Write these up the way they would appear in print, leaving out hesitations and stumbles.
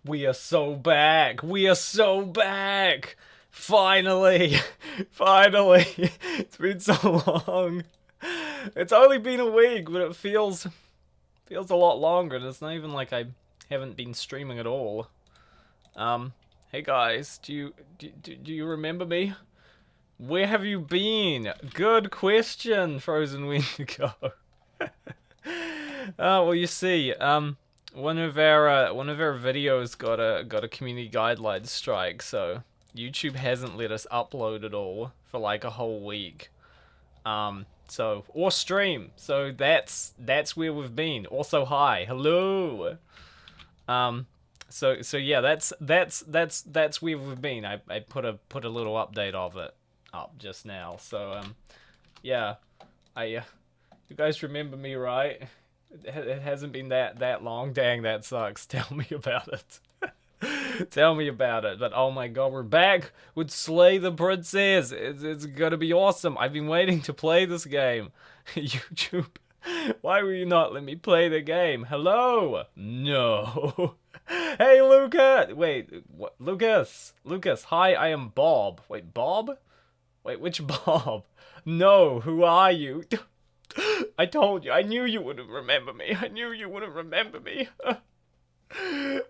We are so back. We are so back. Finally. Finally. It's been so long. It's only been a week, but it feels a lot longer. And it's not even like I haven't been streaming at all. Hey guys, do you remember me? Where have you been? Good question, Frozen Wendigo. Well, you see, one of our videos got a community guidelines strike, so YouTube hasn't let us upload it all for like a whole week. So or stream. So that's where we've been. Also, hi, hello. So yeah, that's where we've been. I put a little update of it up just now. So yeah, you guys remember me, right? It hasn't been that long. Dang, that sucks. Tell me about it. Tell me about it. But oh my god, we're back with Slay the Princess. It's gonna be awesome. I've been waiting to play this game. YouTube, why will you not let me play the game? Hello? No. Hey, Lucas. Wait, what? Lucas. Lucas. Hi, I am Bob. Wait, Bob? Wait, which Bob? No, who are you? I told you. I knew you wouldn't remember me. I knew you wouldn't remember me.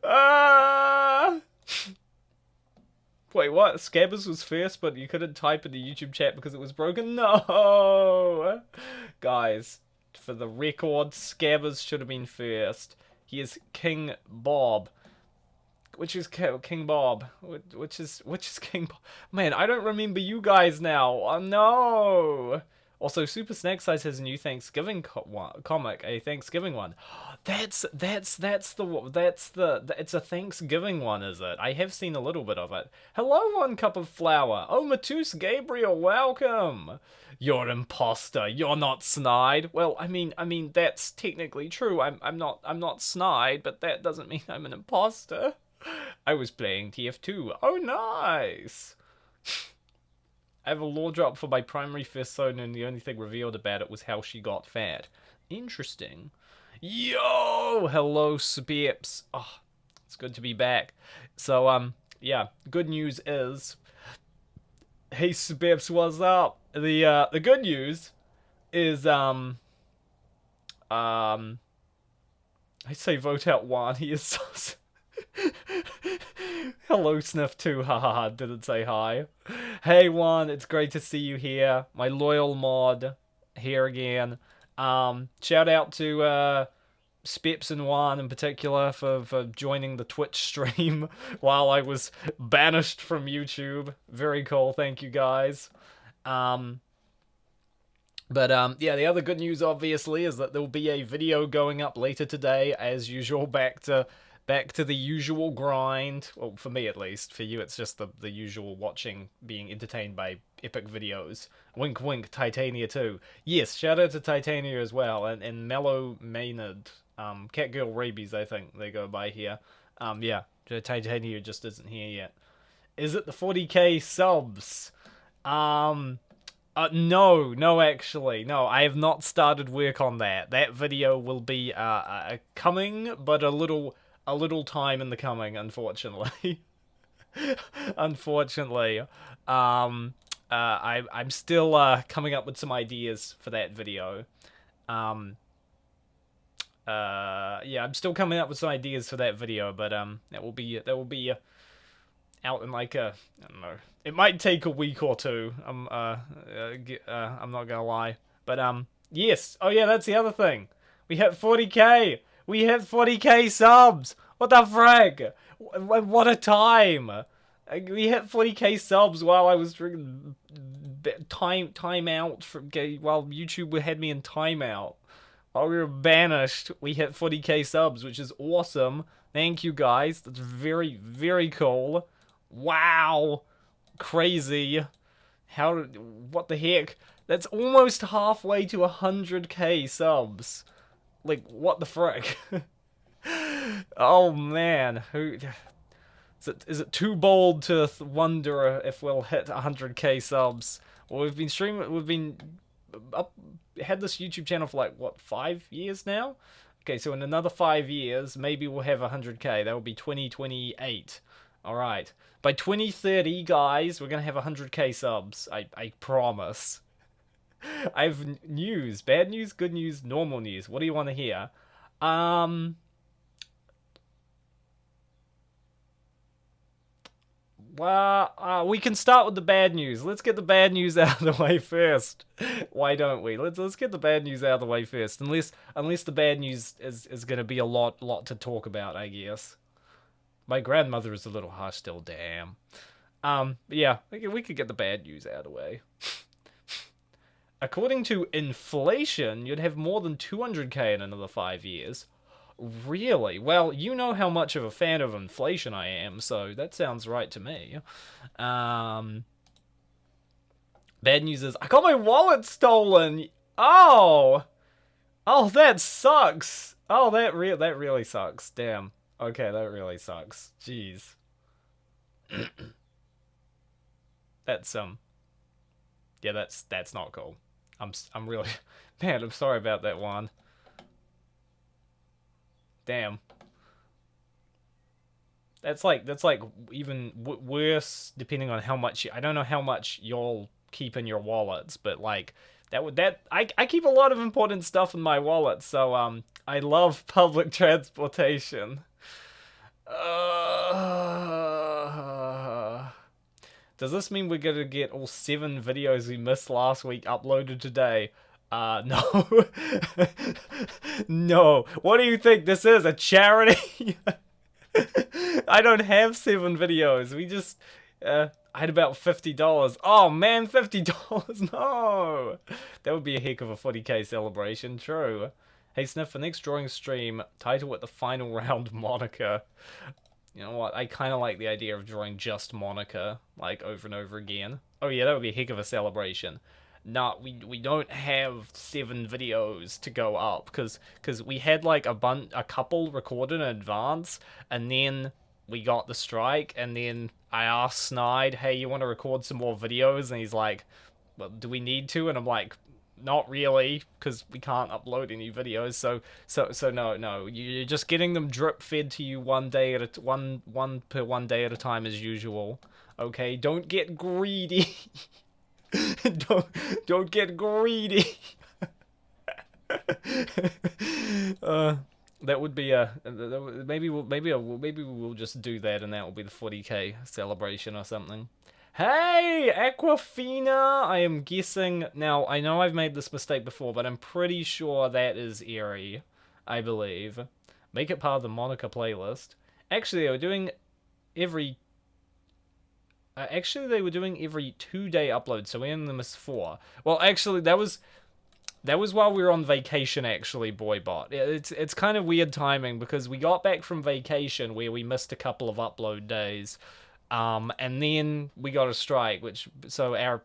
Ah! Wait, what? Scabbers was first, but you couldn't type in the YouTube chat because it was broken? No! Guys, for the record, Scabbers should have been first. He is King Bob. Which is King Bob? Which is King Bob? Man, I don't remember you guys now. Oh no! Also, Super Snack Size has a new Thanksgiving comic, a Thanksgiving one. It's a Thanksgiving one, is it? I have seen a little bit of it. Hello, One Cup of Flour. Oh, Matus Gabriel, welcome. You're an imposter. You're not snide. Well, I mean that's technically true. I'm not snide, but that doesn't mean I'm an imposter. I was playing TF2. Oh, nice. I have a lore drop for my primary first zone, and the only thing revealed about it was how she got fat. Interesting. Yo! Hello, Speps. Oh, it's good to be back. So, yeah, good news is... Hey, Speps, what's up? The good news is, I say vote out Juan, he is so... Hello, Sniff 2, hahaha, didn't say hi. Hey, Juan, it's great to see you here. My loyal mod, here again. Shout out to Speps and Juan in particular for joining the Twitch stream while I was banished from YouTube. Very cool, thank you guys. Yeah, the other good news, obviously, is that there will be a video going up later today, as usual, back to the usual grind. Well, for me at least. For you, it's just the usual watching, being entertained by epic videos. Wink wink, Titania too. Yes, shout out to Titania as well, and Mellow Maynard. Catgirl Rabies, I think they go by here. Yeah, Titania just isn't here yet. Is it the 40k subs? No, actually. No, I have not started work on that. That video will be, coming, but a little time in the coming, unfortunately. Unfortunately. I'm still coming up with some ideas for that video. Yeah, I'm still coming up with some ideas for that video, but that will be out in like I don't know. It might take a week or two. I'm not gonna lie, but yes. Oh yeah, that's the other thing. We hit 40k. We hit 40k subs! What the frick? What a time! We hit 40k subs while I was drinking time out while YouTube had me in timeout. While we were banished, we hit 40k subs, which is awesome. Thank you guys. That's very, very cool. Wow! Crazy. What the heck? That's almost halfway to 100k subs. Like, what the frick? Oh man, is it too bold to wonder if we'll hit 100k subs? Well, we've been streaming, had this YouTube channel for like, what, 5 years now? 100k. So in another 5 years, maybe we'll have 100k. That will be 2028. All right. By 2030, guys, we're gonna have 100k subs. I promise. I have news, bad news, good news, normal news. What do you want to hear? Well, we can start with the bad news. Let's get the bad news out of the way first. Why don't we? Let's get the bad news out of the way first. Unless the bad news is gonna be a lot to talk about, I guess. My grandmother is a little harsh still, damn. Yeah, we could get the bad news out of the way. According to inflation, you'd have more than 200k in another 5 years. Really? Well, you know how much of a fan of inflation I am, so that sounds right to me. Bad news is I got my wallet stolen. Oh, that sucks. Oh, that really sucks. Damn. Okay, that really sucks. Jeez. That's yeah, that's not cool. I'm really man, I'm sorry about that one. Damn. That's like even worse depending on how much I don't know how much y'all keep in your wallets, but like I keep a lot of important stuff in my wallet, so I love public transportation. Does this mean we're gonna get all 7 videos we missed last week uploaded today? No. No. What do you think this is? A charity? I don't have 7 videos. We just, I had about $50. Oh man, $50. No. That would be a heck of a 40k celebration. True. Hey Sniff, for next drawing stream, title it the final round Monica. You know what? I kind of like the idea of drawing just Monica, like, over and over again. Oh yeah, that would be a heck of a celebration. Nah, we don't have 7 videos to go up, because we had, like, a couple recorded in advance, and then we got the strike, and then I asked Snide, hey, you want to record some more videos? And he's like, well, do we need to? And I'm like, not really, because we can't upload any videos. So no, you're just getting them drip fed to you one day at a one per one day at a time as usual. Okay, don't get greedy. don't get greedy. That would be maybe we'll just do that, and that will be the 40k celebration or something. Hey, Aquafina! I am guessing... Now, I know I've made this mistake before, but I'm pretty sure that is Eri, I believe. Make it part of the Monica playlist. Actually, they were doing every... actually, they were doing every 2-day upload, so we only missed 4. Well, actually, that was while we were on vacation, actually, Boybot. It's kind of weird timing, because we got back from vacation where we missed a couple of upload days. And then we got a strike, so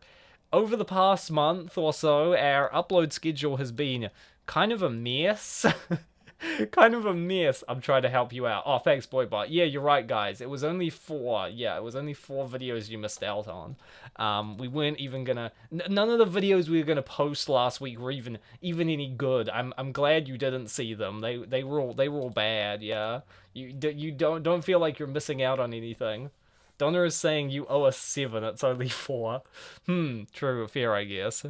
over the past month or so, our upload schedule has been kind of a mess. Kind of a mess. I'm trying to help you out. Oh, thanks, Boybot. Yeah, you're right, guys. It was only 4. Yeah, it was only 4 videos you missed out on. We weren't even gonna... None of the videos we were gonna post last week were even any good. I'm glad you didn't see them. They were all bad. Yeah, you don't feel like you're missing out on anything. Donna is saying you owe us 7, it's only 4. True, fair, I guess.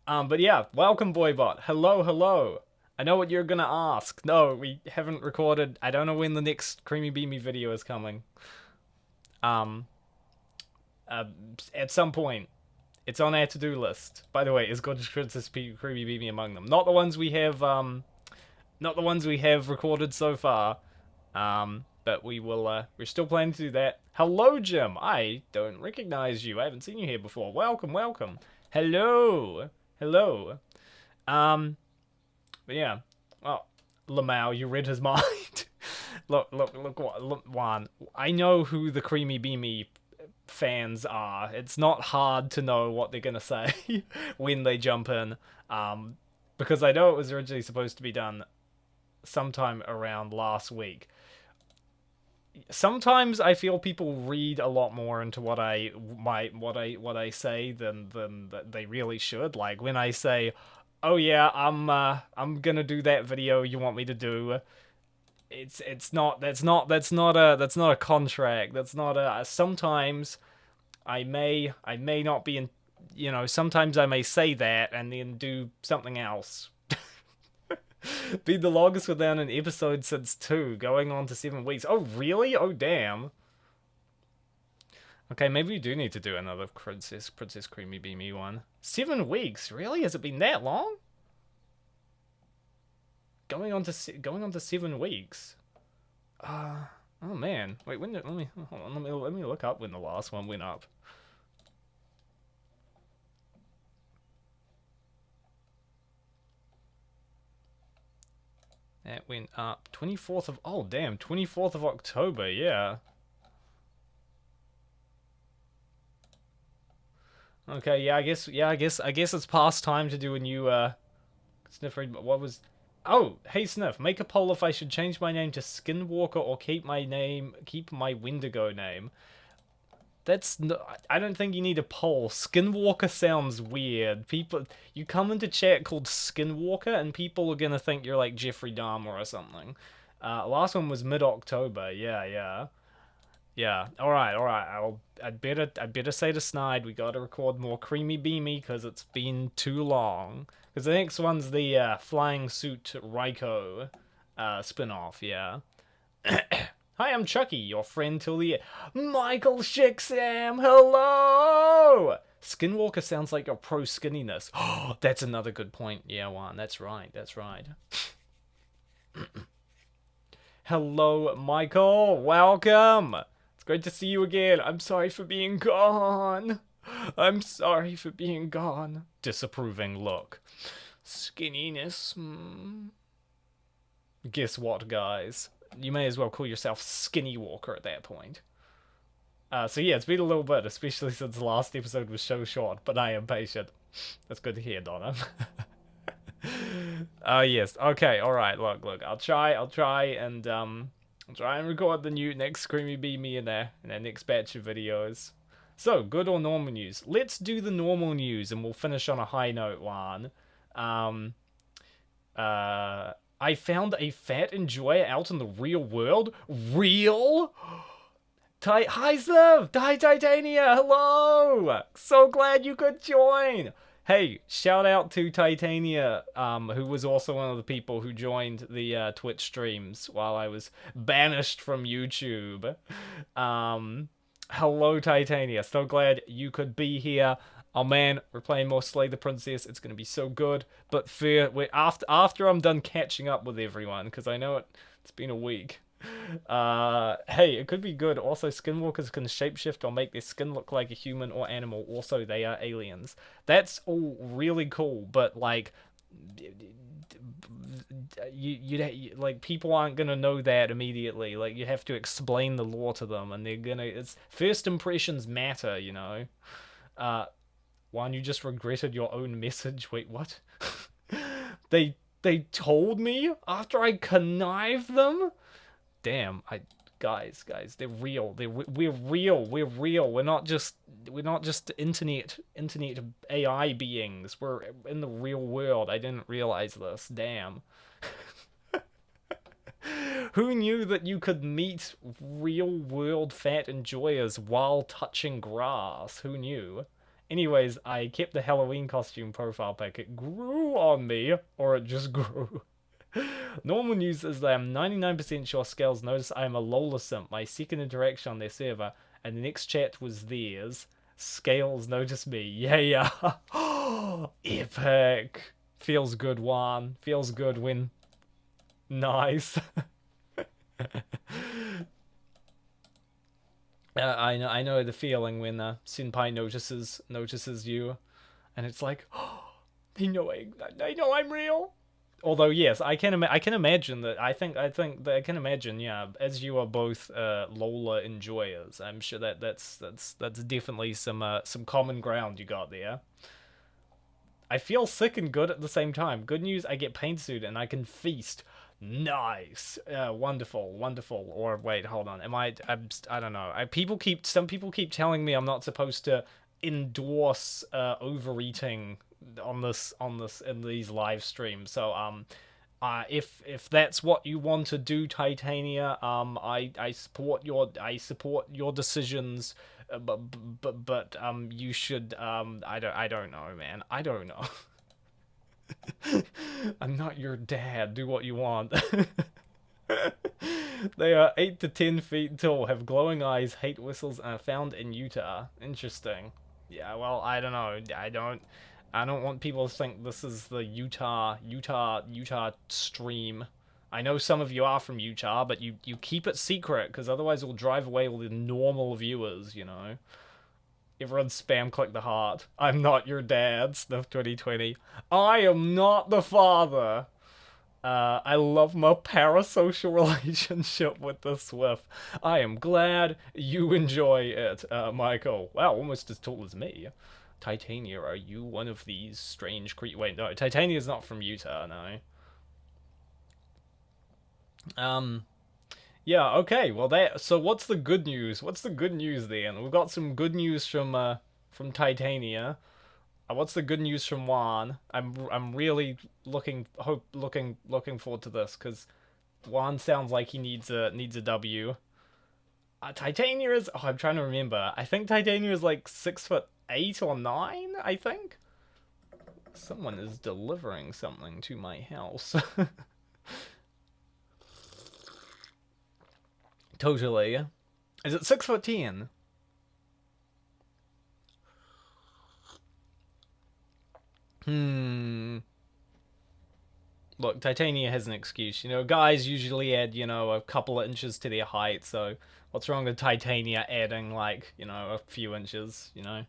But yeah, welcome, Boybot. Hello. I know what you're gonna ask. No, we haven't recorded. I don't know when the next Creamy Beamy video is coming. At some point. It's on our to-do list. By the way, is Gorgeous Princess Creamy Beamy among them? Not the ones we have, not the ones we have recorded so far. But we will, we're still planning to do that. Hello, Jim. I don't recognize you. I haven't seen you here before. Welcome. Hello. But yeah. Well, Lamau, you read his mind. Look, Juan. I know who the Creamy Beamy fans are. It's not hard to know what they're gonna say when they jump in. Because I know it was originally supposed to be done sometime around last week. Sometimes I feel people read a lot more into what I say than they really should. Like when I say, Oh yeah, I'm gonna do that video you want me to do. It's not that's not a contract. That's not a sometimes I may not be in, you know, sometimes I may say that and then do something else. Be the longest without an episode since 2, going on to 7 weeks. Oh really? Oh damn. Okay, maybe we do need to do another Princess Creamy Beamy one. 7 weeks? Really? Has it been that long? Going on to 7 weeks. Oh man. Wait, let me hold on. Let me look up when the last one went up. That went up 24th of, oh damn, 24th of October. Yeah. Okay, yeah, I guess it's past time to do a new Sniff read. What was? Oh, hey Sniff, make a poll if I should change my name to Skinwalker or keep my Wendigo name. That's no, I don't think you need a poll. Skinwalker sounds weird. People, you come into chat called Skinwalker, and people are gonna think you're like Jeffrey Dahmer or something. Last one was mid-October. Yeah, yeah. Yeah. All right. All right. I'd better say to Snide we got to record more Creamy Beamy because it's been too long. Because the next one's the Flying Suit Raiko spin-off. Yeah. Hi, I'm Chucky, your friend till the Michael Shixam. Hello. Skinwalker sounds like your pro skinniness. Oh, that's another good point. Yeah, Juan. That's right. That's right. Hello, Michael. Welcome. Great to see you again. I'm sorry for being gone. I'm sorry for being gone. Disapproving look. Skinniness. Guess what, guys? You may as well call yourself Skinny Walker at that point. So yeah, it's been a little bit, especially since the last episode was so short, but I am patient. That's good to hear, Donna. Yes. Okay, alright, look. I'll try and I'll try and record the new next Screamy Beamy in our next batch of videos. So, good or normal news? Let's do the normal news and we'll finish on a high note one. I found a fat enjoyer out in the real world. Real? Hi, Sliv! Hi, Titania! Hello! So glad you could join! Hey, shout out to Titania, who was also one of the people who joined the Twitch streams while I was banished from YouTube. Hello, Titania. So glad you could be here. Oh man, we're playing more Slay the Princess. It's gonna be so good. But after I'm done catching up with everyone, because I know it's been a week. Hey, it could be good. Also, skinwalkers can shapeshift or make their skin look like a human or animal. Also, they are aliens. That's all really cool, but like, you like people aren't gonna know that immediately. Like, you have to explain the lore to them, and they're gonna. It's first impressions matter, you know. One, you just regretted your own message. Wait, what? they told me after I connived them. Damn, guys, they're real. We're real. We're not just internet AI beings. We're in the real world. I didn't realize this. Damn. Who knew that you could meet real world fat enjoyers while touching grass? Who knew? Anyways, I kept the Halloween costume profile pic. It grew on me, or it just grew. Normal news is that I'm 99% sure Scales noticed I am a Lola simp. My second interaction on their server, and the next chat was theirs. Scales noticed me. Yeah. Epic. Feels good, Juan. Feels good when... Nice. I know the feeling when Senpai notices you, and it's like, they know I'm real. Although yes, I can imagine that. I think that I can imagine. Yeah, as you are both Lola enjoyers, I'm sure that's definitely some common ground you got there. I feel sick and good at the same time. Good news, I get paint suit and I can feast. Nice. Wonderful. Or wait, hold on. I don't know. Some people keep telling me I'm not supposed to endorse overeating on this in these live streams. So if that's what you want to do, Titania, I support your decisions. But you should I don't know, man. I don't know. I'm not your dad. Do what you want. They are 8 to 10 feet tall, have glowing eyes, hate whistles, and are found in Utah. Interesting. Yeah, well, I don't know. I don't want people to think this is the Utah stream. I know some of you are from Utah, but you keep it secret, because otherwise it will drive away all the normal viewers, you know. Everyone spam click the heart. I'm not your dad, Sniff 2020. I am not the father. I love my parasocial relationship with the Swift. I am glad you enjoy it, Michael. Wow, almost as tall as me. Titania, are you one of these strange creatures? Wait, no, Titania's not from Utah, no. Yeah, okay, well so what's the good news? What's the good news then? We've got some good news from Titania. What's the good news from Juan? I'm really looking forward to this, because Juan sounds like he needs a W. Titania is, oh, I'm trying to remember. I think Titania is like 6'8" or 9, I think. Someone is delivering something to my house. Totally. Is it 6'10"? Look, Titania has an excuse. You know, guys usually add, you know, a couple of inches to their height, so what's wrong with Titania adding, like, you know, a few inches, you know?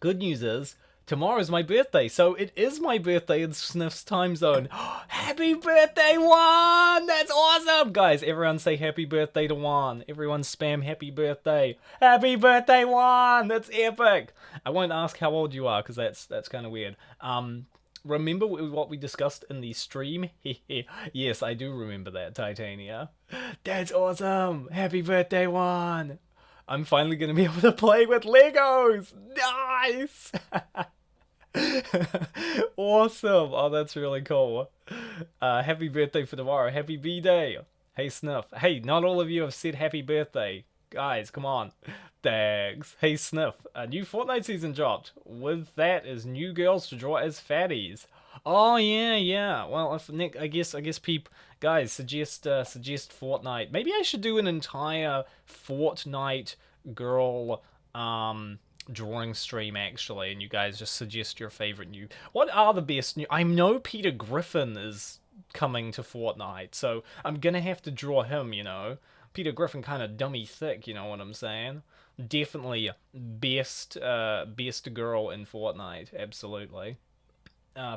Good news is, tomorrow's my birthday, so it is my birthday in Sniff's time zone. Happy birthday, Juan! That's awesome! Guys, everyone say happy birthday to Juan. Everyone spam happy birthday. Happy birthday, Juan! That's epic! I won't ask how old you are, because that's kind of weird. Remember what we discussed in the stream? Yes, I do remember that, Titania. That's awesome! Happy birthday, Juan! I'm finally gonna be able to play with Legos! Nice! Awesome! Oh, that's really cool. Happy birthday for tomorrow. Happy B-Day. Hey, Sniff. Hey, not all of you have said happy birthday. Guys, come on. Thanks. Hey, Sniff. A new Fortnite season dropped. With that is new girls to draw as fatties. Oh, yeah. Well, if Nick, I guess guys, suggest Fortnite. Maybe I should do an entire Fortnite girl, drawing stream, actually, and you guys just suggest your favorite new. What are the best new? I know Peter Griffin is coming to Fortnite, so I'm gonna have to draw him, you know. Peter Griffin kind of dummy thick, you know what I'm saying? Definitely best girl in Fortnite, absolutely.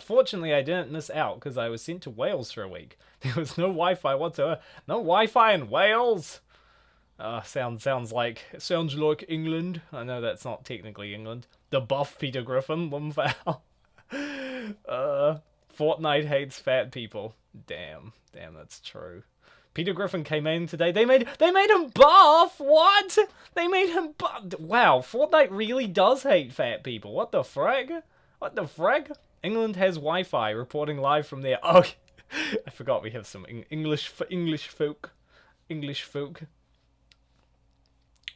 Fortunately, I didn't miss out because I was sent to Wales for a week. There was no Wi-Fi whatsoever. No Wi-Fi in Wales. Sounds like England. I know that's not technically England. The buff Peter Griffin, Lumfowl. Fortnite hates fat people. Damn, that's true. Peter Griffin came in today. They made him buff. What? They made him buff. Wow, Fortnite really does hate fat people. What the frig? England has Wi-Fi. Reporting live from there. Oh, I forgot we have some English folk.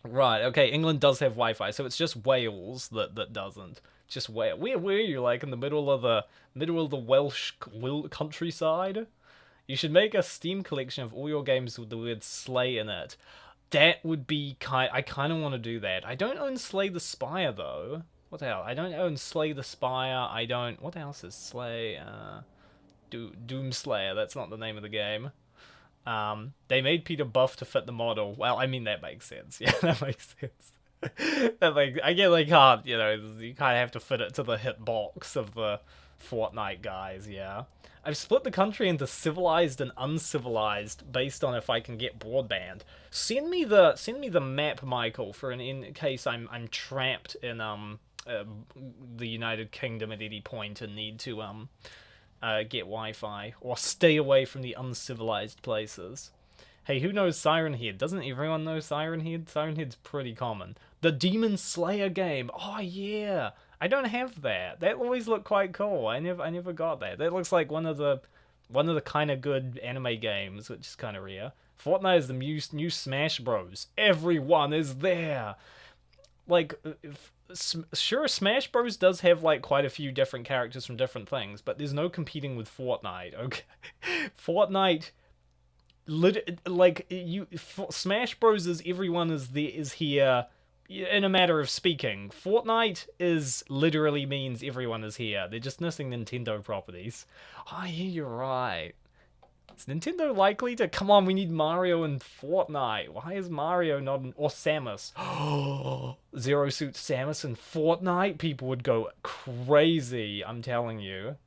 Right. Okay. England does have Wi-Fi, so it's just Wales that doesn't. Just Wales. Where were you? Like in the middle of the Welsh countryside? You should make a Steam collection of all your games with the word Slay in it. That would be I kind of want to do that. I don't own Slay the Spire, though. What the hell? I don't own Slay the Spire. I don't... What else is Slay? Doomslayer. That's not the name of the game. They made Peter buff to fit the model. Well, I mean, that makes sense. Yeah, that makes sense. I get they can't, you know, you kind of have to fit it to the hitbox of the Fortnite guys, yeah. I've split the country into civilized and uncivilized based on if I can get broadband. Send me the map, Michael, for in case I'm trapped in the United Kingdom at any point and need to get Wi-Fi or stay away from the uncivilized places. Hey, who knows Siren Head? Doesn't everyone know Siren Head? Siren Head's pretty common. The Demon Slayer game. Oh yeah. I don't have that. That always looked quite cool. I never got that. That looks like one of the kind of good anime games, which is kind of rare. Fortnite is the new Smash Bros. Everyone is there. Like, sure, Smash Bros. Does have like quite a few different characters from different things, but there's no competing with Fortnite. Okay, Fortnite, Smash Bros. Is everyone is here. In a matter of speaking, Fortnite is literally means everyone is here. They're just missing Nintendo properties. Oh, yeah, you're right. Is Nintendo likely to... Come on, we need Mario and Fortnite. Why is Mario not... Or Samus. Zero Suit Samus and Fortnite? People would go crazy, I'm telling you.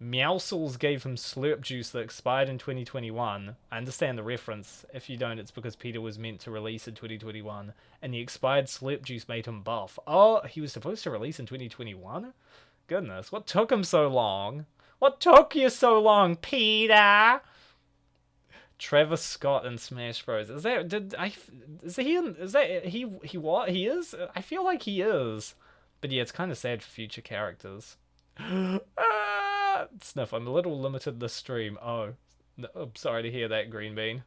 Meowscles gave him slurp juice that expired in 2021. I understand the reference. If you don't, it's because Peter was meant to release in 2021. And the expired slurp juice made him buff. Oh, he was supposed to release in 2021? Goodness, what took him so long? What took you so long, Peter? Travis Scott in Smash Bros. Is he what? He is? I feel like he is. But yeah, it's kind of sad for future characters. Sniff, I'm a little limited this stream. Oh, no, I'm sorry to hear that, Green Bean.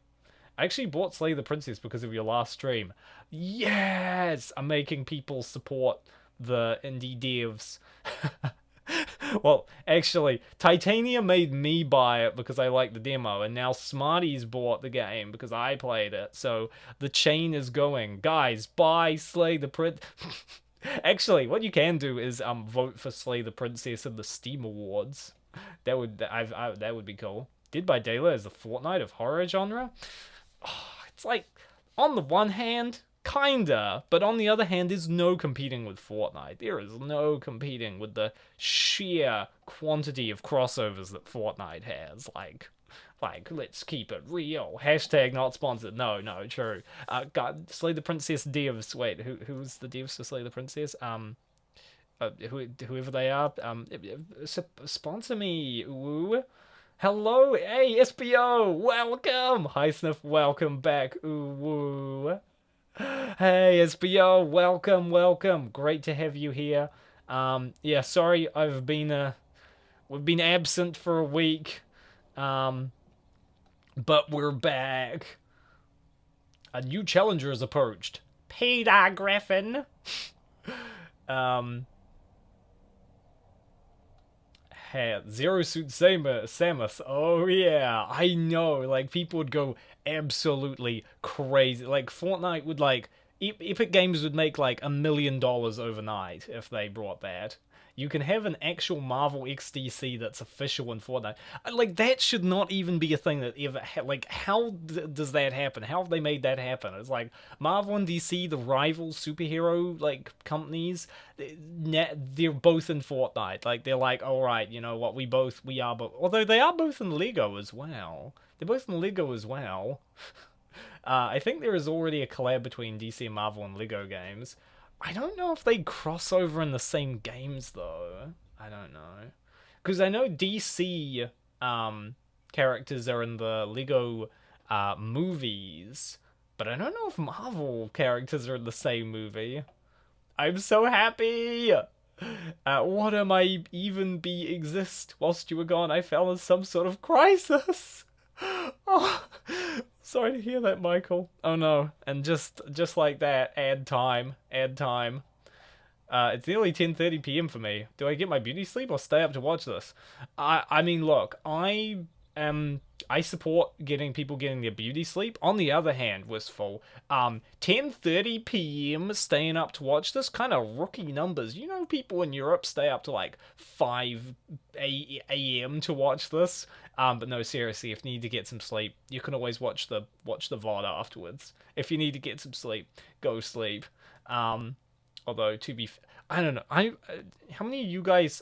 I actually bought Slay the Princess because of your last stream. Yes! I'm making people support the indie devs. Well, actually, Titania made me buy it because I liked the demo, and now Smarties bought the game because I played it. So the chain is going. Guys, buy Slay the Prince. Actually, what you can do is vote for Slay the Princess in the Steam Awards. That would be cool. Dead by Daylight is the Fortnite of horror genre. Oh, it's like, on the one hand, kinda, but on the other hand, there's no competing with Fortnite. There is no competing with the sheer quantity of crossovers that Fortnite has. Like, let's keep it real. Hashtag not sponsored. No, true. God, Slay the Princess devs. Wait, who's the devs for Slay the Princess? Whoever they are. Sponsor me. Ooh. Hello, hey, SBO, welcome. Hi, Sniff, welcome back. Ooh, woo. Hey, SBO, welcome. Great to have you here. Yeah, sorry, we've been absent for a week. But we're back. A new challenger has approached. Peter Griffin. Zero Suit Samus. Oh yeah, I know. Like, people would go absolutely crazy. Like, Fortnite would, like, Epic Games would make like $1 million overnight if they brought that. You can have an actual Marvel XDC that's official in Fortnite. Like, that should not even be a thing that ever... Like, how does that happen? How have they made that happen? It's like, Marvel and DC, the rival superhero, like, companies, they're both in Fortnite. Like, they're like, alright, you know what, we are both... Although they are both in Lego as well. They're both in Lego as well. I think there is already a collab between DC and Marvel and Lego games. I don't know if they cross over in the same games, though. I don't know. Because I know DC characters are in the Lego movies, but I don't know if Marvel characters are in the same movie. I'm so happy! What am I even exist? Whilst you were gone, I fell in some sort of crisis. Oh, sorry to hear that, Michael. Oh no. And just like that, add time. It's nearly 10:30 p.m. for me. Do I get my beauty sleep or stay up to watch this? I mean, look, I support people getting their beauty sleep. On the other hand, Wistful, 10:30 p.m. staying up to watch this, kind of rookie numbers. You know, people in Europe stay up to like 5 a.m. to watch this. But no, seriously, if you need to get some sleep, you can always watch the VOD afterwards. If you need to get some sleep, go sleep. Although, to be I don't know. How many of you guys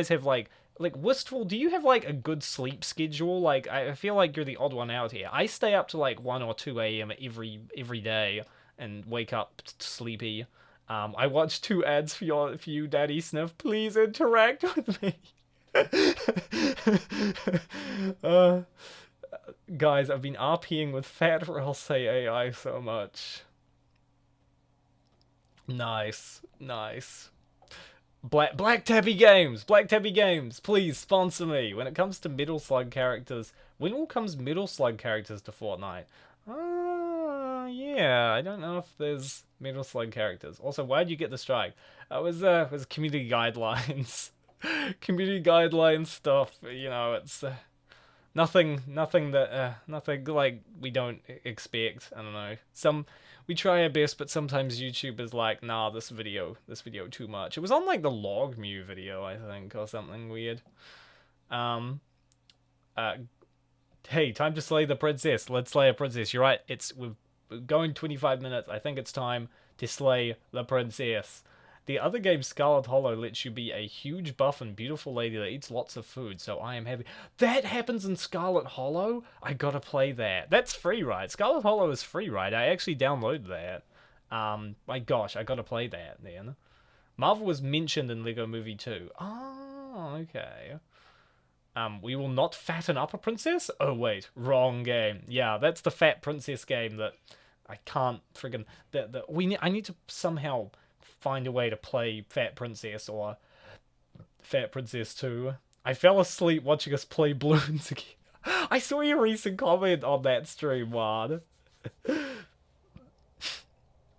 have like Wistful, do you have like a good sleep schedule? Like, I feel like you're the odd one out here. I stay up to like 1 or 2 a.m. every day and wake up sleepy. I watched 2 ads for you, Daddy Sniff. Please interact with me. Guys, I've been RPing with Fat Say AI so much. Nice. Black Tabby Games! Black Tabby Games! Please sponsor me! When it comes to Metal Slug characters, when all comes Metal Slug characters to Fortnite? Yeah, I don't know if there's Metal Slug characters. Also, why'd you get the strike? It was community guidelines. Community guidelines stuff, you know, it's nothing like we don't expect. I don't know. We try our best, but sometimes YouTube is like, nah, this video too much. It was on like the Log Mew video, I think, or something weird. Hey, time to slay the princess. Let's slay a princess. You're right. We're going 25 minutes. I think it's time to slay the princess. The other game, Scarlet Hollow, lets you be a huge buff and beautiful lady that eats lots of food, so I am happy. That happens in Scarlet Hollow? I gotta play that. That's free, right? Scarlet Hollow is free, right? I actually downloaded that. My gosh, I gotta play that then. Marvel was mentioned in Lego Movie 2. Oh, okay. We will not fatten up a princess? Oh, wait. Wrong game. Yeah, that's the Fat Princess game that I can't friggin... I need to somehow find a way to play Fat Princess or Fat Princess 2. I fell asleep watching us play Bloons again. I saw your recent comment on that stream, Juan.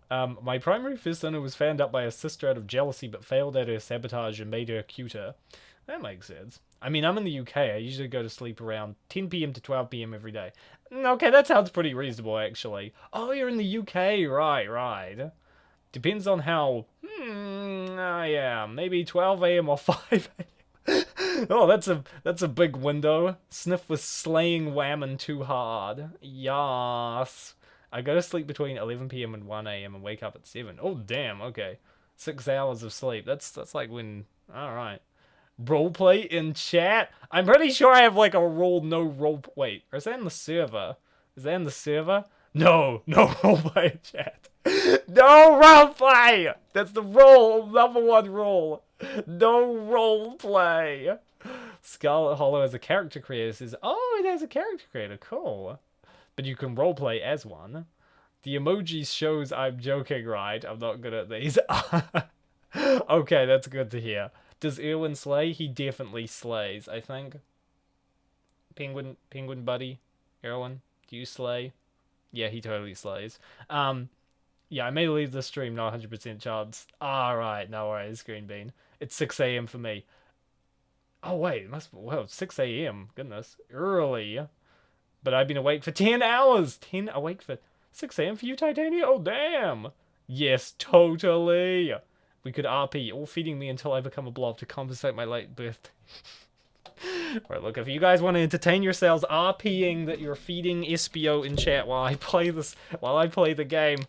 My primary fist owner was found out by her sister out of jealousy but failed at her sabotage and made her cuter. That makes sense. I mean, I'm in the UK. I usually go to sleep around 10 PM to 12 PM every day. Okay, that sounds pretty reasonable, actually. Oh, you're in the UK. Right. Depends on how... yeah, maybe 12 AM or 5 AM. Oh, that's a big window. Sniff was slaying whammon too hard. Yas. I go to sleep between 11 PM and 1 AM and wake up at 7. Oh, damn, okay. 6 hours of sleep. That's like when... Alright. Roleplay in chat? I'm pretty sure I have like a wait, or is that in the server? Is that in the server? No roleplay in chat. No roleplay! That's the #1 rule. No roleplay. Scarlet Hollow has a character creator. Says, oh, it has a character creator. Cool. But you can roleplay as one. The emoji shows I'm joking, right? I'm not good at these. Okay, that's good to hear. Does Erwin slay? He definitely slays, I think. Penguin buddy. Erwin, do you slay? Yeah, he totally slays. Yeah, I may leave the stream, not 100% chance. Alright, no worries, Green Bean. It's 6 AM for me. Oh, wait, it must be, well, 6 AM. Goodness, early. But I've been awake for 10 hours. Awake for 6 AM for you, Titania? Oh, damn. Yes, totally. We could RP, all feeding me until I become a blob to compensate my late birthday. Alright, look, if you guys want to entertain yourselves RPing that you're feeding SBO in chat while I play the game,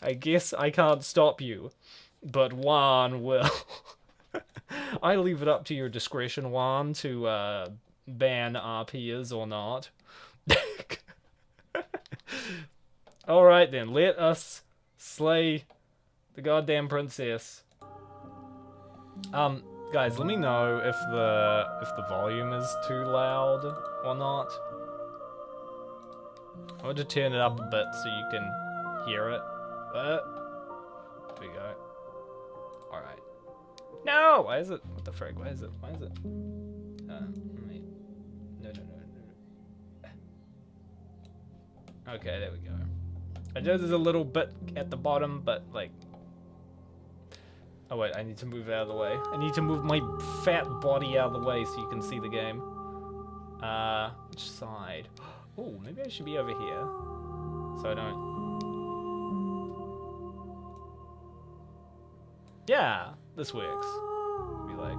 I guess I can't stop you. But Juan will. I leave it up to your discretion, Juan, to ban RPers or not. Alright then, let us slay the goddamn princess. Guys, let me know if the volume is too loud or not. I'm going to turn it up a bit so you can hear it. There we go. Alright. No! Why is it? What the frig? Why is it? Wait. No. Okay, there we go. I know there's a little bit at the bottom, but like... Oh wait, I need to move out of the way. I need to move my fat body out of the way so you can see the game. Which side? Oh, maybe I should be over here. So I don't... Yeah, this works. Be like...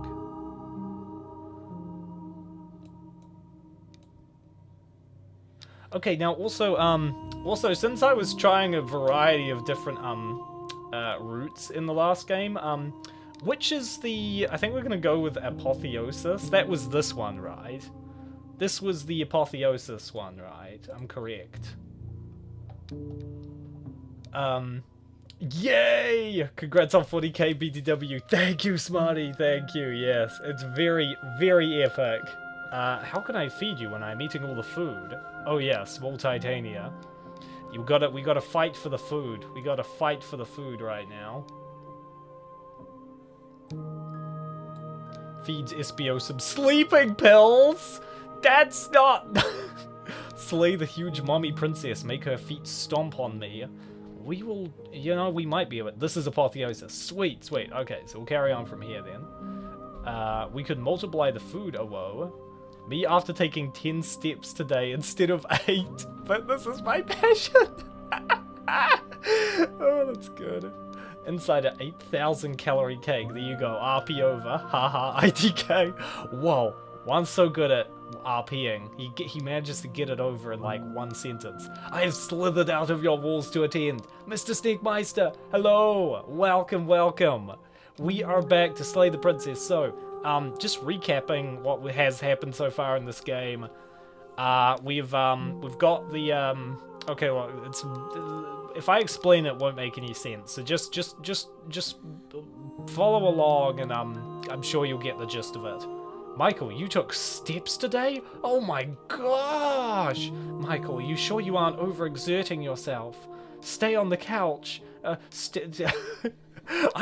Okay, now also since I was trying a variety of different routes in the last game, which is the... I think we're gonna go with Apotheosis. That was this one, right? This was the Apotheosis one, right? I'm correct. Yay! Congrats on 40k BTW. Thank you, Smarty. Thank you. Yes, it's very, very epic. How can I feed you when I'm eating all the food? Oh yeah, small Titania. We gotta fight for the food. We gotta fight for the food right now. Feeds SBO some sleeping pills. That's not... Slay the huge mommy princess. Make her feet stomp on me. We will... You know, we might be able... This is apotheosis. Sweet, sweet. Okay, so we'll carry on from here then. We could multiply the food. Oh, whoa. Me after taking 10 steps today instead of 8. But this is my passion. Oh, that's good. Inside an 8,000 calorie cake. There you go. RP over. Haha, ITK. Whoa. One's so good at RPing. He manages to get it over in like 1 sentence. I have slithered out of your walls to attend. Mr. Sneakmeister. Hello. Welcome, welcome. We are back to slay the princess. So, just recapping what has happened so far in this game. We've got the, okay, well, it's... If I explain it, won't make any sense. So just follow along, and I'm sure you'll get the gist of it. Michael, you took steps today? Oh my gosh! Michael, you sure you aren't overexerting yourself? Stay on the couch. I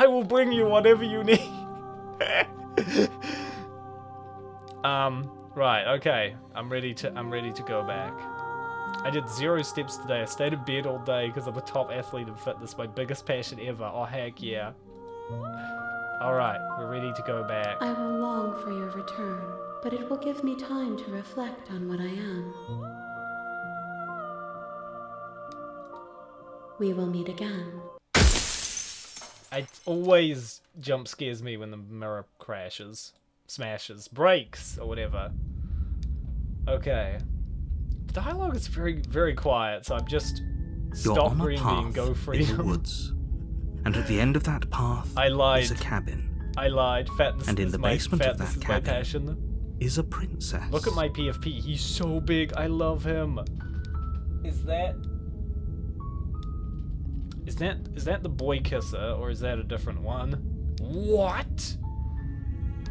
will bring you whatever you need. Right, okay. I'm ready to go back. I did 0 steps today. I stayed in bed all day because I'm a top athlete in fitness. My biggest passion ever. Oh, heck yeah. Alright, we're ready to go back. I will long for your return, but it will give me time to reflect on what I am. We will meet again. It always jump scares me when the mirror crashes, smashes, breaks, or whatever. Okay. The dialogue is very, very quiet, so I'm just stop green bean, go free. In the woods, and at the end of that path, I lied. is a cabin. I lied. Fatness and in the basement of that cabin passion. Is a princess. Look at my PFP. He's so big. I love him. Is that the boy kisser, or is that a different one? What?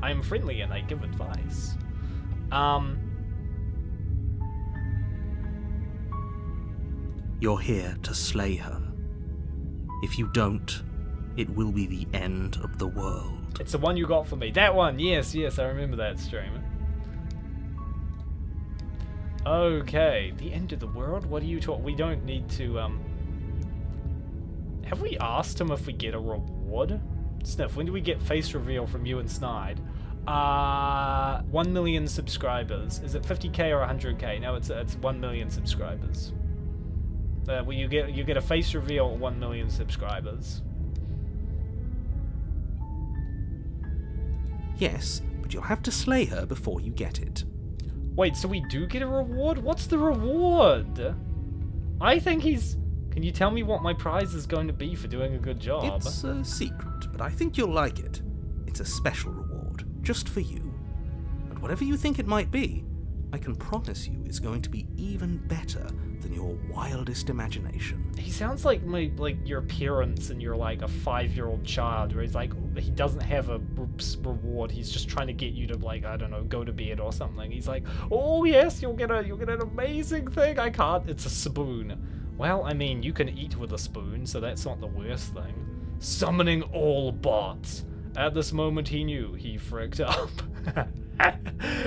I am friendly and I give advice. You're here to slay her. If you don't, it will be the end of the world. It's the one you got for me. That one! Yes, yes, I remember that stream. Okay, the end of the world? What are you talking? We don't need to, Have we asked him if we get a reward? Sniff, when do we get face reveal from you and Snide? 1 million subscribers. Is it 50k or 100k? No, it's 1 million subscribers. Well, you get a face reveal at 1 million subscribers. Yes, but you'll have to slay her before you get it. Wait, so we do get a reward? What's the reward? I think he's... Can you tell me what my prize is going to be for doing a good job? It's a secret, but I think you'll like it. It's a special reward, just for you. And whatever you think it might be, I can promise you it's going to be even better than your wildest imagination. He sounds like your parents and you're like a 5-year-old child, where he's like, he doesn't have a reward. He's just trying to get you to, like, I don't know, go to bed or something. He's like, oh yes, you'll get an amazing thing. I can't. It's a spoon. Well, I mean, you can eat with a spoon, so that's not the worst thing. Summoning all bots. At this moment, he knew. He fricked up.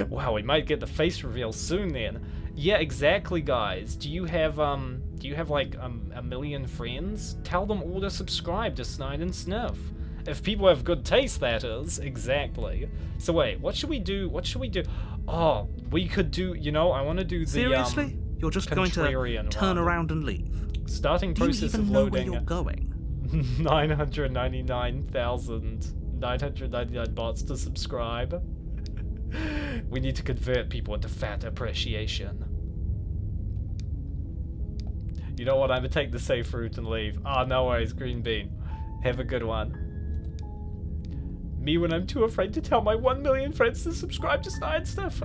Wow, we might get the face reveal soon then. Yeah, exactly, guys. Do you have like a million friends? Tell them all to subscribe to Snide and Sniff. If people have good taste, that is. Exactly. So wait, what should we do? What should we do? Oh, we could do, you know, I want to do the, seriously? You're just going to turn around and leave? Starting process of loading. Do you even know where you're going? 999,999 bots to subscribe. We need to convert people into fat appreciation. You know what? I'm gonna take the safe route and leave. Ah, no worries, green bean. Have a good one. Me when I'm too afraid to tell my 1 million friends to subscribe to Snide Stuff.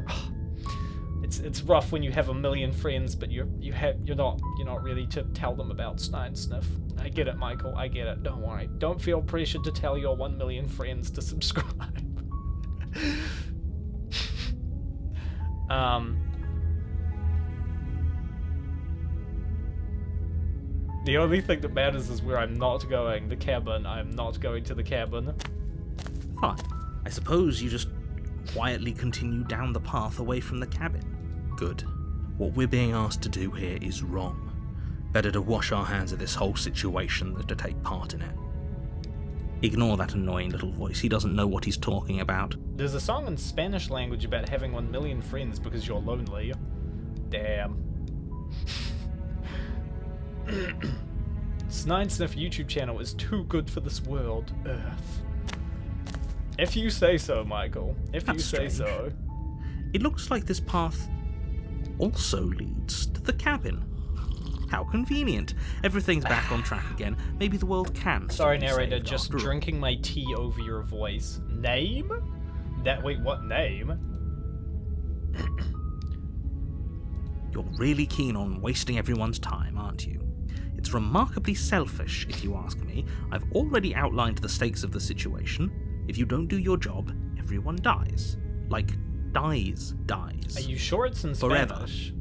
It's rough when you have a million friends, but you're not really to tell them about Snide Sniff. I get it, Michael. I get it. Don't worry. Don't feel pressured to tell your 1 million friends to subscribe. The only thing that matters is where I'm not going. The cabin. I'm not going to the cabin. Fine. I suppose you just quietly continue down the path away from the cabin. Good. What we're being asked to do here is wrong. Better to wash our hands of this whole situation than to take part in it. Ignore that annoying little voice. He doesn't know what he's talking about. There's a song in Spanish language about having 1 million friends because you're lonely. Damn. Snide Sniff YouTube channel is too good for this world, Earth. If you say so, Michael. If you say so. It looks like this path also leads to the cabin. How convenient. Everything's back on track again. Maybe the world can. Sorry, narrator, just drinking my tea over your voice. Name? Wait, what name? You're really keen on wasting everyone's time, aren't you? It's remarkably selfish, if you ask me. I've already outlined the stakes of the situation. If you don't do your job, everyone dies. Like, dies. Are you sure it's in Forever. Spanish?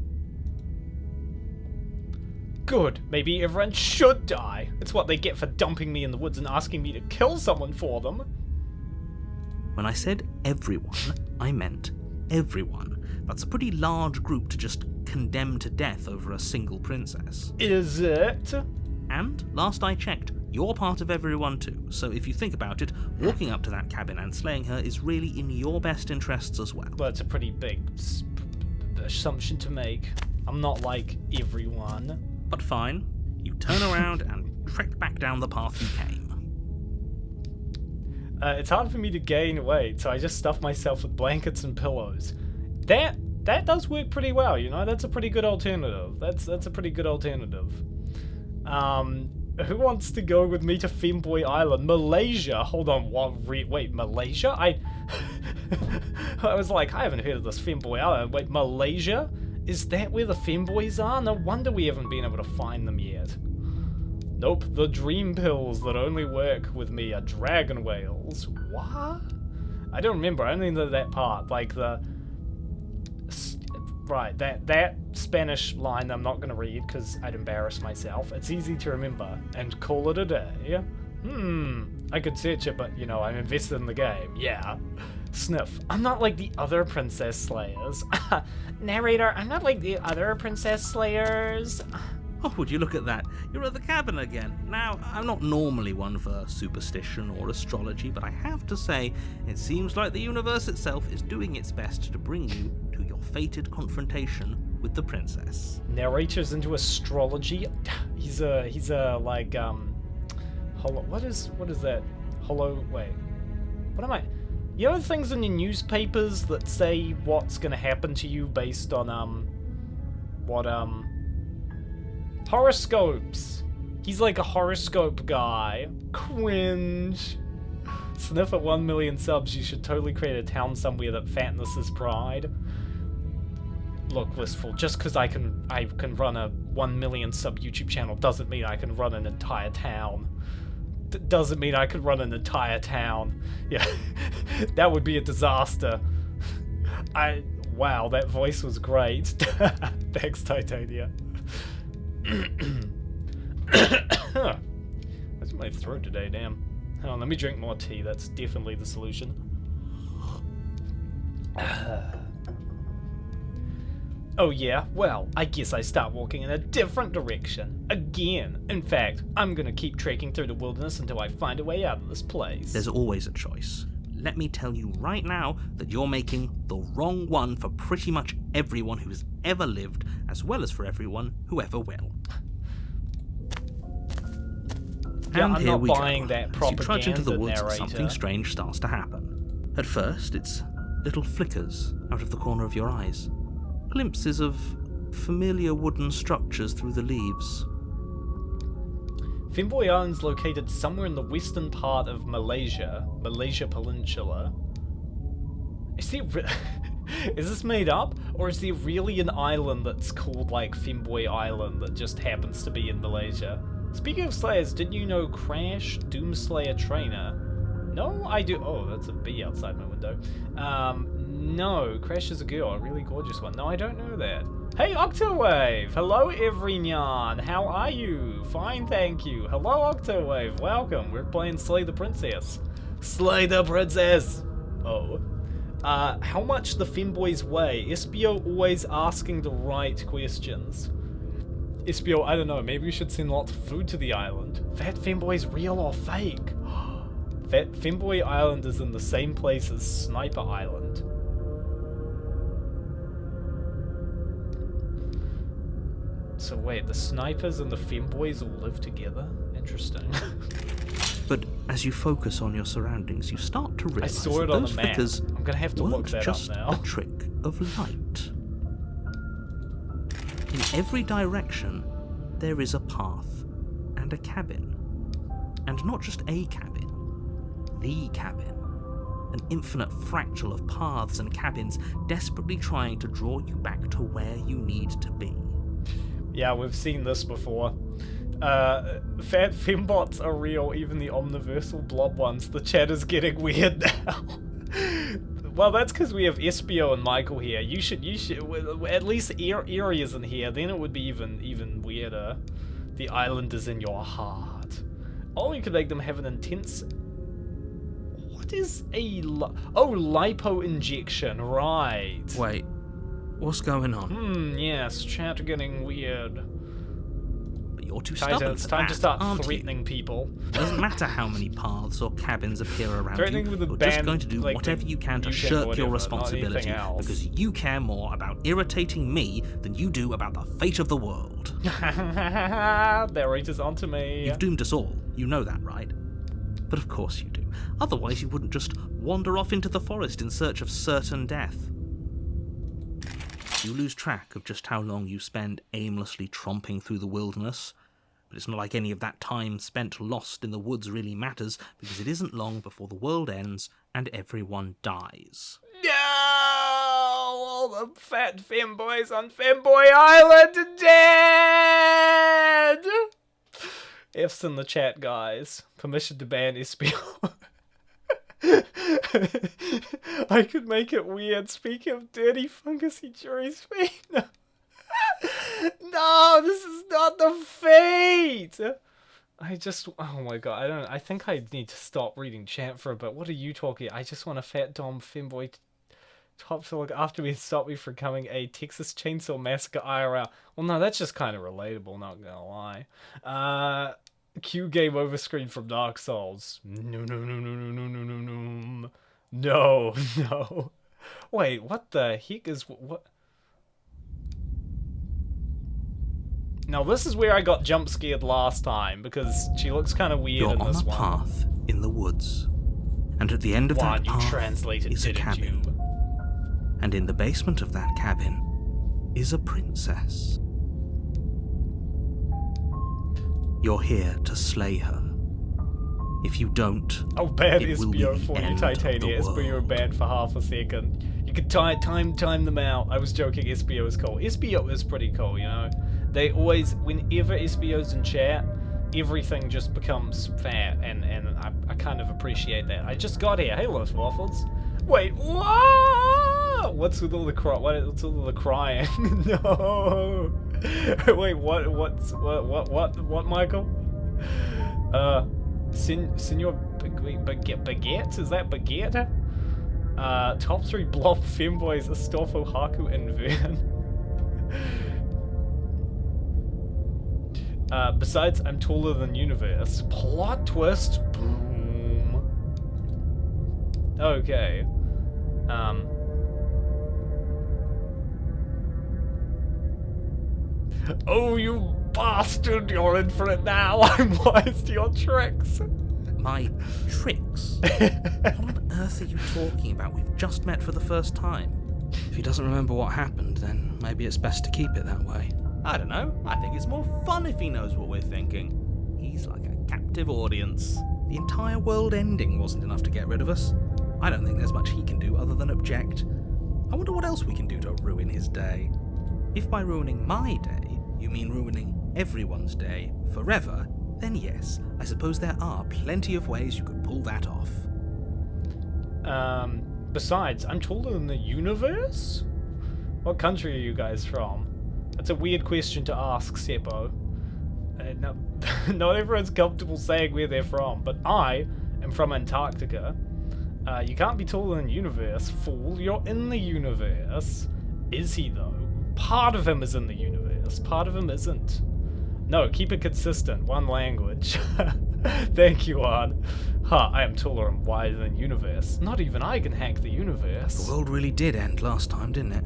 Good. Maybe everyone should die. It's what they get for dumping me in the woods and asking me to kill someone for them. When I said everyone, I meant everyone. That's a pretty large group to just condemn to death over a single princess. Is it? And, last I checked, you're part of everyone too, so if you think about it, walking up to that cabin and slaying her is really in your best interests as well. Well, it's a pretty big assumption to make. I'm not like everyone. But fine, you turn around and trek back down the path you came. It's hard for me to gain weight, so I just stuff myself with blankets and pillows. That does work pretty well, you know? That's a pretty good alternative. That's a pretty good alternative. Who wants to go with me to Femboy Island? Malaysia? Hold on, what? Wait, Malaysia? I was like, I haven't heard of this Femboy Island. Wait, Malaysia? Is that where the femboys are? No wonder we haven't been able to find them yet. Nope, the dream pills that only work with me are dragon whales. What? I don't remember, I only know that part. Like the... Right, that Spanish line I'm not going to read because I'd embarrass myself. It's easy to remember. And call it a day. I could search it, but, you know, I'm invested in the game. Yeah. Sniff. I'm not like the other princess slayers. Narrator, I'm not like the other princess slayers. Oh, would you look at that? You're at the cabin again. Now, I'm not normally one for superstition or astrology, but I have to say, it seems like the universe itself is doing its best to bring you to your fated confrontation with the princess. Narrator's into astrology? He's a like, what is that? Wait. What am I? You know the things in your newspapers that say what's gonna happen to you based on, horoscopes. He's like a horoscope guy. Cringe. Sniff at 1 million subs, you should totally create a town somewhere that fatness is pride. Look, Wistful, just because I can run a 1 million sub YouTube channel doesn't mean I can run an entire town. Doesn't mean I could run an entire town. Yeah, that would be a disaster. Wow, that voice was great. Thanks, Titania. That's my throat today, damn. Hang on, let me drink more tea. That's definitely the solution. Oh yeah, well, I guess I start walking in a different direction. Again. In fact, I'm gonna keep trekking through the wilderness until I find a way out of this place. There's always a choice. Let me tell you right now that you're making the wrong one for pretty much everyone who has ever lived, as well as for everyone who ever will. Yeah, and I'm here not we buying go. that As you trudge into the propaganda, woods, narrator. something strange starts to happen. At first, it's little flickers out of the corner of your eyes. Glimpses of familiar wooden structures through the leaves. Femboy Island's located somewhere in the western part of Malaysia Peninsula. Is this made up? Or is there really an island that's called, like, Femboy Island that just happens to be in Malaysia? Speaking of Slayers, didn't you know Crash, Doomslayer Trainer? No, I do. Oh, that's a bee outside my window. No, Crash is a girl, a really gorgeous one. No, I don't know that. Hey, Octawave! Hello, everyone! How are you? Fine, thank you. Hello, Octawave. Welcome. We're playing Slay the Princess. Slay the Princess! Oh. How much the femboys weigh? Espio always asking the right questions. Espio, I don't know, maybe we should send lots of food to the island. Fat femboys real or fake? Fat Femboy Island is in the same place as Sniper Island. So wait, the snipers and the femboys all live together? Interesting. But as you focus on your surroundings, you start to I realize saw that it on those the map. flickers I'm gonna have to look weren't that just up now. a trick of light. In every direction, there is a path and a cabin. And not just a cabin, the cabin. An infinite fractal of paths and cabins desperately trying to draw you back to where you need to be. Yeah, we've seen this before. Fat fembots are real, even the omniversal blob ones. The chat is getting weird now. Well, that's because we have Espio and Michael here. You should, at least Eerie isn't here, then it would be even weirder. The island is in your heart. Or we could make them have an intense... What is a... lipo injection, right. Wait, what's going on? Yes, chat getting weird. But you're too stubborn It's for time that, to start aren't threatening you? people. It doesn't matter how many paths or cabins appear around Threatening you. with a You're ban, just going to do like, whatever you can to you can shirk whatever, your not responsibility anything else. because you care more about irritating me than you do about the fate of the world. Their rate is onto me. You've doomed us all. You know that, right? But of course you do. Otherwise you wouldn't just wander off into the forest in search of certain death. You lose track of just how long you spend aimlessly tromping through the wilderness. But it's not like any of that time spent lost in the woods really matters, because it isn't long before the world ends and everyone dies. No! All the fat femboys on Femboy Island are dead! F's in the chat, guys. Permission to ban Espio. I could make it weird. Speaking of dirty fungusy jury speed. No, this is not the fate! Oh my god, I think I need to stop reading chat for a bit. What are you talking? I just want a fat dom femboy top to look after me and stop me from becoming a Texas Chainsaw Massacre IRL. Well, no, that's just kind of relatable, not gonna lie. Q game over screen from Dark Souls. No. Wait, what the heck is what? Now this is where I got jump scared last time because she looks kind of weird You're in on this a one. path in the woods, and at the end of that You path translated, is a didn't cabin. you? And in the basement of that cabin is a princess. You're here to slay her. If you don't, Oh, bad it will be Espio the for you, end of the Titania. Espio, you were world. banned for half a second. You could time them out. I was joking, Espio is cool. Espio is pretty cool, you know? They always, whenever Espio's in chat, everything just becomes fat, and I kind of appreciate that. I just got here. Hey, Los Waffles. Wait, what? What's with all the what's all the crying? No. Wait, what, Michael? Senor Baguette? Is that Baguette? Top 3 blob femboys, Astolfo, Haku, and Vern. Besides, I'm taller than Universe. Plot twist. Boom. Okay. Oh, you bastard! You're in for it now. I'm wise to your tricks. My tricks? What on earth are you talking about? We've just met for the first time. If he doesn't remember what happened, then maybe it's best to keep it that way. I don't know. I think it's more fun if he knows what we're thinking. He's like a captive audience. The entire world ending wasn't enough to get rid of us. I don't think there's much he can do other than object. I wonder what else we can do to ruin his day. If by ruining my day, you mean ruining everyone's day forever, then yes, I suppose there are plenty of ways you could pull that off. Besides, I'm taller than the Universe? What country are you guys from? That's a weird question to ask, Seppo. No, not everyone's comfortable saying where they're from, but I am from Antarctica. You can't be taller than the universe, fool. You're in the universe. Is he, though? Part of him is in the universe. Part of him isn't. No, keep it consistent. One language. Thank you, On. Ha, I am taller and wider than the universe. Not even I can hack the universe. The world really did end last time, didn't it?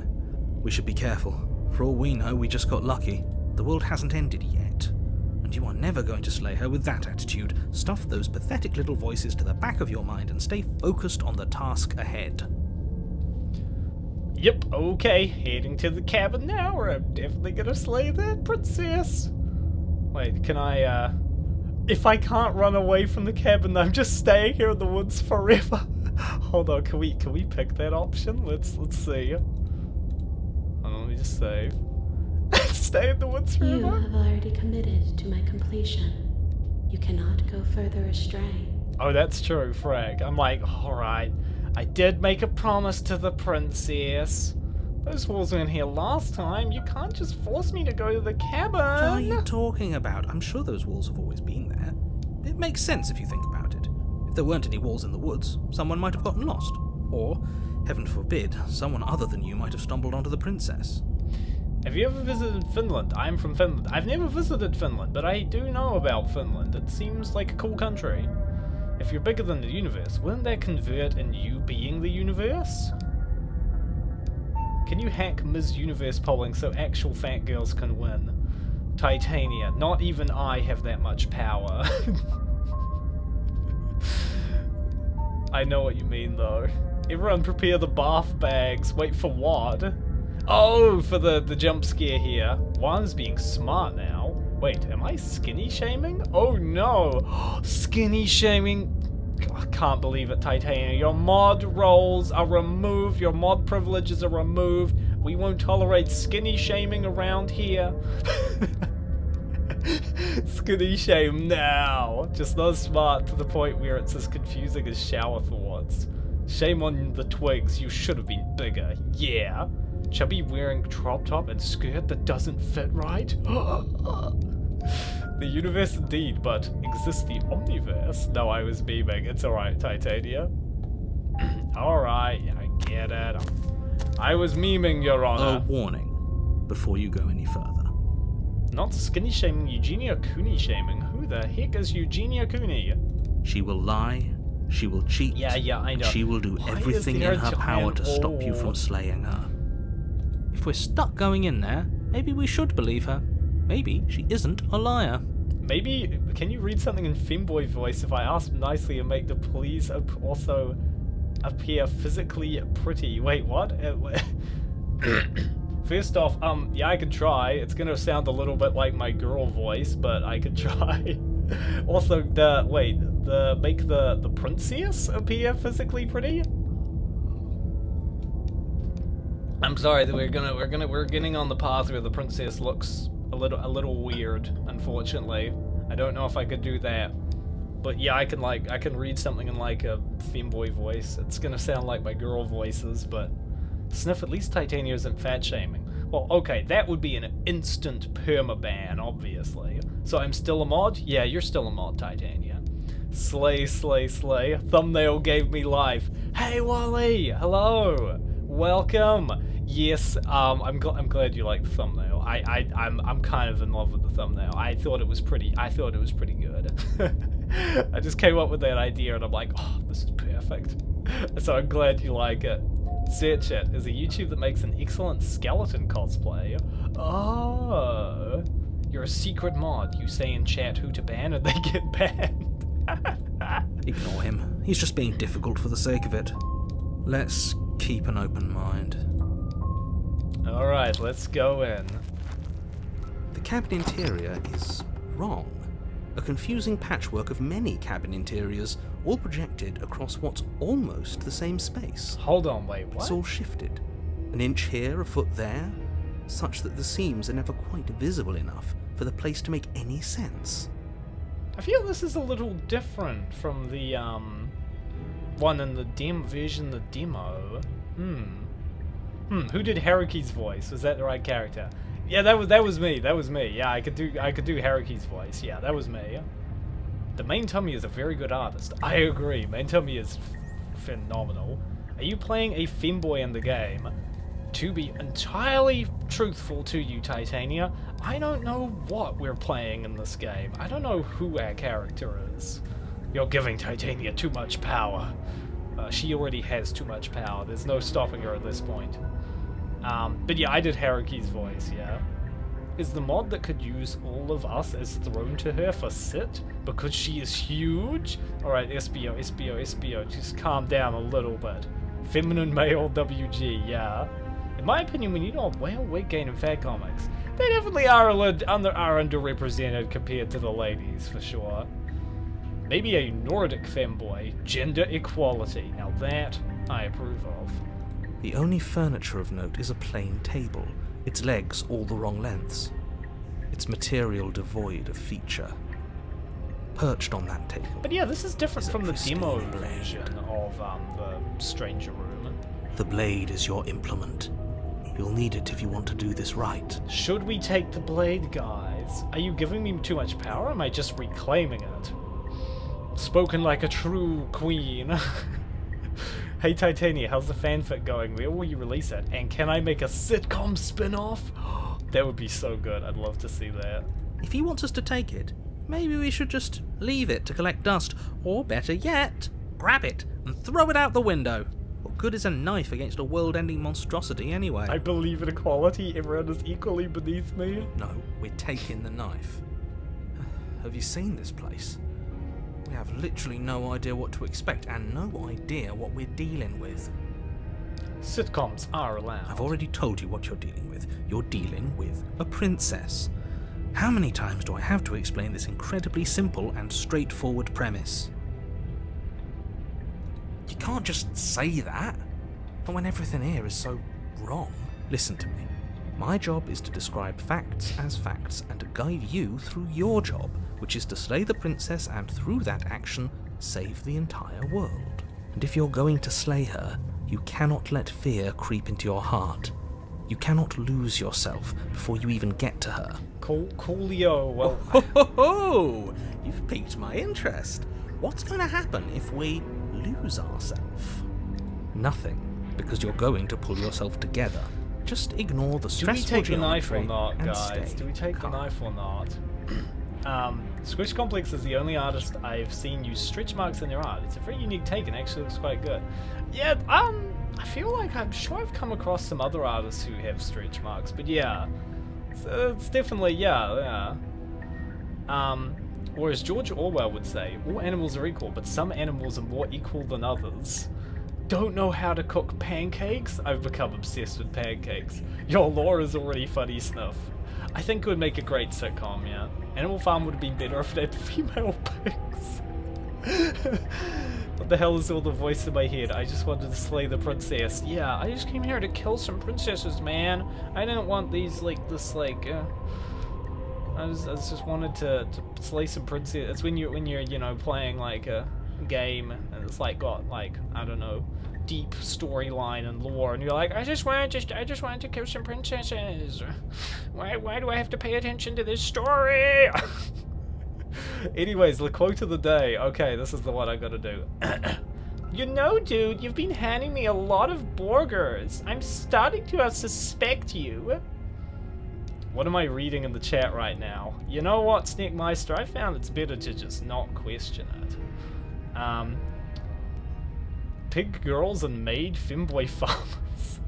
We should be careful. For all we know, we just got lucky. The world hasn't ended yet. And you are never going to slay her with that attitude. Stuff those pathetic little voices to the back of your mind and stay focused on the task ahead. Yep, okay. Heading to the cabin now, or I'm definitely gonna slay that princess. Wait, can I, if I can't run away from the cabin, I'm just staying here in the woods forever. Hold on, can we pick that option? Let's see. Hold on, let me just save. Stay in the woods forever? You have already committed to my completion. You cannot go further astray. Oh, that's true, Frag. I'm like, alright. I did make a promise to the princess. Those walls were in here last time. You can't just force me to go to the cabin. What are you talking about? I'm sure those walls have always been there. It makes sense if you think about it. If there weren't any walls in the woods, someone might have gotten lost. Or, heaven forbid, someone other than you might have stumbled onto the princess. Have you ever visited Finland? I'm from Finland. I've never visited Finland, but I do know about Finland. It seems like a cool country. If you're bigger than the universe, wouldn't that convert in you being the universe? Can you hack Ms. Universe polling so actual fat girls can win? Titania, not even I have that much power. I know what you mean though. Everyone prepare the bath bags. Wait for what? Oh, for the jump scare here. One's being smart now. Wait, am I skinny shaming? Oh no! Skinny shaming! I can't believe it, Titania. Your mod roles are removed. Your mod privileges are removed. We won't tolerate skinny shaming around here. Skinny shame now. Just not smart to the point where it's as confusing as shower thoughts. Shame on the twigs. You should have been bigger. Yeah. Chubby wearing crop top and skirt that doesn't fit right? The universe indeed, but exists the omniverse? No, I was beaming. It's alright, Titania. Alright, I get it. I was memeing, Your Honor. A warning, before you go any further. Not skinny shaming, Eugenia Cooney shaming. Who the heck is Eugenia Cooney? She will lie, she will cheat, Yeah, I know. she will do Why everything is there in her a power giant to stop you from wall? slaying her. If we're stuck going in there, maybe we should believe her. Maybe she isn't a liar. Maybe, can you read something in femboy voice if I ask nicely and make the police also appear physically pretty? Wait, what? First off, yeah, I could try. It's gonna sound a little bit like my girl voice, but I could try. Also, make the princess appear physically pretty. I'm sorry that we're getting on the path where the princess looks a little weird, unfortunately. I don't know if I could do that. But yeah, I can read something in like a femboy voice. It's gonna sound like my girl voices, but sniff, at least Titania isn't fat shaming. Well, okay, that would be an instant permaban, obviously. So I'm still a mod? Yeah, you're still a mod, Titania. Slay, slay, slay. Thumbnail gave me life. Hey, Wally! Hello! Welcome! Yes, I'm glad you like the thumbnail. I'm kind of in love with the thumbnail. I thought it was pretty good. I just came up with that idea and I'm like, oh, this is perfect. So I'm glad you like it. Search it. There's a YouTube that makes an excellent skeleton cosplay. Oh, you're a secret mod. You say in chat who to ban and they get banned. Ignore him. He's just being difficult for the sake of it. Let's keep an open mind. Alright, let's go in. The cabin interior is wrong. A confusing patchwork of many cabin interiors, all projected across what's almost the same space. Hold on, wait, what? It's all shifted. An inch here, a foot there, such that the seams are never quite visible enough for the place to make any sense. I feel this is a little different from the, one in the version of the demo. Who did Haruki's voice? Was that the right character? Yeah, that was me. Yeah, I could do Haruki's voice. Yeah, that was me. The main Tommy is a very good artist. I agree. Main Tommy is phenomenal. Are you playing a femboy in the game? To be entirely truthful to you, Titania, I don't know what we're playing in this game. I don't know who our character is. You're giving Titania too much power. She already has too much power. There's no stopping her at this point. But yeah, I did Haruki's voice, yeah. Is the mod that could use all of us as thrown to her for sit? Because she is huge? Alright, SBO, just calm down a little bit. Feminine male WG, yeah. In my opinion, we need a whale weight gain in fat comics. They definitely are underrepresented compared to the ladies, for sure. Maybe a Nordic femboy. Gender equality. Now that I approve of. The only furniture of note is a plain table, its legs all the wrong lengths, its material devoid of feature. Perched on that table. But yeah, this is different from the pristine demo blade. version of the Stranger Room. The blade is your implement. You'll need it if you want to do this right. Should we take the blade, guys? Are you giving me too much power, or am I just reclaiming it? Spoken like a true queen. Hey Titania, how's the fanfic going? Where will you release it? And can I make a sitcom spin-off? That would be so good. I'd love to see that. If he wants us to take it, maybe we should just leave it to collect dust. Or better yet, grab it and throw it out the window. What good is a knife against a world-ending monstrosity anyway? I believe in equality. Everyone is equally beneath me. No, we're taking the knife. Have you seen this place? We have literally no idea what to expect and no idea what we're dealing with. Sitcoms are allowed. I've already told you what you're dealing with. You're dealing with a princess. How many times do I have to explain this incredibly simple and straightforward premise? You can't just say that. But when everything here is so wrong. Listen to me. My job is to describe facts as facts and to guide you through your job, which is to slay the princess and through that action, save the entire world. And if you're going to slay her, you cannot let fear creep into your heart. You cannot lose yourself before you even get to her. Coolio, well... Oh, you've piqued my interest. What's going to happen if we lose ourselves? Nothing, because you're going to pull yourself together. Just ignore the stressful Do we take the knife or geometry not, and guys? stay Do we take calm. the knife or not? Squish Complex is the only artist I've seen use stretch marks in their art. It's a very unique take and actually looks quite good. Yeah, I feel like I'm sure I've come across some other artists who have stretch marks, but yeah. So it's definitely, yeah. Or as George Orwell would say, all animals are equal, but some animals are more equal than others. Don't know how to cook pancakes? I've become obsessed with pancakes. Your lore is already funny snuff. I think it would make a great sitcom, yeah. Animal Farm would have been better if it had female pigs. What the hell is all the voice in my head? I just wanted to slay the princess. Yeah, I just came here to kill some princesses, man. I didn't want these, I just wanted to slay some princesses. It's when you're, you know, playing like a game and it's like got like, I don't know, deep storyline and lore, and you're like, I just wanted to kill some princesses. Why do I have to pay attention to this story? Anyways, the quote of the day. Okay, this is the one I gotta do. You know, dude, you've been handing me a lot of burgers. I'm starting to suspect you. What am I reading in the chat right now? You know what, Sneakmeister? I found it's better to just not question it. Pig girls and maid femboy farmers.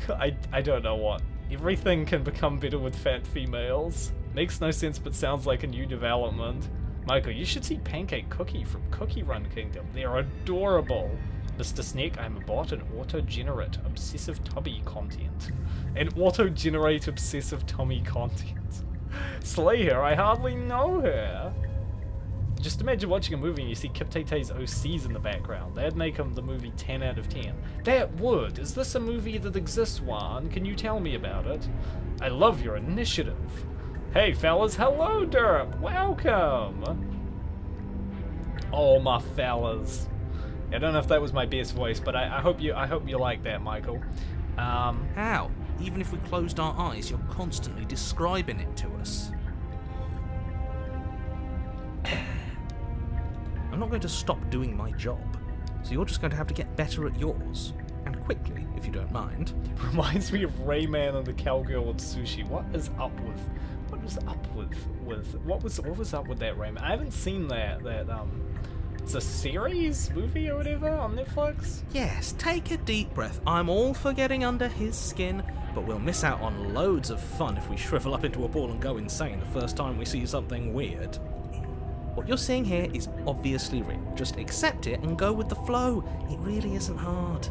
I don't know what. Everything can become better with fat females. Makes no sense but sounds like a new development. Michael, you should see Pancake Cookie from Cookie Run Kingdom. They're adorable. Mr. Snake, I'm a bot and auto-generate obsessive tubby content. And auto-generate obsessive tummy content. Slay her, I hardly know her. Just imagine watching a movie and you see Kip Tay-Tay's OCs in the background. That'd make him the movie 10 out of 10. That would. Is this a movie that exists, Juan? Can you tell me about it? I love your initiative. Hey fellas, hello Derp, welcome! Oh my fellas. I don't know if that was my best voice, but I hope you like that, Michael. How? Even if we closed our eyes, you're constantly describing it to us. I'm not going to stop doing my job. so you're just going to have to get better at yours. And quickly, if you don't mind. Reminds me of Rayman and the Cowgirl and Sushi. What is up with what was up with that Rayman? I haven't seen that it's a series movie or whatever on Netflix. Yes, take a deep breath. I'm all for getting under his skin, but we'll miss out on loads of fun if we shrivel up into a ball and go insane the first time we see something weird. What you're seeing here is obviously real. Just accept it and go with the flow. It really isn't hard.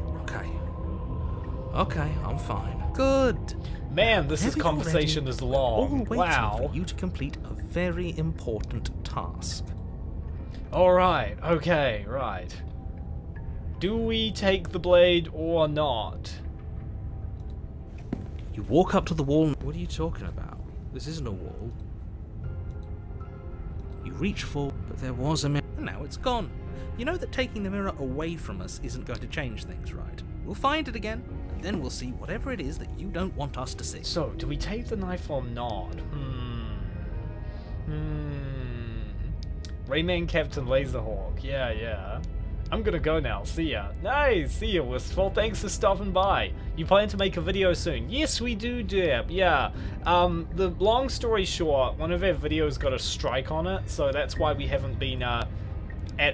Okay, I'm fine. Good. Man, this conversation is long. Wow. For you to complete a very important task. Alright, okay, right. Do we take the blade or not? You walk up to the wall. What are you talking about? This isn't a wall. You reach for, but there was a mirror, and now it's gone. You know that taking the mirror away from us isn't going to change things, right? We'll find it again, and then we'll see whatever it is that you don't want us to see. So, do we take the knife or not? Rayman Captain Laserhawk. Yeah. I'm gonna go now. See ya. Nice. See ya, Wistful. Thanks for stopping by. You plan to make a video soon? Yes, we do, Deb. Yeah. The long story short, one of our videos got a strike on it, so that's why we haven't been at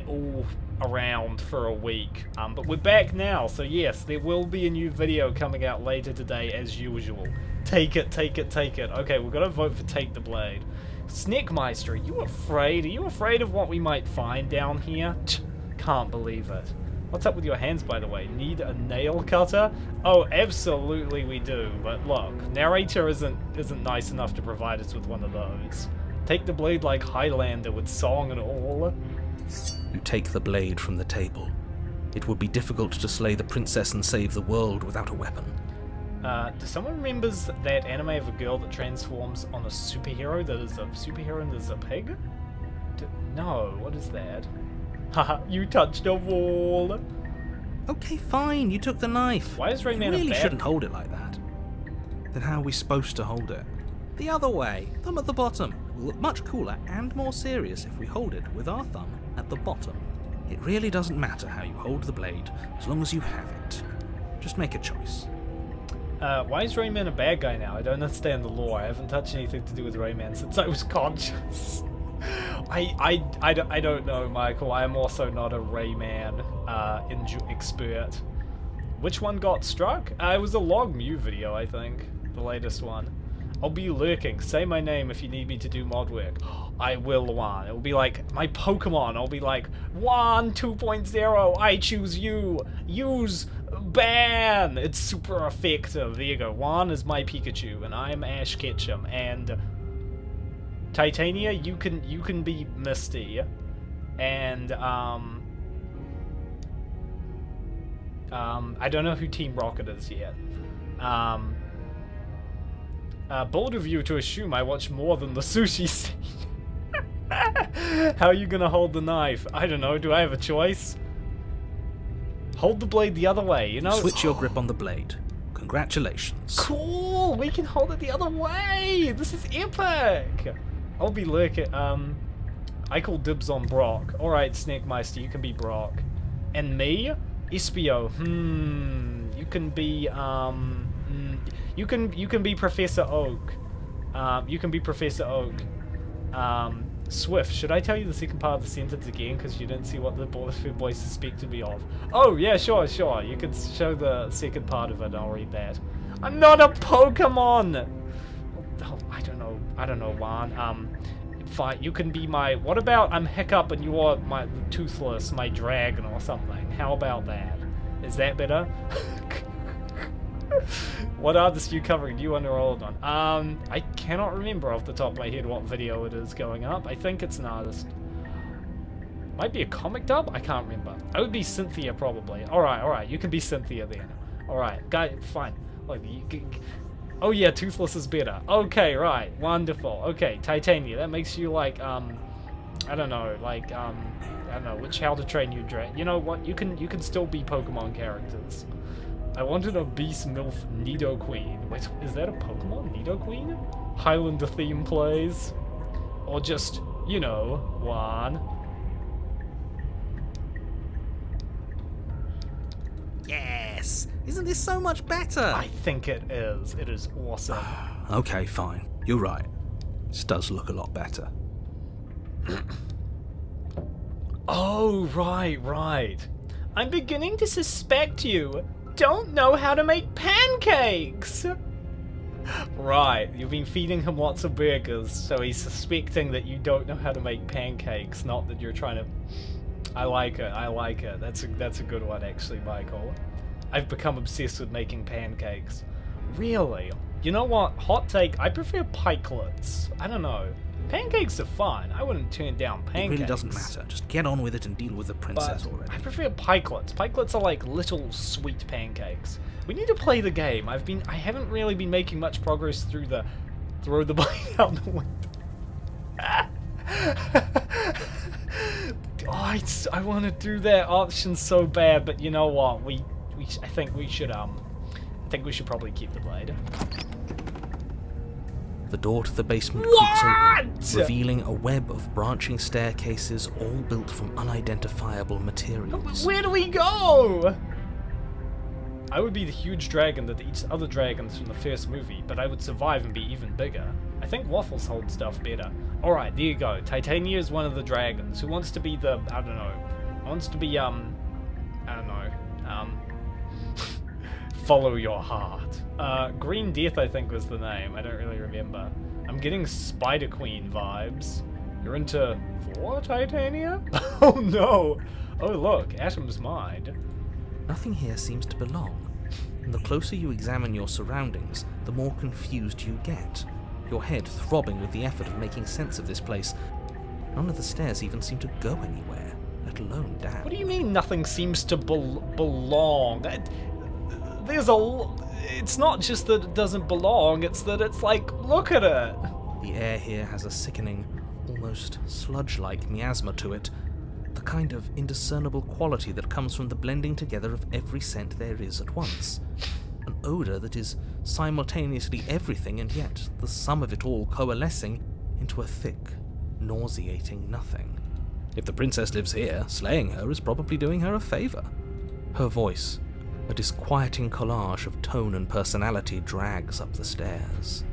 all around for a week. But we're back now, so yes, there will be a new video coming out later today as usual. Take it. Okay, we've got to vote for Take the Blade. Sneakmeister, are you afraid? Are you afraid of what we might find down here? Can't believe it. What's up with your hands, by the way? Need a nail cutter? Oh, absolutely we do. But look, narrator isn't nice enough to provide us with one of those. Take the blade like Highlander with song and all. You take the blade from the table. It would be difficult to slay the princess and save the world without a weapon. Does someone remembers that anime of a girl that transforms on a superhero that is a superhero and there's a pig? No, what is that? Haha, you touched a wall. Okay, fine, you took the knife. Why is Rayman You really shouldn't hold it like that. Then how are we supposed to hold it? The other way, thumb at the bottom. We'll look much cooler and more serious if we hold it with our thumb at the bottom. It really doesn't matter how you hold the blade, as long as you have it. Just make a choice. Why is Rayman a bad guy now? I don't understand the lore. I haven't touched anything to do with Rayman since I was conscious. I don't know, Michael. I am also not a Rayman expert. Which one got struck? It was a Log Mew video, I think. The latest one. I'll be lurking. Say my name if you need me to do mod work. I will, Juan. It will be like my Pokemon. I'll be like, Juan 2.0, I choose you. Use ban. It's super effective. There you go. Juan is my Pikachu, and I'm Ash Ketchum. And Titania, you can be Misty. And I don't know who Team Rocket is yet. Bold of you to assume I watch more than the sushi scene. How are you gonna hold the knife? I don't know, do I have a choice? Hold the blade the other way, you know? Switch your grip on the blade. Congratulations. Cool! We can hold it the other way! This is epic! I'll be lurking. I call dibs on Brock. Alright, Sneakmeister, you can be Brock. And me? Espio. You can be, You can be Professor Oak. You can be Professor Oak. Swift, should I tell you the second part of the sentence again because you didn't see what the voice suspected me of? Oh, yeah, sure. You can show the second part of it and I'll read that. I'm not a Pokemon! Oh, I don't know, Juan. Fine, you can be my... What about I'm Hiccup and you're my Toothless, my dragon or something? How about that? Is that better? What artist are you covering? New one or old one? I cannot remember off the top of my head what video it is going up. I think it's an artist. Might be a comic dub? I can't remember. I would be Cynthia probably. Alright, you can be Cynthia then. Alright, guy, fine. Look, oh yeah, Toothless is better. Okay, right, wonderful. Okay, Titania, that makes you like, I don't know, like, I don't know, which How to Train You Dragon. You know what, you can still be Pokemon characters. I wanted a Beast MILF Nidoqueen. Wait, is that a Pokemon? Nidoqueen? Highlander theme plays? Or just, you know, one. Yes! Isn't this so much better? I think it is. It is awesome. Okay, fine. You're right. This does look a lot better. Oh, right. I'm beginning to suspect you don't know how to make pancakes! Right, you've been feeding him lots of burgers, so he's suspecting that you don't know how to make pancakes, not that you're trying to... I like it. That's a good one, actually, Michael. I've become obsessed with making pancakes. Really? You know what? Hot take, I prefer pikelets. I don't know. Pancakes are fun. I wouldn't turn down pancakes. It really doesn't matter. Just get on with it and deal with the princess But already. I prefer pikelets. Pikelets are like little sweet pancakes. We need to play the game. I haven't really been making much progress through the throw the bite out the window. I want to do that option so bad, but you know what? I think we should probably keep the blade. The door to the basement creaks open, What? revealing a web of branching staircases all built from unidentifiable materials. Where do we go? I would be the huge dragon that eats other dragons from the first movie, but I would survive and be even bigger. I think waffles hold stuff better. Alright, there you go. Titania is one of the dragons. Who wants to be the... I don't know. Wants to be, follow your heart. Green Death, I think, was the name. I don't really remember. I'm getting Spider Queen vibes. You're into... For Titania? Oh no! Oh look, Atom's mind. Nothing here seems to belong, and the closer you examine your surroundings, the more confused you get, your head throbbing with the effort of making sense of this place. None of the stairs even seem to go anywhere, let alone down. What do you mean nothing seems to belong? It's not just that it doesn't belong, it's that it's like, look at it! The air here has a sickening, almost sludge-like miasma to it, the kind of indiscernible quality that comes from the blending together of every scent there is at once. An odour that is simultaneously everything and yet the sum of it all coalescing into a thick, nauseating nothing. If the princess lives here, slaying her is probably doing her a favour. Her voice, a disquieting collage of tone and personality, drags up the stairs.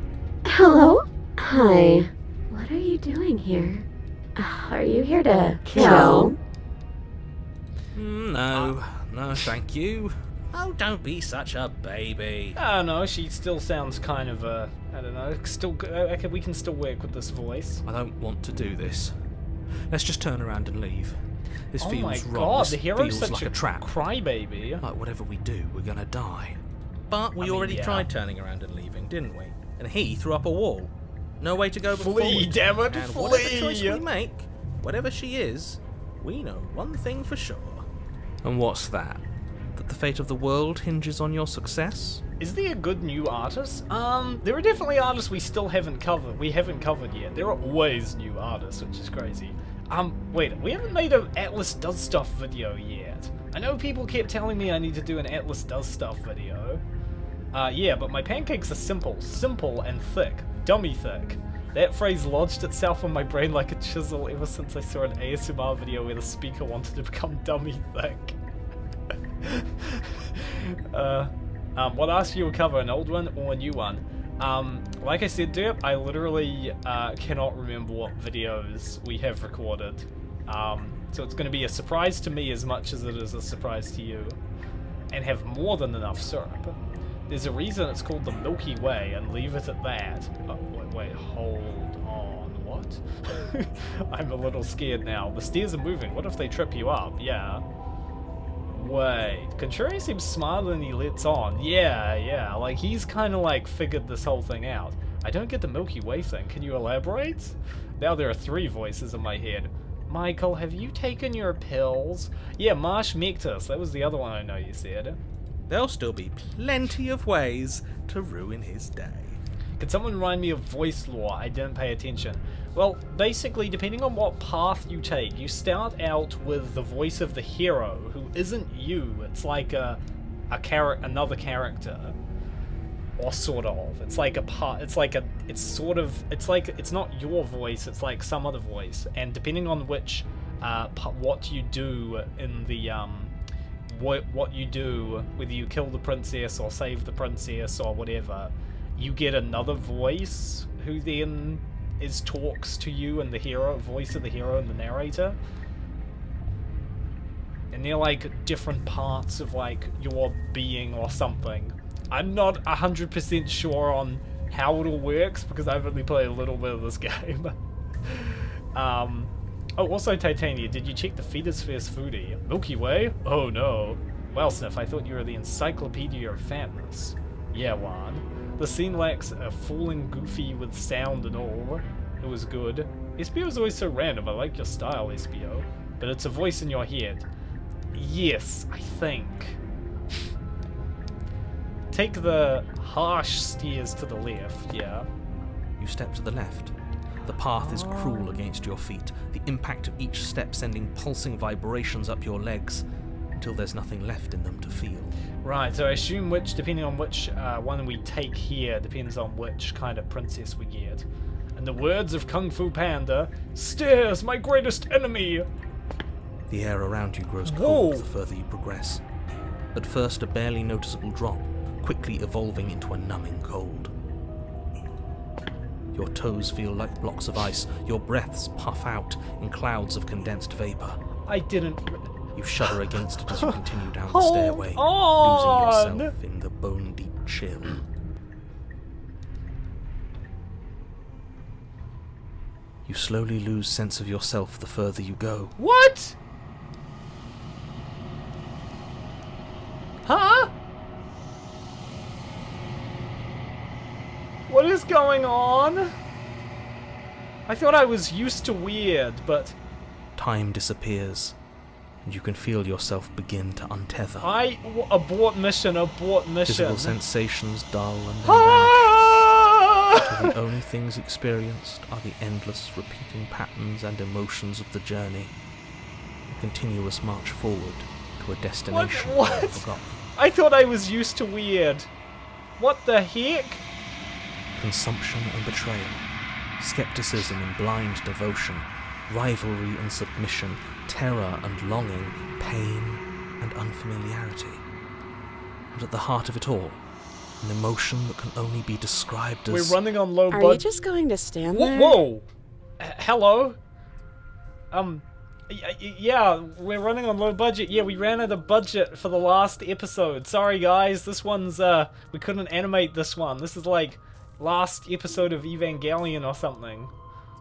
Hello? Hi. What are you doing here? Are you here to kill? No, thank you. Oh, don't be such a baby. I don't know, she still sounds kind of, I don't know, okay, we can still work with this voice. I don't want to do this. Let's just turn around and leave. This Oh feels my wrong. god, This the hero's feels such like a a trap. crybaby. Like whatever we do, we're gonna die. But we I mean, already yeah. tried turning around and leaving, didn't we? And he threw up a wall. No way to go but Flee, forward. damn it, and whatever flee! choice we make, whatever she is, we know one thing for sure. And what's that? That the fate of the world hinges on your success? Is there a good new artist? There are definitely artists we still haven't covered. We haven't covered yet. There are always new artists, which is crazy. Wait, we haven't made an Atlas Does Stuff video yet. I know people kept telling me I need to do an Atlas Does Stuff video. Yeah, but my pancakes are simple and thick. Dummy thick. That phrase lodged itself in my brain like a chisel ever since I saw an ASMR video where the speaker wanted to become dummy thick. What else you will cover, an old one or a new one? Like I said, Derp, I literally cannot remember what videos we have recorded. So it's going to be a surprise to me as much as it is a surprise to you. And have more than enough syrup. There's a reason it's called the Milky Way, and leave it at that. Oh, wait, hold on. What? I'm a little scared now. The stairs are moving. What if they trip you up? Yeah. Wait, Contrary seems smarter than he lets on. Yeah, like he's kind of like figured this whole thing out. I don't get the Milky Way thing. Can you elaborate? Now there are 3 voices in my head. Michael, have you taken your pills? Yeah, Marsh Mectus. That was the other one I know you said. There'll still be plenty of ways to ruin his day. Can someone remind me of voice lore? I didn't pay attention. Well, basically, depending on what path you take, you start out with the voice of the hero, who isn't you. It's like another character, or sort of. It's like a part. It's like it's not your voice. It's like some other voice, and depending on which what you do in the what you do, whether you kill the princess or save the princess or whatever, you get another voice who then talks to you and the hero, voice of the hero and the narrator. And they're like different parts of like your being or something. I'm not 100% sure on how it all works because I've only played a little bit of this game. Oh, also Titania, did you check the Fetus-First Foodie? Milky Way? Oh no. Well, Sniff, I thought you were the encyclopedia of fatness. Yeah, Juan. The scene lacks a falling goofy with sound and all. It was good. SBO is always so random. I like your style, SBO. But it's a voice in your head. Yes, I think. Take the harsh stairs to the left, yeah. You step to the left. The path is cruel against your feet, the impact of each step sending pulsing vibrations up your legs, until there's nothing left in them to feel. Right, so I assume depending on which one we take here, depends on which kind of princess we get. In the words of Kung Fu Panda, stairs, my greatest enemy! The air around you grows cold the further you progress. At first a barely noticeable drop, quickly evolving into a numbing cold. Your toes feel like blocks of ice, your breaths puff out in clouds of condensed vapor. I didn't... You shudder against it as you continue down the stairway, losing yourself in the bone-deep chill. You slowly lose sense of yourself the further you go. What? Huh? What is going on? I thought I was used to weird, but... Time disappears, and you can feel yourself begin to untether. Abort mission, abort mission. Physical sensations dull and then vanish. Till the only things experienced are the endless, repeating patterns and emotions of the journey. A continuous march forward to a destination What? forgotten. I thought I was used to weird. What the heck? Consumption and betrayal, skepticism and blind devotion, rivalry and submission, terror and longing, pain and unfamiliarity. And at the heart of it all, an emotion that can only be described as... We're running on low budget. Are you just going to stand there? Whoa! Hello? Yeah, we're running on low budget. Yeah, we ran out of budget for the last episode. Sorry guys, this one's, we couldn't animate this one. This is like last episode of Evangelion or something.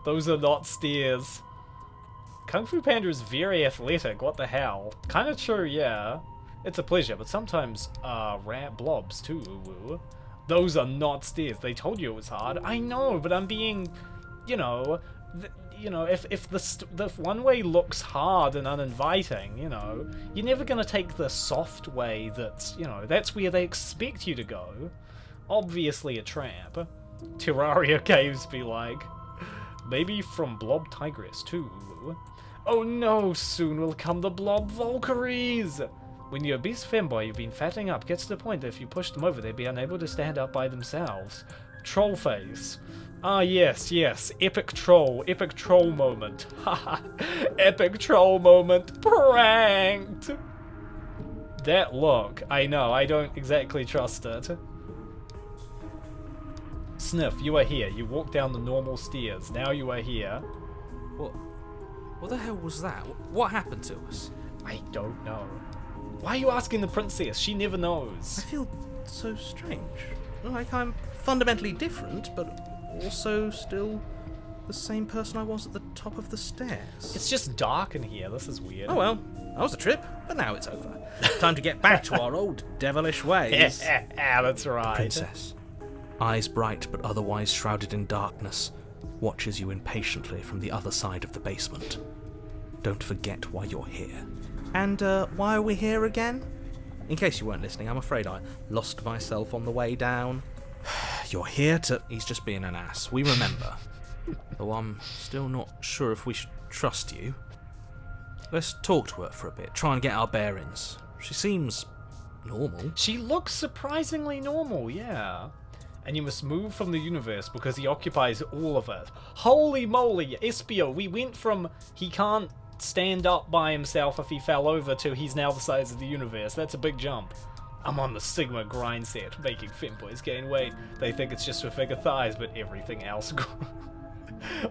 Those are not stairs. Kung Fu Panda is very athletic, what the hell? Kinda true, yeah. It's a pleasure, but sometimes, rat blobs too, woo. Those are not stairs. They told you it was hard. I know, but I'm being, you know, if the one way looks hard and uninviting, you know, you're never gonna take the soft way that's, you know, that's where they expect you to go. Obviously a trap. Terraria caves be like. Maybe from Blob Tigress too. Oh no, soon will come the Blob Valkyries! When your beast femboy you've been fattening up gets to the point that if you push them over they'd be unable to stand up by themselves. Troll face. Ah yes, epic troll moment. Haha, epic troll moment, pranked! That look, I know, I don't exactly trust it. Sniff, you are here. You walk down the normal stairs. Now you are here. What the hell was that? What happened to us? I don't know. Why are you asking the princess? She never knows. I feel so strange. Like I'm fundamentally different, but also still the same person I was at the top of the stairs. It's just dark in here. This is weird. Oh well, that was a trip, but now it's over. Time to get back to our old devilish ways. Yeah, that's right. Princess, eyes bright but otherwise shrouded in darkness, watches you impatiently from the other side of the basement. Don't forget why you're here. And why are we here again? In case you weren't listening, I'm afraid I lost myself on the way down. You're here to... He's just being an ass. We remember. Though I'm still not sure if we should trust you. Let's talk to her for a bit, try and get our bearings. She seems normal. She looks surprisingly normal, yeah. And you must move from the universe because he occupies all of it. Holy moly, Espio, we went from he can't stand up by himself if he fell over to he's now the size of the universe. That's a big jump. I'm on the Sigma grind set, making femboys gain weight. They think it's just for bigger thighs, but everything else grows.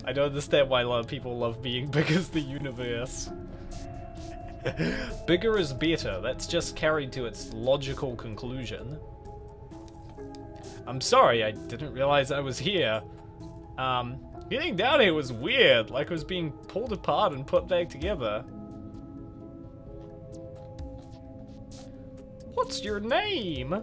I don't understand why a lot of people love being big as the universe. Bigger is better. That's just carried to its logical conclusion. I'm sorry, I didn't realize I was here. Getting down here was weird, like I was being pulled apart and put back together. What's your name?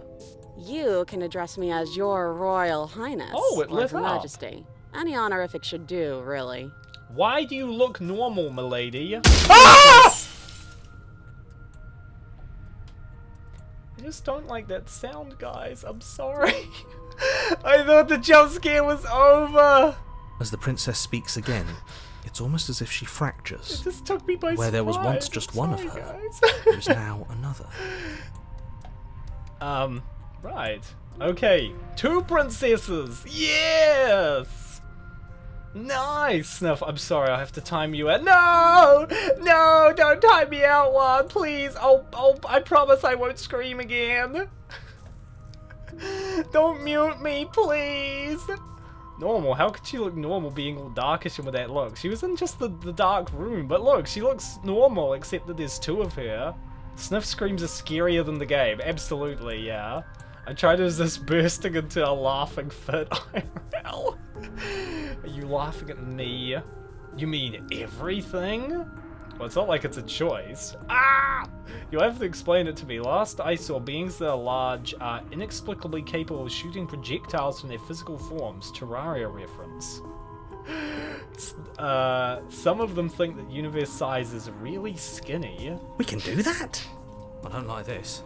You can address me as Your Royal Highness. Oh, it lit or up. Majesty. Any honorific should do, really. Why do you look normal, milady? Ah! I just don't like that sound, guys. I'm sorry. I thought the jump scare was over. As the princess speaks again, it's almost as if she It fractures. just took me by Where there was surprise. once just I'm one of sorry, her, guys. there is now another. Right. Okay. 2 princesses. Yes. Nice. Snuff, I'm sorry, I have to time you out. No! No, don't time me out, Juan, please. I promise I won't scream again. Don't mute me, please. Normal, how could she look normal being all darkish and with that look? She was in just the dark room, but look, she looks normal except that there's 2 of her. Sniff screams are scarier than the game, absolutely, yeah. I tried to resist bursting into a laughing fit. IRL. Are you laughing at me? You mean everything? Well, it's not like it's a choice. Ah! You'll have to explain it to me. Last I saw, beings that are large are inexplicably capable of shooting projectiles from their physical forms. Terraria reference. Some of them think that universe size is really skinny. We can do that? I don't like this.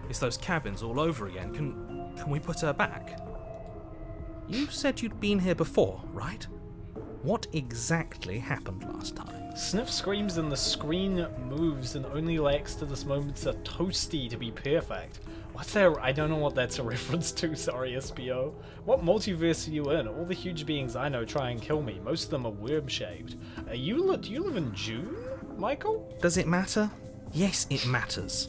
It's those cabins all over again. Can we put her back? You said you'd been here before, right? What exactly happened last time? Sniff screams and the screen moves and only lacks to this moment's a toasty to be perfect. What's that? I don't know what that's a reference to, sorry SBO. What multiverse are you in? All the huge beings I know try and kill me. Most of them are worm-shaped. Do you live in June, Michael? Does it matter? Yes, it matters.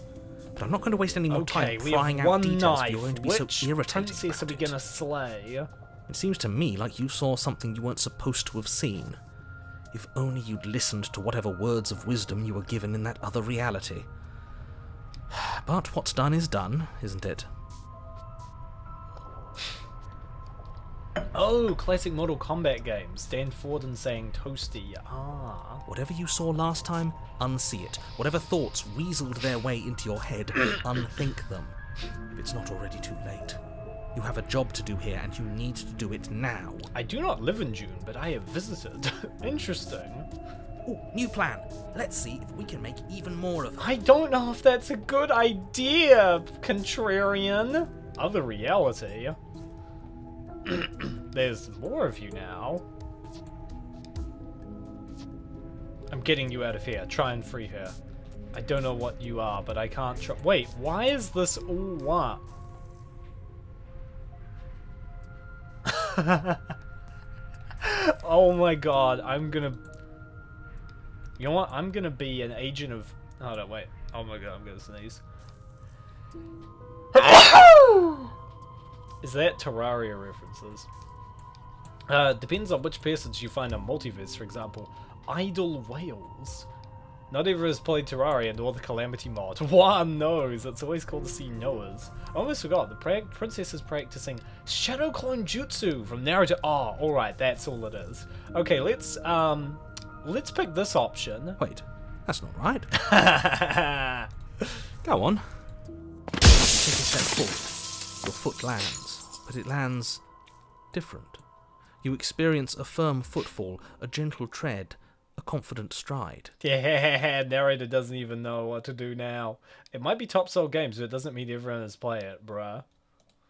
But I'm not going to waste any more Okay, time we prying have out one details if knife. you're going to be Which so irritated princess are we about it. gonna slay? It seems to me like you saw something you weren't supposed to have seen. If only you'd listened to whatever words of wisdom you were given in that other reality. But what's done is done, isn't it? Oh, classic Mortal Kombat games. Dan Forden saying toasty. Ah. Whatever you saw last time, unsee it. Whatever thoughts weaseled their way into your head, unthink them. If it's not already too late. You have a job to do here, and you need to do it now. I do not live in June, but I have visited. Interesting. Ooh, new plan. Let's see if we can make even more of them. I don't know if that's a good idea, contrarian. Other reality. There's more of you now. I'm getting you out of here. Try and free her. I don't know what you are, but I can't try. Wait, why is this all what? Oh my god, I'm gonna... You know what? I'm gonna be an agent of... Oh no, wait. Oh my god, I'm gonna sneeze. Is that Terraria references? Depends on which persons you find on Multiverse, for example. Idle Whales. Not everyone has played Terraria nor the Calamity mod. One knows. It's always cool to see Noahs. I almost forgot. The princess is practicing Shadow Clone Jutsu from Naruto. Oh, alright. That's all it is. Okay, let's pick this option. Wait, that's not right. Go on. Take a step forward. Your foot lands, but it lands different. You experience a firm footfall, a gentle tread, a confident stride. Yeah, narrator doesn't even know what to do now. It might be top sold games, but it doesn't mean everyone has played it, bruh.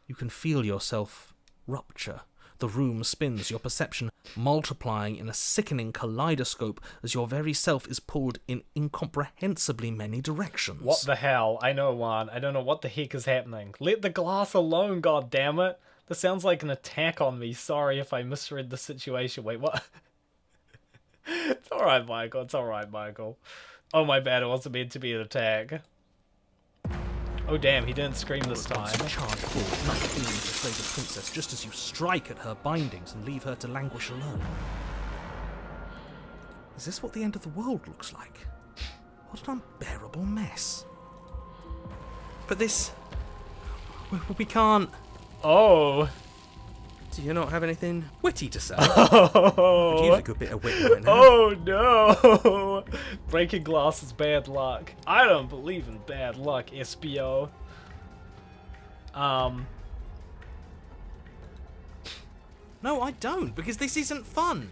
You can feel yourself rupture. The room spins, your perception multiplying in a sickening kaleidoscope as your very self is pulled in incomprehensibly many directions. What the hell? I know one. I don't know what the heck is happening. Let the glass alone, goddammit. This. This sounds like an attack on me. Sorry if I misread the situation. Wait, what? It's alright, Michael. It's alright, Michael. Oh, my bad. It wasn't meant to be an attack. Oh, damn. He didn't scream this time. Charge forward, not feeling to slay the princess just as you strike at her bindings and leave her to languish alone. Is this what the end of the world looks like? What an unbearable mess. But this... We can't... Oh. Do you not have anything witty to say? Oh. Could use a good bit of wit right now. Oh, no. Breaking glass is bad luck. I don't believe in bad luck, SBO. No, I don't, because this isn't fun.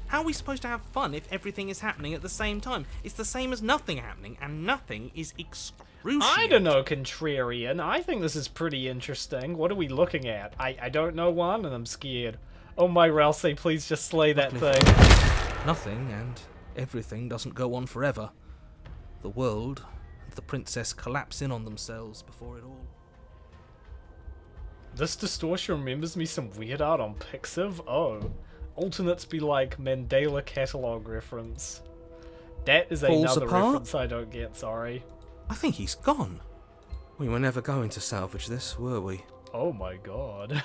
How are we supposed to have fun if everything is happening at the same time? It's the same as nothing happening, and nothing is excruciating. I don't know, Contrarian. I think this is pretty interesting. What are we looking at? I don't know one, and I'm scared. Oh my Rousey, please just slay that thing. Nothing and everything doesn't go on forever. The world and the princess collapse in on themselves before it all. This distortion remembers me some weird art on Pixiv. Oh. Alternates be like Mandela catalog reference. That is Falls another apart? reference I don't get, sorry. I think he's gone. We were never going to salvage this, were we? Oh my god.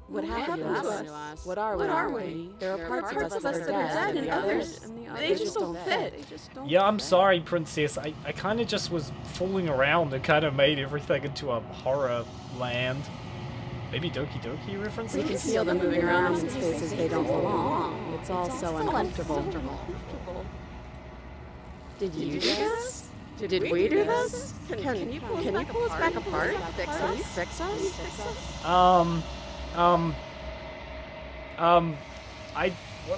What happened to us? What are we? There are parts of us that are dead, and others, they just don't fit. Yeah, I'm sorry, Princess. I kind of just was fooling around and kind of made everything into a horror land. Maybe Doki Doki references? We can feel them moving around in spaces they don't belong. It's all so uncomfortable. Did you do this? Did we do this? Can you pull us back apart? Fix us?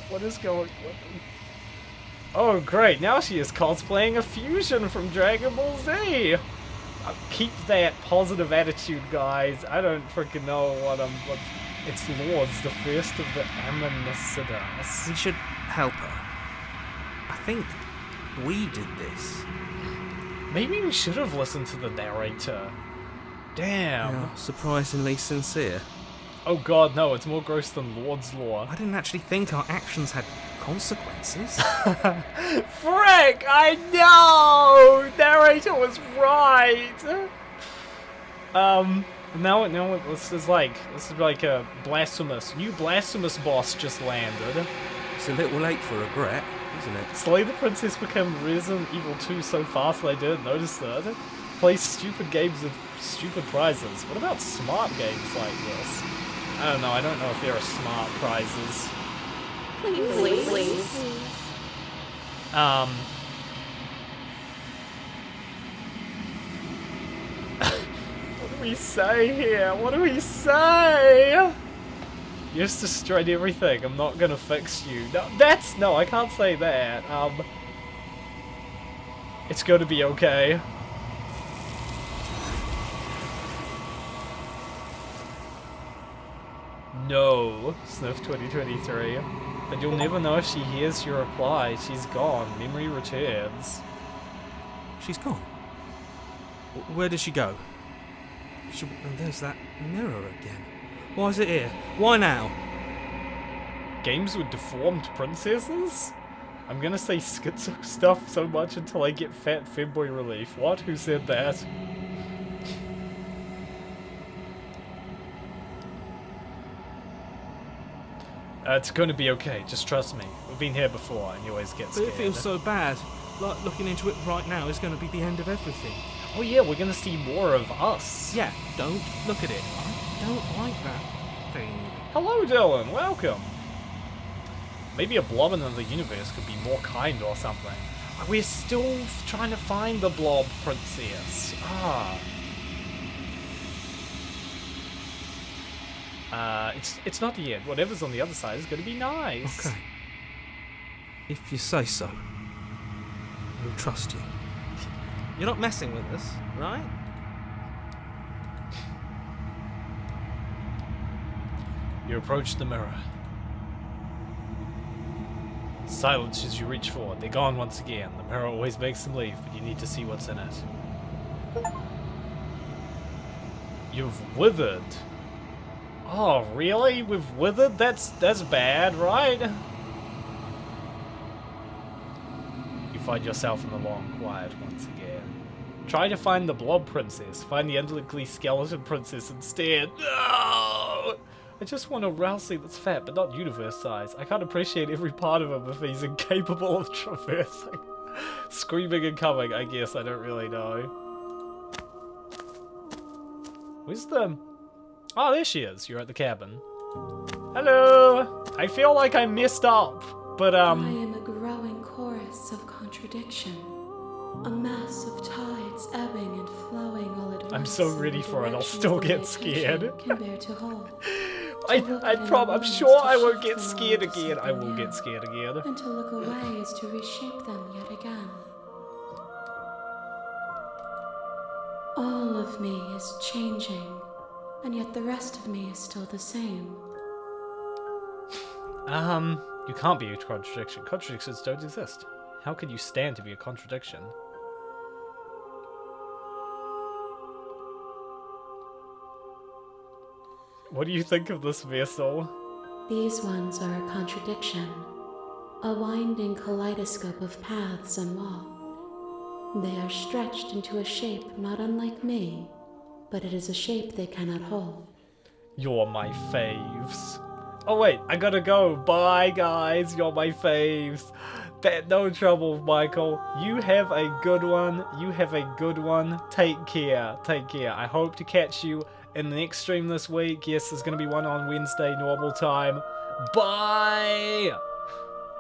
What is going... Oh, great. Now she is cosplaying a fusion from Dragon Ball Z. Keep that positive attitude, guys. I don't freaking know what it's Lords, the first of the Amanisidas. We should help her. I think we did this. Maybe we should have listened to the narrator. Damn. Yeah, surprisingly sincere. Oh god, no, it's more gross than Lord's lore. I didn't actually think our actions had consequences. Frick! I know! Narrator was right! Now this is like a new blasphemous boss just landed. It's a little late for regret, isn't it? Slay the Princess became Resident Evil 2 so fast they didn't notice that. Play stupid games with stupid prizes. What about smart games like this? I don't know, I don't know if there are smart prizes. Please. What do we say here? What do we say? You just destroyed everything. I'm not gonna fix you. No, I can't say that. It's gonna be okay. No, Sniff 2023. But you'll never know if she hears your reply. She's gone. Memory returns. She's gone. Where did she go? And there's that mirror again. Why is it here? Why now? Games with deformed princesses? I'm gonna say schizo stuff so much until I get fat femboy relief. What? Who said that? It's gonna be okay, just trust me. We've been here before and you always get But scared. it feels so bad. Like looking into it right now is going to be the end of everything. Oh yeah, we're gonna see more of us. Yeah, don't look at it. I don't like that thing. Hello Dylan, welcome. Maybe a blob in the universe could be more kind or something. We're still trying to find the blob princess. It's not the end. Whatever's on the other side is gonna be nice. Okay. If you say so. We'll trust you. You're not messing with us, right? You approach the mirror. Silence as you reach for it. They're gone once again. The mirror always makes them leave, but you need to see what's in it. You've withered. Oh, really? We've withered? That's bad, right? find yourself in the long quiet once again. Try to find the blob princess. Find the indolently skeleton princess instead. No! I just want a Rousey that's fat, but not universe size. I can't appreciate every part of him if he's incapable of traversing. Screaming and coming, I guess. I don't really know. Where's the... Oh, there she is. You're at the cabin. Hello! I feel like I messed up, but I am a growing chorus of contradiction. A mass of tides ebbing and flowing all at once. I'm so ready for it. I'll still get scared. Can bear to hold. I'm sure I won't get scared again. I will get scared again. And to look away is to reshape them yet again. All of me is changing, and yet the rest of me is still the same. You can't be a contradiction. Contradictions don't exist. How can you stand to be a contradiction? What do you think of this vessel? These ones are a contradiction, a winding kaleidoscope of paths and wall. They are stretched into a shape not unlike me, but it is a shape they cannot hold. You're my faves. Oh wait, I gotta go. Bye guys, you're my faves. No trouble, Michael. You have a good one. You have a good one. Take care. Take care. I hope to catch you in the next stream this week. Yes, there's gonna be one on Wednesday, normal time. Bye!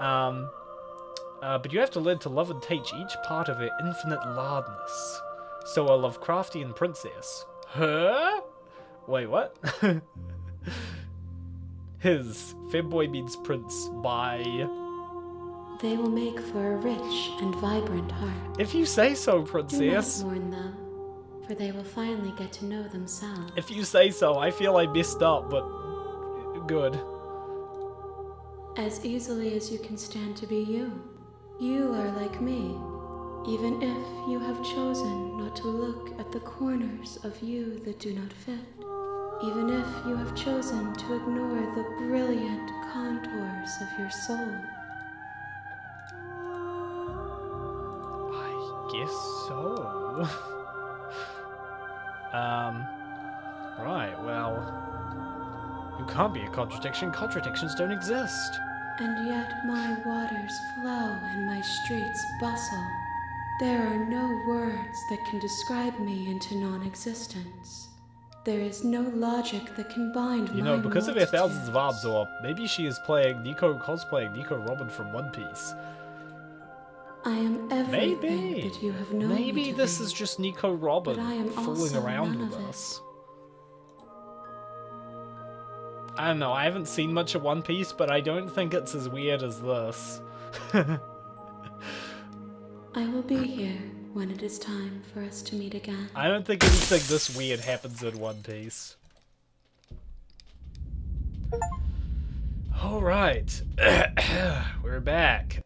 But you have to learn to love and teach each part of her infinite lardness. So a Lovecraftian princess. Her? Wait, what? His. Femboy means prince. Bye. They will make for a rich and vibrant heart. If you say so, Do not princess. mourn them, for they will finally get to know themselves. If you say so, I feel I messed up, but good. As easily as you can stand to be you. You are like me, even if you have chosen not to look at the corners of you that do not fit. Even if you have chosen to ignore the brilliant contours of your soul. I guess so. Right, well... You can't be a contradiction. Contradictions don't exist. And yet my waters flow and my streets bustle. There are no words that can describe me into non-existence. There is no logic that can bind You my know, because of her thousands of multitudes. arms, or maybe she is playing cosplaying Nico Robin from One Piece. I am everything Maybe. that you have known Maybe me to this be. is just Nico Robin But I am fooling also around none with of it. us. I don't know, I haven't seen much of One Piece, but I don't think it's as weird as this. I will be here when it is time for us to meet again. I don't think anything this weird happens in One Piece. Alright. We're back.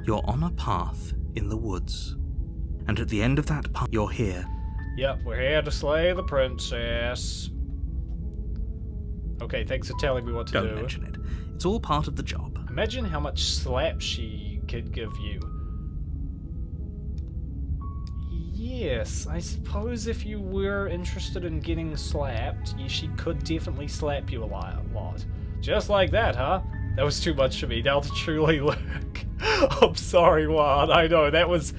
You're on a path in the woods. And at the end of that path, you're here. Yep, we're here to slay the princess. Okay, thanks for telling me what to Don't do. mention it. It's all part of the job. Imagine how much slap she could give you. Yes, I suppose if you were interested in getting slapped, she could definitely slap you a lot. Just like that, huh? That was too much for me. Now to truly look. I'm sorry, Juan. I know, that was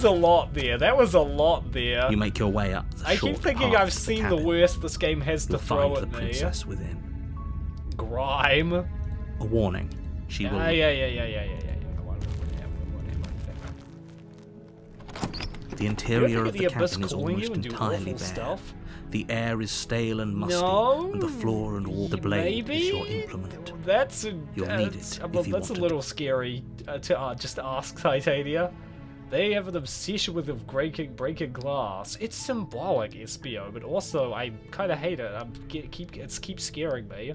a lot there. That was a lot there. You make your way up the I short keep thinking path I've to seen the cabin. worst this game has to You'll throw find at the me. princess within. Grime. A warning. She will... Yeah. The interior of the the abyss cabin is calling you almost and do entirely awful bare. stuff? The air is stale and musty, No, and the floor and wall. The blade maybe? is your implement. That's a, You'll need it if you that's a want little scary to just ask Titania. They have an obsession with breaking glass. It's symbolic, SBO, but also I kind of hate it. It keeps scaring me.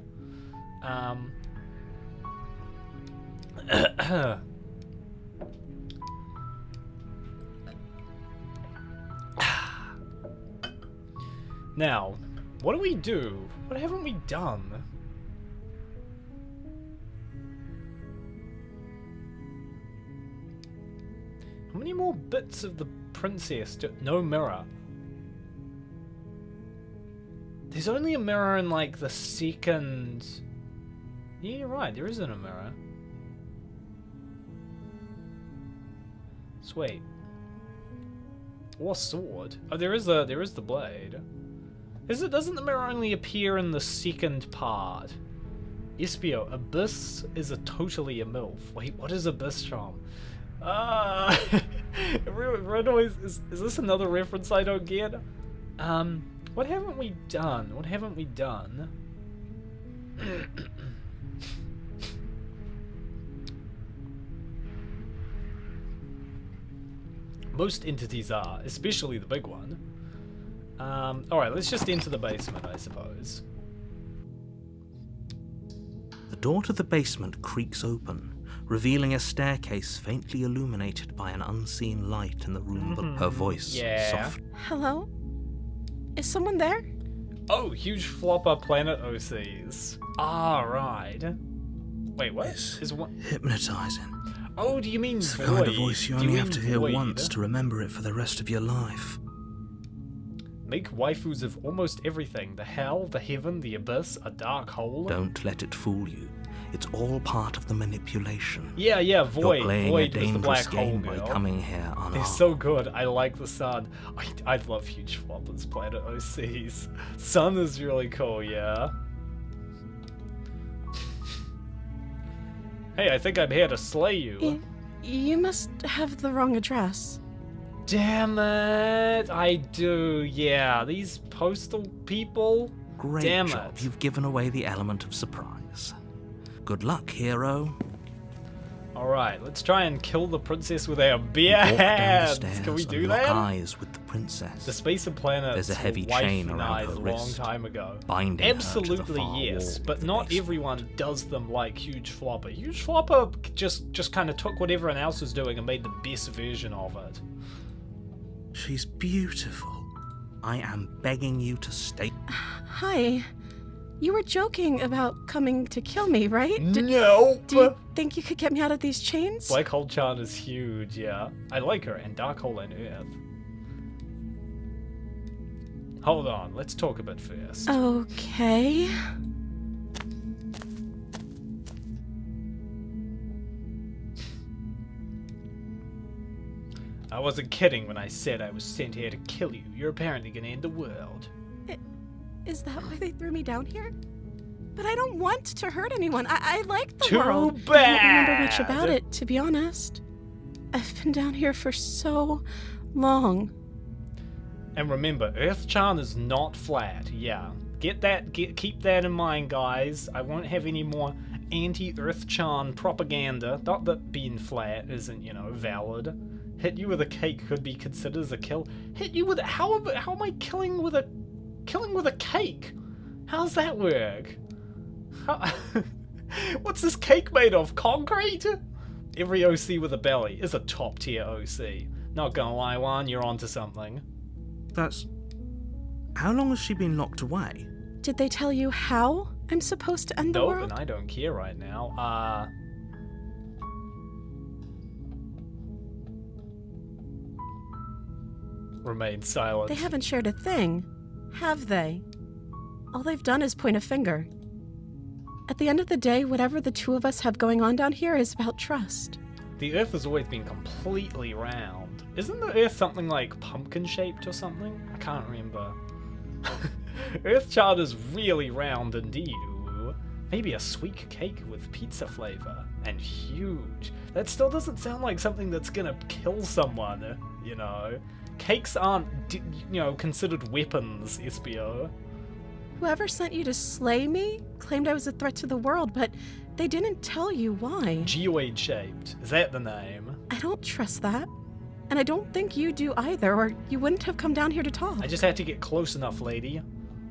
Now, what do we do? What haven't we done? How many more bits of the princess? No mirror. There's only a mirror in like the second... Yeah, you're right, there isn't a mirror. Sweet. Or sword. Oh, there is the blade. Doesn't the mirror only appear in the second part? Espio, Abyss is a totally a MILF. Wait, what is Abyss charm? Everyone always, is this another reference I don't get? What haven't we done? What haven't we done? Most entities are, especially the big one. Alright, let's just enter the basement, I suppose. The door to the basement creaks open, revealing a staircase faintly illuminated by an unseen light in the room below. Her voice soft. Hello? Is someone there? Oh, huge flopper planet OCs. Ah, right. Wait, what? Is what? hypnotizing. Oh, do you mean It's the void? kind of voice you Do only mean have to hear void? once to remember it for the rest of your life. Make waifus of almost everything. The hell, the heaven, the abyss, a dark hole. Don't let it fool you. It's all part of the manipulation. Yeah, void. You're playing Void a is the dangerous black hole game by girl. coming here unarmed. They're so good. I like the sun. I love huge floppers planet OCs. Sun is really cool, yeah. Hey, I think I'm here to slay you. You must have the wrong address. Damn it! I do, yeah. These postal people. Great Damn job. it. You've given away the element of surprise. Good luck, hero. Alright, let's try and kill the princess with our bare Walk down the hands. stairs Can we do and lock that? eyes with the princess. The space and planets. There's a heavy wife chain and around I her a long wrist, time ago. binding her to the Absolutely far yes, wall but of the not basement. everyone does them like Huge Flopper. Huge Flopper just kind of took what everyone else was doing and made the best version of it. She's beautiful. I am begging you to stay. Hi. You were joking about coming to kill me, right? No! Do you think you could get me out of these chains? Black Hole Chan is huge, yeah. I like her, and Dark Hole and Earth. Hold on, let's talk a bit first. Okay. I wasn't kidding when I said I was sent here to kill you. You're apparently gonna end the world. Is that why they threw me down here? But I don't want to hurt anyone. I like the Too world. I bad. don't remember much about it, to be honest. I've been down here for so long. And remember, Earth-chan is not flat. Yeah, keep that in mind, guys. I won't have any more anti-Earth-chan propaganda. Not that being flat isn't, you know, valid. Hit you with a cake could be considered as a kill. Hit you with how am I killing with a cake? How's that work? What's this cake made of? Concrete? Every OC with a belly is a top tier OC. Not gonna lie, Juan, you're onto something. That's... How long has she been locked away? Did they tell you how I'm supposed to end the Nope, world? and I don't care right now. Remain silent. They haven't shared a thing, have they? All they've done is point a finger. At the end of the day, whatever the two of us have going on down here is about trust. The Earth has always been completely round. Isn't the Earth something like pumpkin-shaped or something? I can't remember. Earth-chan is really round indeed. Ooh. Maybe a sweet cake with pizza flavor. And huge. That still doesn't sound like something that's gonna kill someone, you know? Cakes aren't, you know, considered weapons, Espio. Whoever sent you to slay me claimed I was a threat to the world, but they didn't tell you why. Geoid-shaped. Is that the name? I don't trust that. And I don't think you do either, or you wouldn't have come down here to talk. I just had to get close enough, lady.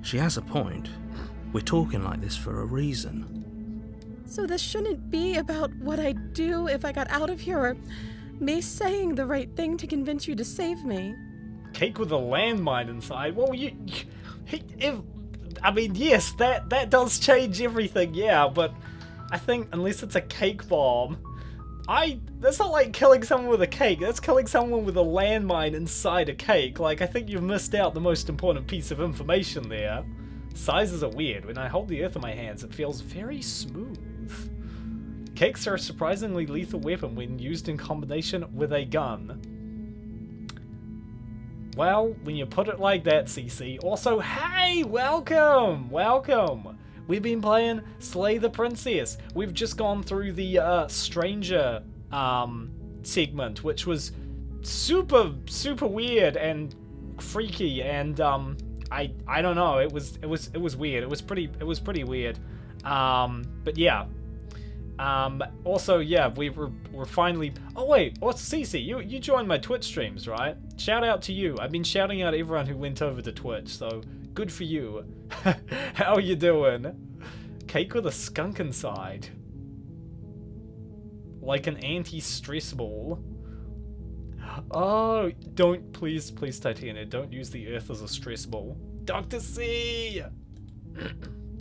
She has a point. We're talking like this for a reason. So this shouldn't be about what I'd do if I got out of here, or me saying the right thing to convince you to save me. Cake with a landmine inside. Well, I mean, yes, that does change everything, yeah, but I think unless it's a cake bomb, That's not like killing someone with a cake. That's killing someone with a landmine inside a cake. Like, I think you've missed out the most important piece of information there. Sizes are weird. When I hold the earth in my hands, it feels very smooth. Cakes are a surprisingly lethal weapon when used in combination with a gun. Well, when you put it like that, CC. Also, hey, welcome! Welcome! We've been playing Slay the Princess. We've just gone through the Stranger segment, which was super weird and freaky, and I don't know. It was weird. It was pretty weird. But yeah. Also, yeah, we're finally. Oh wait, what's CC? You joined my Twitch streams, right? Shout out to you. I've been shouting out everyone who went over to Twitch, so good for you. How you doing? Cake with a skunk inside, like an anti-stress ball. Oh, don't please, Titania, don't use the Earth as a stress ball. Dr. C.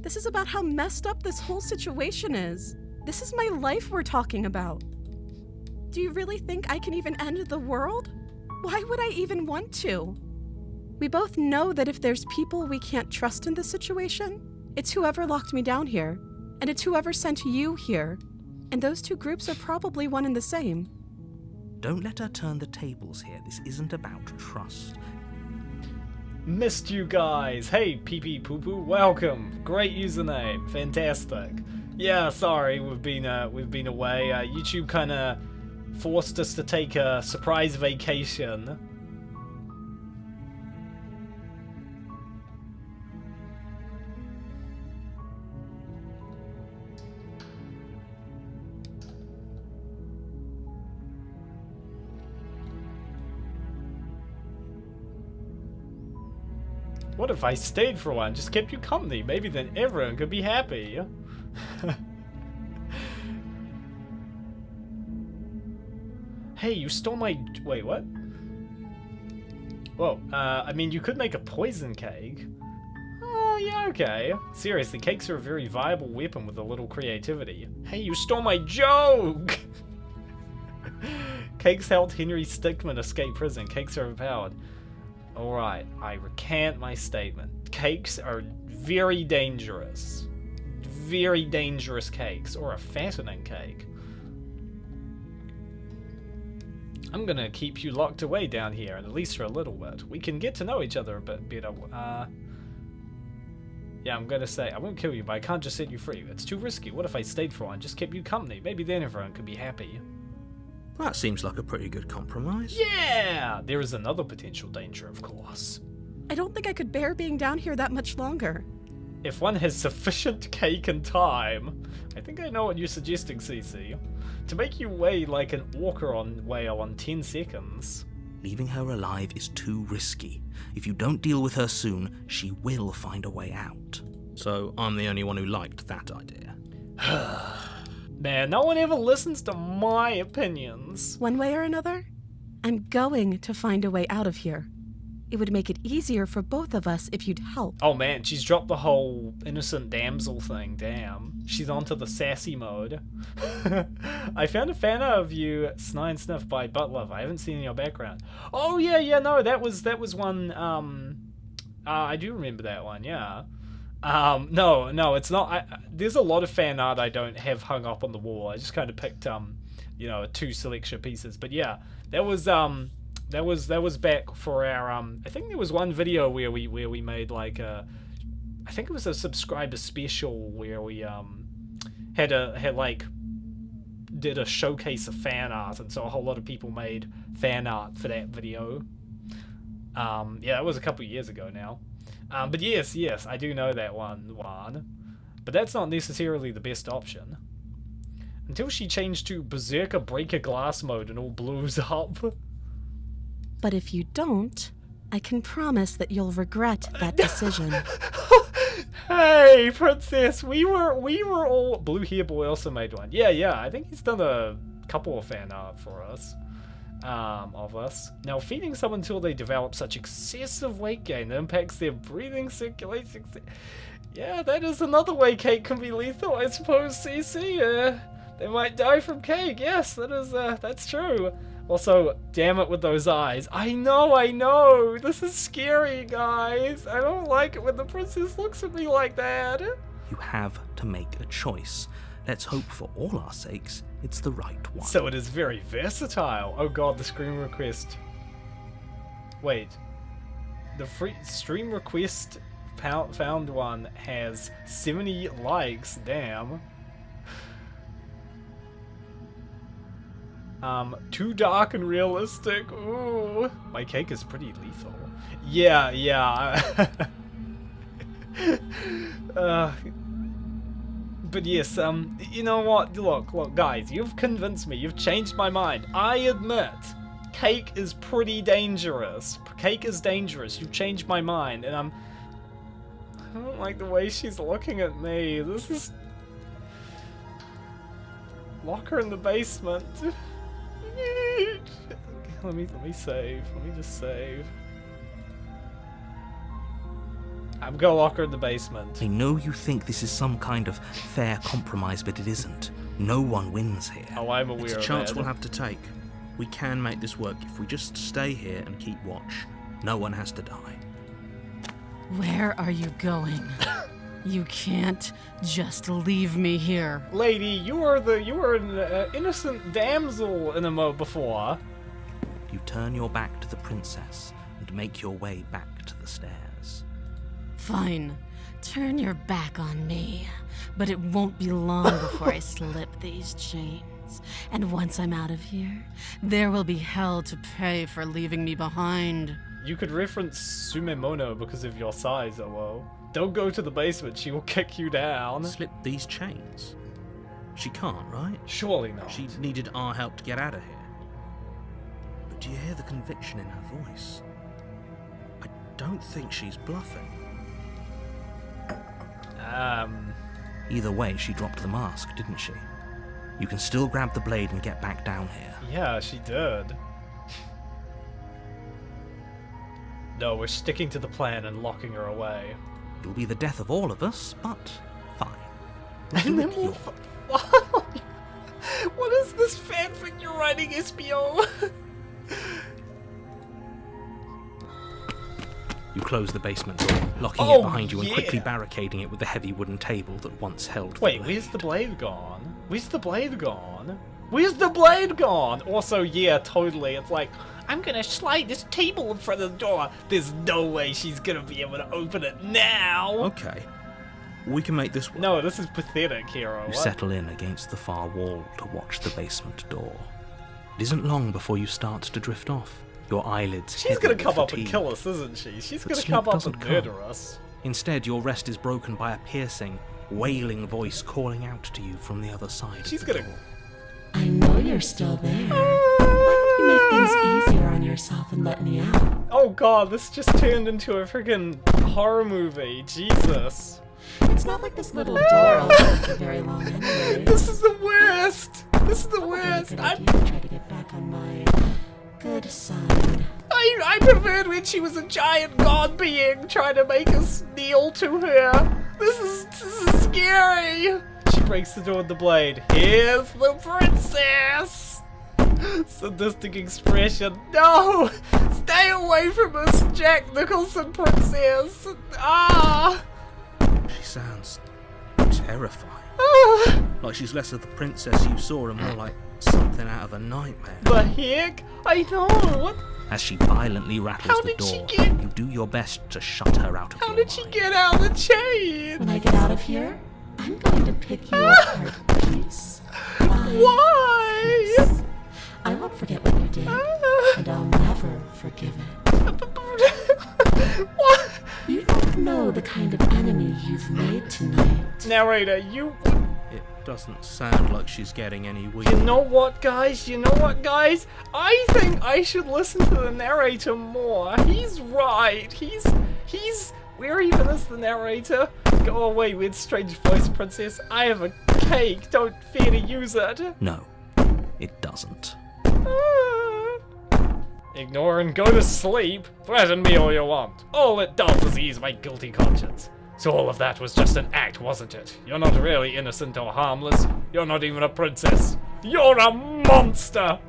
This is about how messed up this whole situation is. This is my life we're talking about. Do you really think I can even end the world? Why would I even want to? We both know that if there's people we can't trust in this situation, it's whoever locked me down here, and it's whoever sent you here. And those two groups are probably one and the same. Don't let her turn the tables here. This isn't about trust. Missed you guys. Hey, pee pee poo poo, welcome. Great username, fantastic. Yeah, sorry, we've been away. YouTube kind of forced us to take a surprise vacation. What if I stayed for one, just kept you company? Maybe then everyone could be happy. Hey, you stole my... Wait, what? Whoa, I mean, you could make a poison cake. Oh, yeah, okay. Seriously, cakes are a very viable weapon with a little creativity. Hey, you stole my joke! Cakes helped Henry Stickmin escape prison. Cakes are overpowered. Alright, I recant my statement. Cakes are very dangerous. Very dangerous cakes, or a fattening cake. I'm gonna keep you locked away down here, at least for a little bit. We can get to know each other a bit better. Yeah, I'm gonna say, I won't kill you, but I can't just set you free. It's too risky. What if I stayed for one, just kept you company? Maybe then everyone could be happy. That seems like a pretty good compromise. Yeah! There is another potential danger, of course. I don't think I could bear being down here that much longer. If one has sufficient cake and time, I think I know what you're suggesting, CC. To make you weigh like an orca on whale on 10 seconds. Leaving her alive is too risky. If you don't deal with her soon, she will find a way out. So I'm the only one who liked that idea. Man, no one ever listens to my opinions. One way or another, I'm going to find a way out of here. It would make it easier for both of us if you'd help. Oh man, she's dropped the whole innocent damsel thing, damn. She's onto the sassy mode. I found a fan art of you, Snine Sniff by Butt Love. I haven't seen your background. Oh yeah, no, that was one, I do remember that one, yeah. No, it's not. There's a lot of fan art I don't have hung up on the wall. I just kind of picked, you know, 2 selection pieces. But yeah, that was back for our, I think there was one video where we made like I think it was a subscriber special where we, did a showcase of fan art, and so a whole lot of people made fan art for that video. Yeah, that was a couple years ago now. But yes, I do know that one. But that's not necessarily the best option. Until she changed to Berserker Breaker Glass mode and all blows up. But if you don't, I can promise that you'll regret that decision. Hey, Princess, we were all... Blue Hair Boy also made one. Yeah, I think he's done a couple of fan art for us. Of us. Now, feeding someone until they develop such excessive weight gain that impacts their breathing, circulation... Yeah, that is another way cake can be lethal, I suppose, CC. They might die from cake. Yes, that's true. Also, damn it with those eyes. I know. This is scary, guys. I don't like it when the princess looks at me like that. You have to make a choice. Let's hope for all our sakes it's the right one. So it is very versatile. Oh god, the stream request. Wait. The free stream request found one has 70 likes. Damn. Too dark and realistic. Ooh. My cake is pretty lethal. Yeah. But yes, you know what? Look, guys, you've convinced me. You've changed my mind. I admit, cake is pretty dangerous. Cake is dangerous. You've changed my mind, and I don't like the way she's looking at me. This is... Lock her in the basement. Let me save. Let me just save. I'm gonna lock her in the basement. I know you think this is some kind of fair compromise, but it isn't. No one wins here. Oh, I'm aware of that. It's a chance we'll have to take. We can make this work if we just stay here and keep watch. No one has to die. Where are you going? You can't just leave me here. Lady, you were an innocent damsel in a mo before. You turn your back to the princess and make your way back to the stairs. Fine. Turn your back on me. But it won't be long before I slip these chains. And once I'm out of here, there will be hell to pay for leaving me behind. You could reference Sumemono because of your size, oh. Don't go to the basement, she will kick you down. Slip these chains? She can't, right? Surely not. She needed our help to get out of here. But do you hear the conviction in her voice? I don't think she's bluffing. Either way, she dropped the mask, didn't she? You can still grab the blade and get back down here. Yeah, she did. No, we're sticking to the plan and locking her away. It'll be the death of all of us, but fine. And then we'll... What is this fanfic you're writing, SBO? You close the basement door, locking it behind you and quickly barricading it with the heavy wooden table that once held Wait, where's the blade gone? Where's the blade gone? Where's the blade gone? Also, yeah, totally. It's like, I'm gonna slide this table in front of the door. There's no way she's gonna be able to open it now. Okay. We can make this work. No, this is pathetic, Hero. You settle in against the far wall to watch the basement door. It isn't long before you start to drift off. Your eyelids She's gonna come up and kill us, isn't she? She's gonna come up and murder us. Instead, your rest is broken by a piercing, wailing voice calling out to you from the other side She's of the gonna... door. I know you're still there. Why don't you make things easier on yourself and let me out? Oh god, this just turned into a freaking horror movie. Jesus. It's not like this little door will take for very long anyway. This is the worst! This is the worst! I try to get back on my good side. I preferred when she was a giant god being trying to make us kneel to her. This is scary. She breaks the door with the blade. Here's the princess. Sadistic expression. No! Stay away from us, Jack Nicholson princess. Ah! She sounds terrifying. Like she's less of the princess you saw and more like something out of a nightmare. The heck? I know. What? As she violently rattles How the did she door, get- you do your best to shut her out of How your did she mind. get out of the chain? When I get out of here, I'm going to pick you apart piece by Why? piece. I won't forget what you did, and I'll never forgive it. What? You don't know the kind of enemy you've made tonight. Narrator, you... It doesn't sound like she's getting any weaker. You know what, guys? I think I should listen to the narrator more. He's right. He's... Where even is the narrator? Go away, weird strange voice princess. I have a cake. Don't fear to use it. No, it doesn't. Ignore and go to sleep. Threaten me all you want. All it does is ease my guilty conscience. So all of that was just an act, wasn't it? You're not really innocent or harmless. You're not even a princess. You're a monster!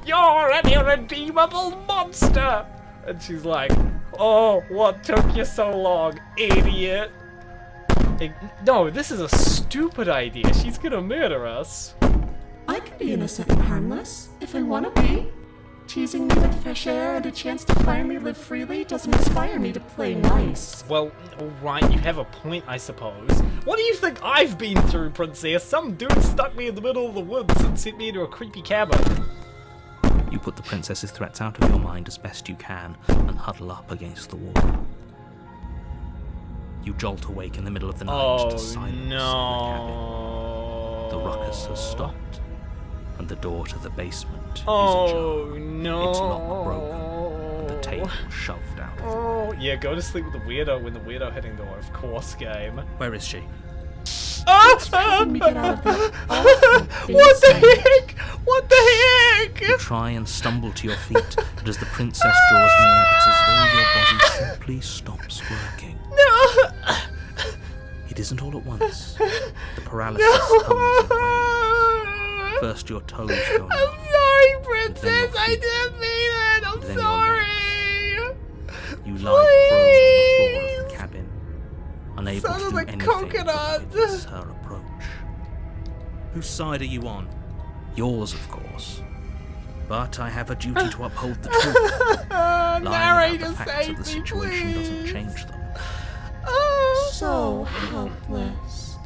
You're an irredeemable monster! And she's like, oh, what took you so long, idiot? No, this is a stupid idea. She's gonna murder us. I can be innocent and harmless, if I want to be. Teasing me with fresh air and a chance to finally live freely doesn't inspire me to play nice. Well, alright, you have a point, I suppose. What do you think I've been through, Princess? Some dude stuck me in the middle of the woods and sent me into a creepy cabin. You put the princess's threats out of your mind as best you can and huddle up against the wall. You jolt awake in the middle of the night to silence in the cabin. The ruckus has stopped, and the door to the basement is ajar. No. Its lock broken, and the table shoved out of it. Yeah, go to sleep with the weirdo when the weirdo hitting the door, of course, game. Where is she? Me get out of that awful What the basement. heck? What the heck? You try and stumble to your feet, but as the princess draws near, it's as though your body simply stops working. No! It isn't all at once. The paralysis comes in waves. First your toes go I'm numb, sorry, Princess. I feet. didn't mean it. I'm Then your sorry. you lie prone on the floor of the cabin, unable Son to of do a anything coconut. but witness her approach. Whose side are you on? Yours, of course. But I have a duty to uphold the truth. Lying about Narrator, the facts save of the me, situation doesn't please. change them. So helpless.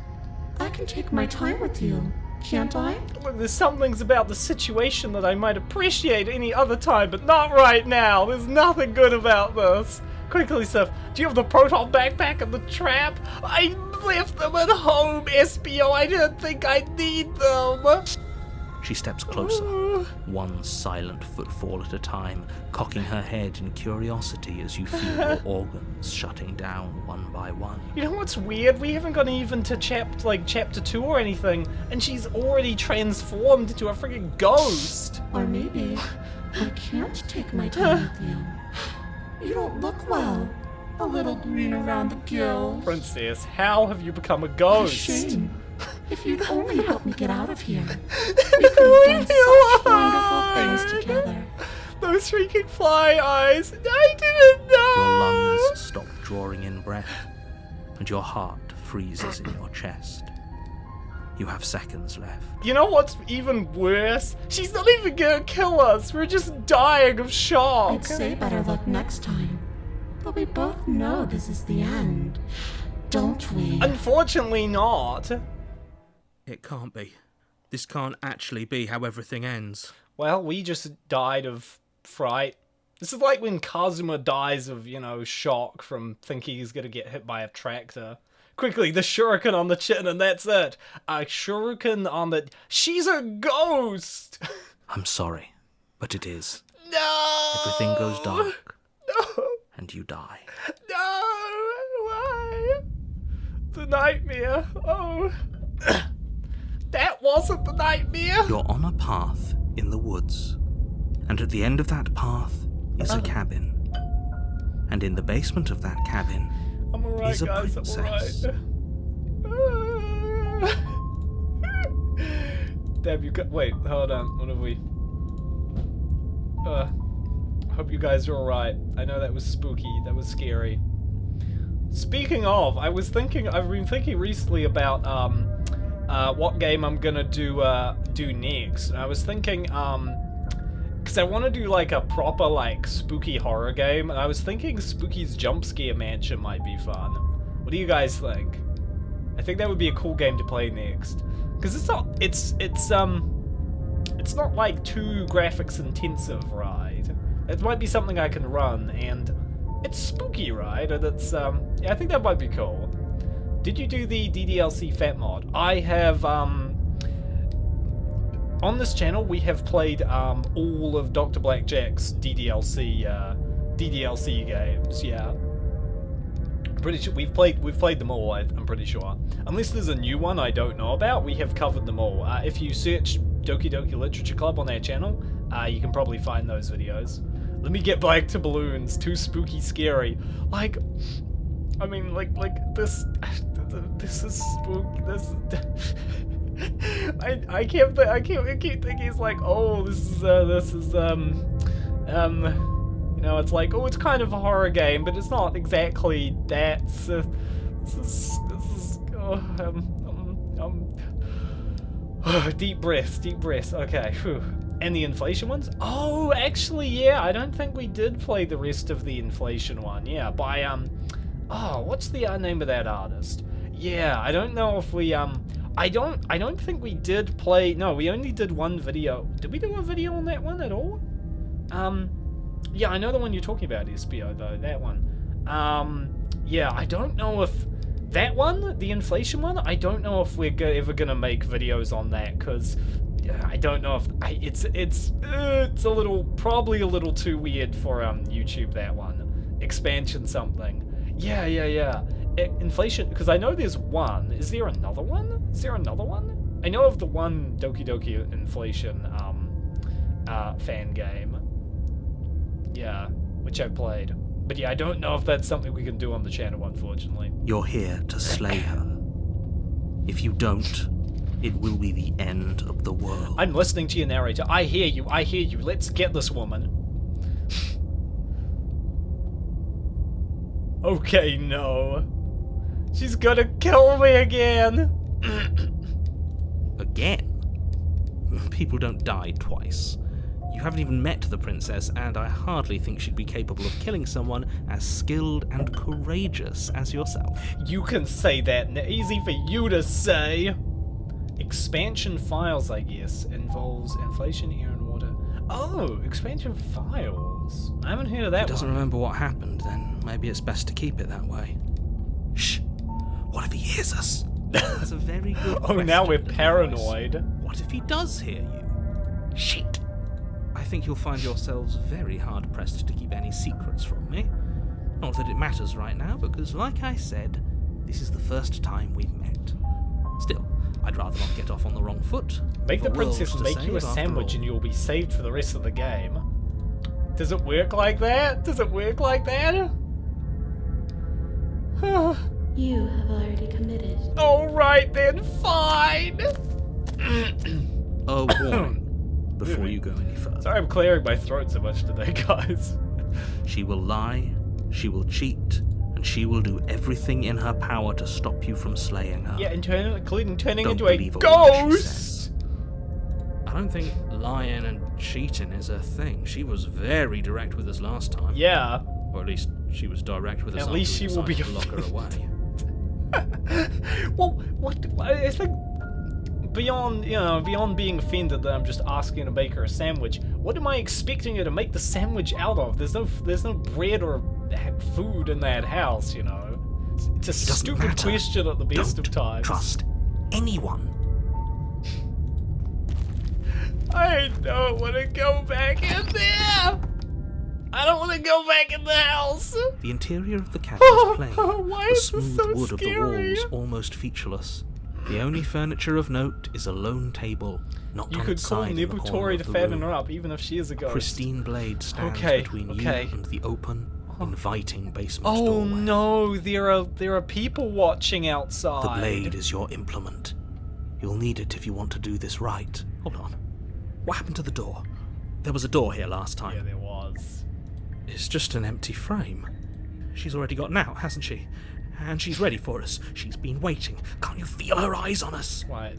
I can take my time with you, can't I? Look, there's some things about the situation that I might appreciate any other time, but not right now. There's nothing good about this. Quickly, Sif, do you have the proton backpack and the trap? I left them at home, SBO. I didn't think I'd need them. She steps closer, one silent footfall at a time, cocking her head in curiosity as you feel your organs shutting down one by one. You know what's weird? We haven't gone even to chapter 2 or anything, and she's already transformed into a freaking ghost. Or maybe I can't take my time with you. You don't look well. A little green around the gills. Princess, how have you become a ghost? Shame. If you'd only help me get out of here, we could have done such wonderful things together. Those freaking fly eyes. I didn't know. Your lungs stop drawing in breath, and your heart freezes in your chest. You have seconds left. You know what's even worse? She's not even gonna kill us. We're just dying of shock. I'd say better luck next time. But we both know this is the end, don't we? Unfortunately not. It can't be. This can't actually be how everything ends. Well, we just died of fright. This is like when Kazuma dies of, shock from thinking he's gonna get hit by a tractor. Quickly, the shuriken on the chin and that's it. A shuriken on the... She's a ghost! I'm sorry, but it is. No! Everything goes dark, No! and you die. No! Why? The nightmare. Oh. That wasn't the nightmare. You're on a path in the woods, and at the end of that path is a cabin. And in the basement of that cabin I'm alright, is a guys. princess. I'm alright. Damn, you got. Wait, hold on. What have we? Hope you guys are alright. I know that was spooky. That was scary. Speaking of, I've been thinking recently about what game I'm gonna do next. And I was thinking because I want to do like a proper spooky horror game, and I was thinking Spooky's Jump Scare Mansion might be fun. What do you guys think? I think that would be a cool game to play next, because it's not like too graphics intensive, right? It might be something I can run, and it's spooky, right? And it's yeah, I think that might be cool. Did you do the DDLC Fat mod? I have on this channel we have played all of Dr. Blackjack's DDLC games. Yeah, I'm pretty sure we've played them all. I'm pretty sure, unless there's a new one I don't know about. We have covered them all. If you search Doki Doki Literature Club on their channel, you can probably find those videos. Let me get back to balloons. Too spooky, scary. Like, I mean, like this. This is spooky. I keep thinking it's like, oh, this is you know, it's like, oh, it's kind of a horror game, but it's not exactly that. This is deep breaths. Okay, phew. And the inflation ones? Oh, actually, yeah. I don't think we did play the rest of the inflation one. Yeah, by oh, what's the name of that artist? Yeah, I don't know if we I don't think we did play. No, we only did one video. Did we do a video on that one at all? Yeah, I know the one you're talking about, SBO, though. That one. Yeah, I don't know if that one, the inflation one, I don't know if we're ever gonna make videos on that, because I don't know if it's a little, probably a little too weird for YouTube, that one. Expansion something. Yeah. Inflation, because I know there's one. Is there another one? I know of the one Doki Doki Inflation fan game. Yeah, which I've played. But yeah, I don't know if that's something we can do on the channel, unfortunately. You're here to slay her. If you don't, it will be the end of the world. I'm listening to your narrator. I hear you. Let's get this woman. Okay, no. She's gonna kill me again. Again? People don't die twice. You haven't even met the princess, and I hardly think she'd be capable of killing someone as skilled and courageous as yourself. You can say that, easy for you to say. Expansion files, I guess, involves inflation, air, and water. Oh, expansion files. I haven't heard of that one. If he doesn't remember what happened, then maybe it's best to keep it that way. Shh. What if he hears us? That's a very good Oh, now we're paranoid. What if he does hear you? Shit. I think you'll find yourselves very hard-pressed to keep any secrets from me. Not that it matters right now, because like I said, this is the first time we've met. Still, I'd rather not get off on the wrong foot. Make the World princess to make you a save, after sandwich all. and you'll be saved for the rest of the game. Does it work like that? You have already committed. Alright then, fine! A warning before you go any further. Sorry I'm clearing my throat so much today, guys. She will lie, she will cheat, and she will do everything in her power to stop you from slaying her. Yeah, including turning Don't into a believe a word she ghost! says. I don't think lying and cheating is a thing. She was very direct with us last time. Yeah. Or at least she was direct with us. At least she will be to lock her away. Well, what? I think beyond being offended that I'm just asking to make her a sandwich, what am I expecting her to make the sandwich out of? There's no bread or food in that house, you know. It's a stupid matter. question at the best Don't of times. trust anyone. I don't want to go back in there. I don't want to go back in the house. The interior of the cabin is plain. Why The is this smooth so wood scary? of the walls almost featureless. The only furniture of note is a lone table, knocked You on could its call side in the corner Nebutori of to the fatten room. her up, even if she is a A ghost. pristine blade stands Okay, between okay. you and the open, inviting basement Oh doorway. no, there are people watching outside. The blade is your implement. You'll need it if you want to do this right. Hold on. What happened to the door? There was a door here last Yeah, time. there was. It's just an empty frame. She's already gotten out, hasn't she? And she's ready for us. She's been waiting. Can't you feel her eyes on us? Right.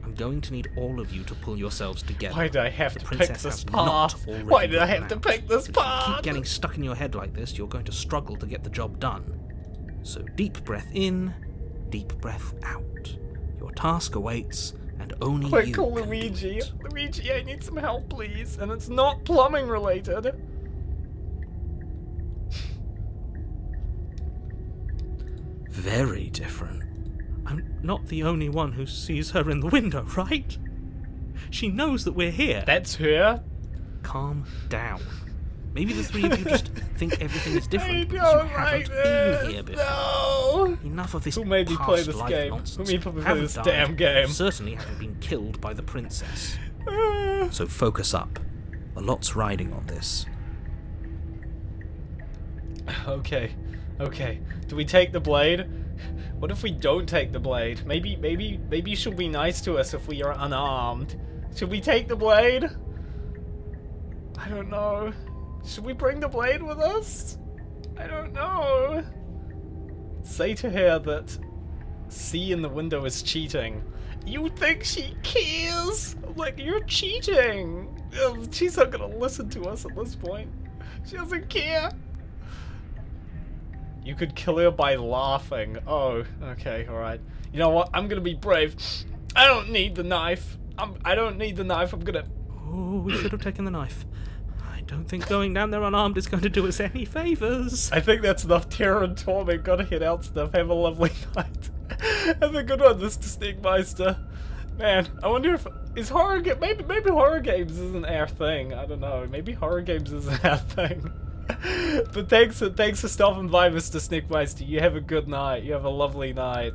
I'm going to need all of you to pull yourselves together. Why did I have The to pick princess this has not path? already Why did I gotten have to out. pick this If you path? keep getting stuck in your head like this, you're going to struggle to get the job done. So deep breath in, deep breath out. Your task awaits, and only Quick, you call can do Luigi. it. Luigi, I need some help, please. And it's not plumbing related. Very different. I'm not the only one who sees her in the window, right? She knows that we're here. That's her? Calm down. Maybe the three of you just think everything is I different because don't you haven't like been this. here before. No. Enough of this Who made me play past this life game? nonsense. Who made me play Haven't this died. damn game? Certainly haven't been killed by the princess. So focus up. A lot's riding on this. Okay. Okay, do we take the blade? What if we don't take the blade? Maybe she'll be nice to us if we are unarmed. Should we take the blade? I don't know. Should we bring the blade with us? I don't know. Say to her that C in the window is cheating. You think she cares? Like, you're cheating. Ugh, she's not gonna listen to us at this point. She doesn't care. You could kill her by laughing. Oh, okay, alright. You know what? I'm gonna be brave. I don't need the knife. I don't need the knife. I'm gonna... Oh, we should have taken the knife. I don't think going down there unarmed is going to do us any favours. I think that's enough terror and torment. Gotta head out stuff. Have a lovely night. Have a good one, Mr. Stigmeister. Man, I wonder if... Is horror... Maybe horror games isn't our thing. I don't know. Maybe horror games isn't our thing. But thanks for stopping by, Mr. Snickmeister. You have a good night. You have a lovely night.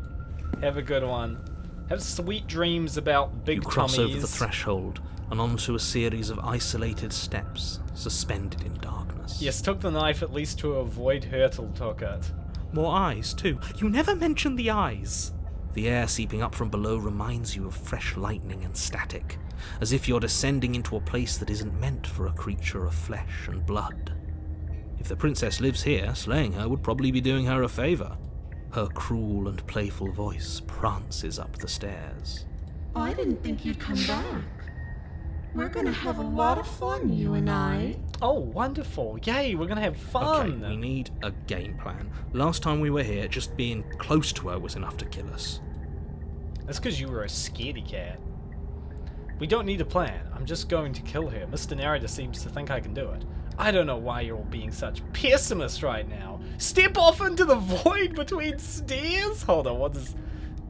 Have a good one. Have sweet dreams about big You cross tummies. over the threshold and onto a series of isolated steps, suspended in darkness. Yes, took the knife at least to avoid Hurtle took it. More eyes, too. You never mention the eyes. The air seeping up from below reminds you of fresh lightning and static, as if you're descending into a place that isn't meant for a creature of flesh and blood. If the princess lives here, slaying her would probably be doing her a favour. Her cruel and playful voice prances up the stairs. I didn't think you'd come back. We're gonna have a lot of fun, you and I. Oh, wonderful. Yay, we're gonna have fun. Okay, we need a game plan. Last time we were here, just being close to her was enough to kill us. That's because you were a scaredy cat. We don't need a plan. I'm just going to kill her. Mr. Narrator seems to think I can do it. I don't know why you're all being such pessimists right now. Step off into the void between stairs? Hold on, what is...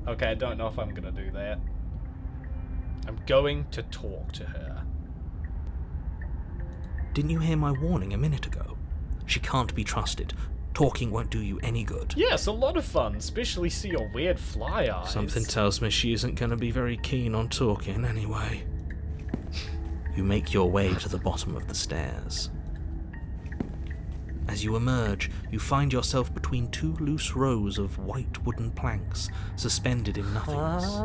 Okay, I don't know if I'm gonna do that. I'm going to talk to her. Didn't you hear my warning a minute ago? She can't be trusted. Talking won't do you any good. Yes, a lot of fun, especially see your weird fly eyes. Something tells me she isn't going to be very keen on talking anyway. You make your way to the bottom of the stairs. As you emerge, you find yourself between two loose rows of white wooden planks suspended in nothingness.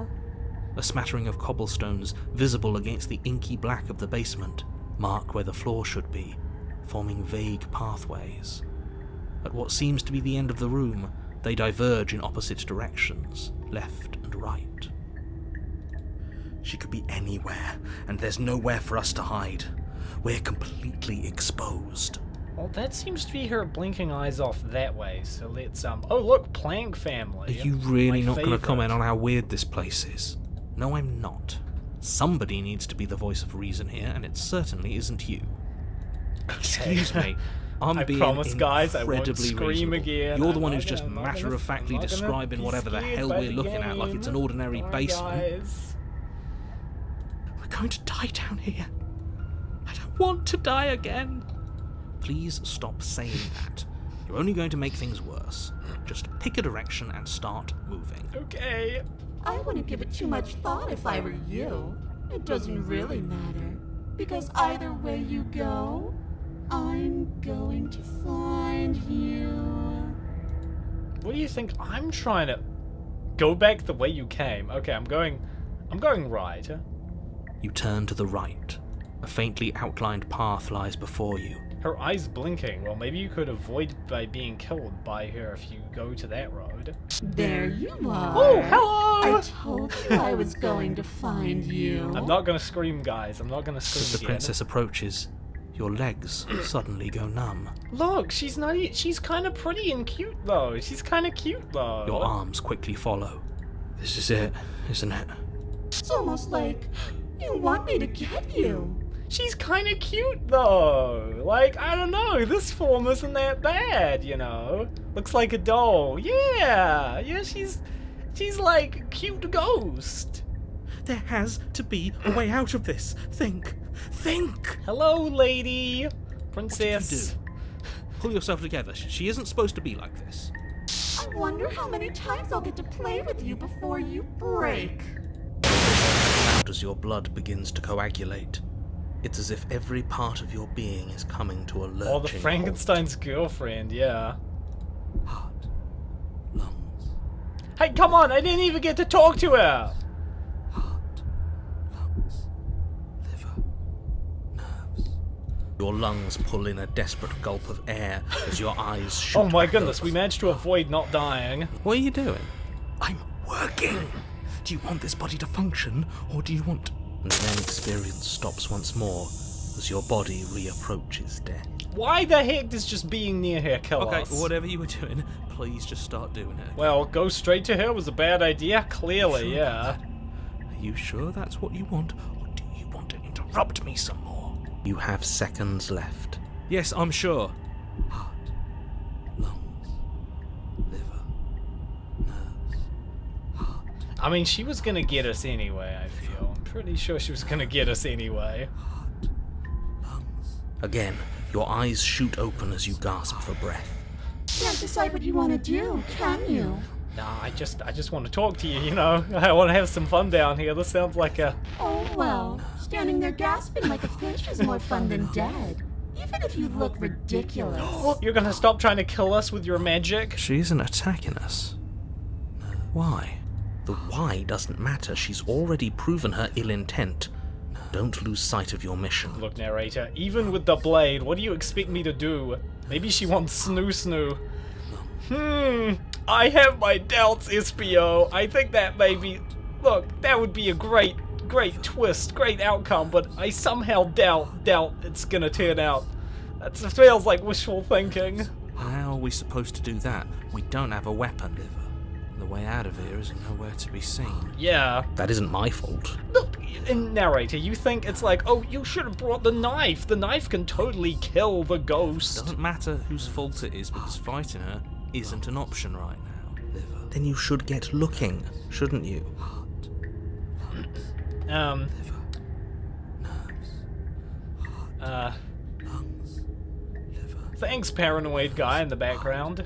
A smattering of cobblestones visible against the inky black of the basement mark where the floor should be, forming vague pathways. At what seems to be the end of the room, they diverge in opposite directions, left and right. She could be anywhere, and there's nowhere for us to hide. We're completely exposed. Well, that seems to be her blinking eyes off that way, so let's, Oh, look, Plank Family. Are you really My not going to favourite. comment on how weird this place is? No, I'm not. Somebody needs to be the voice of reason here, and it certainly isn't you. Excuse me. I'm I being promise, guys, I won't incredibly scream reasonable. again. You're the I'm one not who's just gonna- I'm not matter-of-factly gonna describing be whatever the scared hell by we're the looking at like game. it's an ordinary Come on, basement. guys. We're going to die down here. I don't want to die again. Please stop saying that. You're only going to make things worse. Just pick a direction and start moving. Okay. I wouldn't give it too much thought if I were you. It doesn't really matter. Because either way you go, I'm going to find you. What do you think? I'm trying to go back the way you came. Okay, I'm going right. You turn to the right. A faintly outlined path lies before you. Her eyes blinking. Well, maybe you could avoid by being killed by her if you go to that road. There you are. Oh, hello! I told you I was going to find you. I'm not gonna scream, guys. I'm not gonna scream As the again. princess approaches, your legs suddenly go numb. Look, she's not. She's kind of pretty and cute though. She's kind of cute though. Your arms quickly follow. This is it, isn't it? It's almost like you want me to get you. She's kind of cute though. Like, I don't know. This form isn't that bad, you know. Looks like a doll. Yeah, she's like cute ghost. There has to be a way out of this. Think. Hello, lady, What did you princess. do? Pull yourself together. She isn't supposed to be like this. I wonder how many times I'll get to play with you before you break. Out as your blood begins to coagulate. It's as if every part of your being is coming to a lurching Oh, the halt. Frankenstein's girlfriend. Yeah. heart, lungs, Hey, come on! I didn't even get to talk to her! heart, lungs, liver, nerves. Your lungs pull in a desperate gulp of air as your eyes shoot. Oh my back goodness, open. we managed to avoid not dying. What are you doing? I'm working. Do you want this body to function, or do you want... And then experience stops once more as your body reapproaches death. Why the heck does just being near her kill Okay, us? whatever you were doing, please just start doing it. Well, go straight to her was a bad idea, clearly, Sure. yeah. Are you sure that's what you want, or do you want to interrupt me some more? You have seconds left. Yes, I'm sure. Heart, lungs, liver, nerves, heart, I mean, she was gonna get us anyway, I feel. I'm pretty sure she was gonna get us anyway. lungs. Again, your eyes shoot open as you gasp for breath. Can't decide what you want to do, can you? Nah, I just want to talk to you, you know? I want to have some fun down here. This sounds like a... Oh well, standing there gasping like a fish is more fun than dead. Even if you look ridiculous. You're gonna stop trying to kill us with your magic? She isn't attacking us. Why? The why doesn't matter. She's already proven her ill intent. Don't lose sight of your mission. Look, narrator, even with the blade, what do you expect me to do? Maybe she wants snoo snoo. I have my doubts, Espio. I think that maybe... Look, that would be a great twist, great outcome, but I somehow doubt it's gonna turn out. That feels like wishful thinking. How are we supposed to do that? We don't have a weapon. The way out of here is nowhere to be seen. Yeah. That isn't my fault. Look, narrator, you think it's like, oh, you should have brought the knife. The knife can totally kill the ghost. Doesn't matter whose fault it is because fighting her isn't an option right now. Then you should get looking, shouldn't you? Um, Liver, nerves, lungs, liver, thanks, paranoid guy in the background.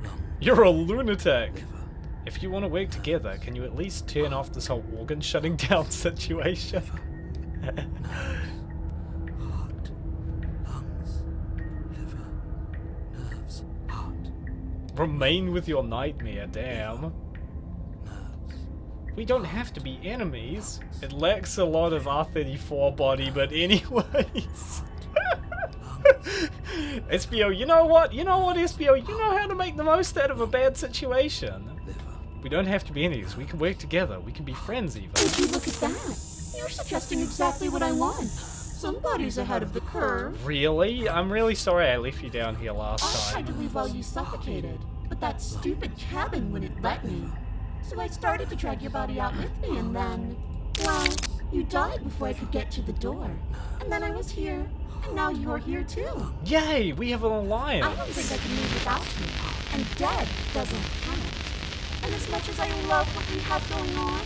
lungs, You're a lunatic. liver, If you want to work together, can you at least turn off this whole organ shutting down situation? heart, lungs, liver, nerves, heart, Remain with your nightmare, damn. nerves. We don't have to be enemies. It lacks a lot of R34 body, but anyways. Espio, you know what? Espio? You know how to make the most out of a bad situation. We don't have to be enemies. We can work together. We can be friends even. Would you look at that? You're suggesting exactly what I want. Somebody's ahead of the curve. Really? I'm really sorry I left you down here I last tried to time. leave while you suffocated, but that stupid cabin wouldn't let me. So I started to drag your body out with me, and then... Well, you died before I could get to the door. And then I was here, and now you're here too. Yay! We have an I don't alliance. think I can live without you, and dead doesn't count. And as much as I love what we have going on,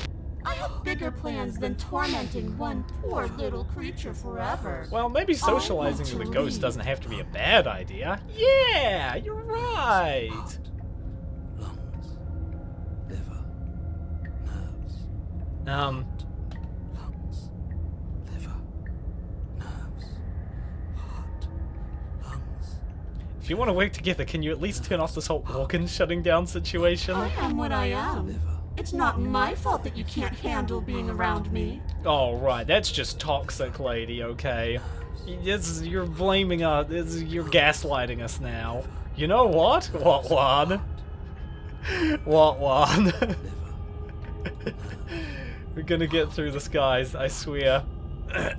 I have bigger plans than tormenting one poor little creature forever. Well, maybe socializing I want with a to ghost leave. doesn't have to be a bad idea. Yeah, you're right. Lungs, liver, nerves, lungs, liver, nerves, heart, lungs. If you want to work together, can you at least turn off this whole organ shutting down situation? I am what I am. It's not my fault that you can't handle being around me. Oh, right, that's just toxic, lady, okay? You're blaming us, you're gaslighting us now. You know what? What one? What one? We're gonna get through this, guys, I swear. Nerves,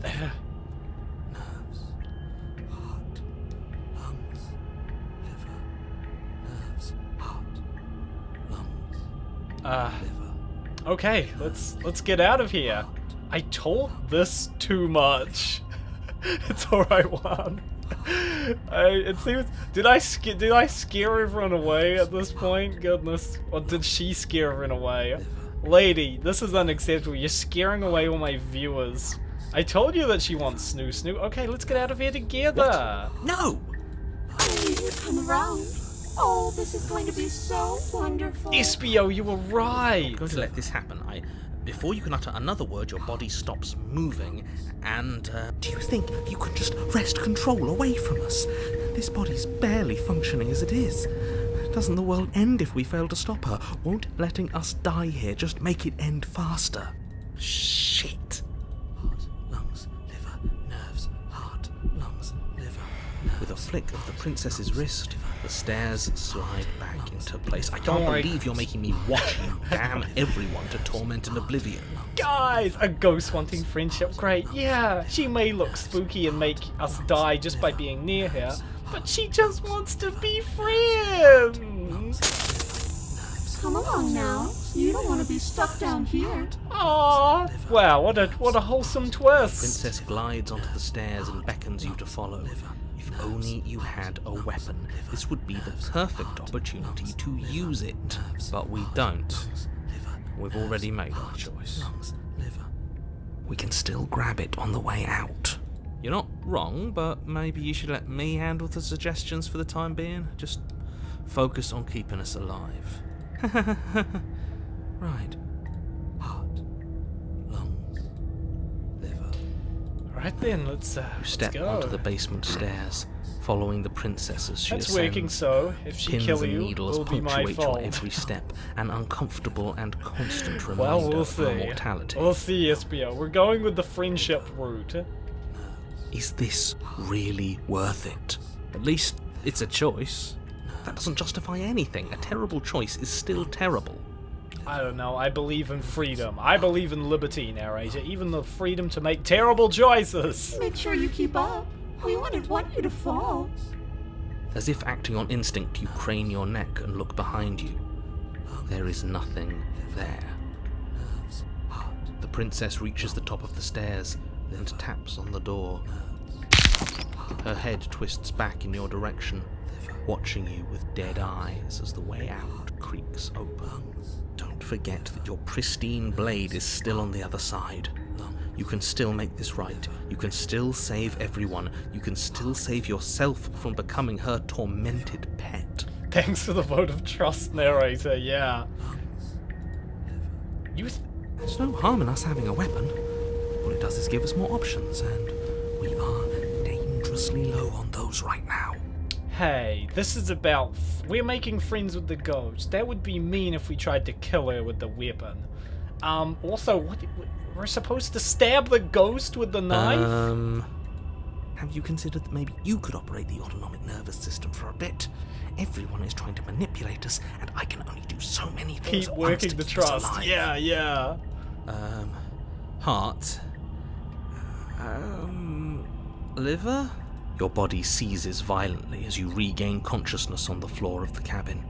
heart, lungs, liver, nerves, heart, lungs, liver. Okay, let's get out of here. I told this too much. It's alright, Juan. It seems. Did I scare everyone away at this point? Goodness, or did she scare everyone away? Lady, this is unacceptable. You're scaring away all my viewers. I told you that she wants snoo snoo. Okay, let's get out of here together. No! I knew you'd come around. Oh, this is going to be so wonderful. Espio, you were right. I'm going to let this happen. Before you can utter another word, your body stops moving, and, do you think you can just wrest control away from us? This body's barely functioning as it is. Doesn't the world end if we fail to stop her? Won't letting us die here just make it end faster? Shit. Heart, lungs, liver, nerves, heart, lungs, liver, nerves. With a flick of the princess's wrist, the stairs slide back into place. I can't believe you're making me watch you damn everyone to torment and oblivion. Guys, a ghost wanting friendship, great. Yeah, she may look spooky and make us die just by being near her, but she just wants to be friends. Come along now. You don't want to be stuck down here. Aww. Wow, what a wholesome twist. Princess glides onto the stairs and beckons you to follow. If only you had a weapon, this would be the perfect opportunity to use it. But we don't. We've already made our choice. We can still grab it on the way out. You're not wrong, but maybe you should let me handle the suggestions for the time being. Just focus on keeping us alive. Right. Heart, lungs, liver. Right then, let's You step go. onto the basement stairs, following the princess as she That's ascends. working so. If she Pins kill and you, needles it'll be my punctuate your fault. every step, an uncomfortable and constant Well, reminder we'll of her see. mortality. We'll see, Espio. We're going with the friendship route. Is this really worth it? At least it's a choice. That doesn't justify anything. A terrible choice is still terrible. I don't know. I believe in freedom. I believe in liberty, narrator. Even the freedom to make terrible choices. Make sure you keep up. We wouldn't want you to fall. As if acting on instinct, you crane your neck and look behind you. There is nothing there. The princess reaches the top of the stairs, then taps on the door. Her head twists back in your direction, watching you with dead eyes as the way out creaks open. Don't forget that your pristine blade is still on the other side. You can still make this right. You can still save everyone. You can still save yourself from becoming her tormented pet. Thanks for the vote of trust, narrator. Yeah. There's no harm in us having a weapon. All it does is give us more options, and we are dangerously low on those right now. Hey, this is about... we're making friends with the ghost. That would be mean if we tried to kill her with the weapon. Also, what... we're supposed to stab the ghost with the knife? Have you considered that maybe you could operate the autonomic nervous system for a bit? Everyone is trying to manipulate us, and I can only do so many things Keep at once working to the keep us trust. alive. Yeah. Heart. Liver? Your body seizes violently as you regain consciousness on the floor of the cabin.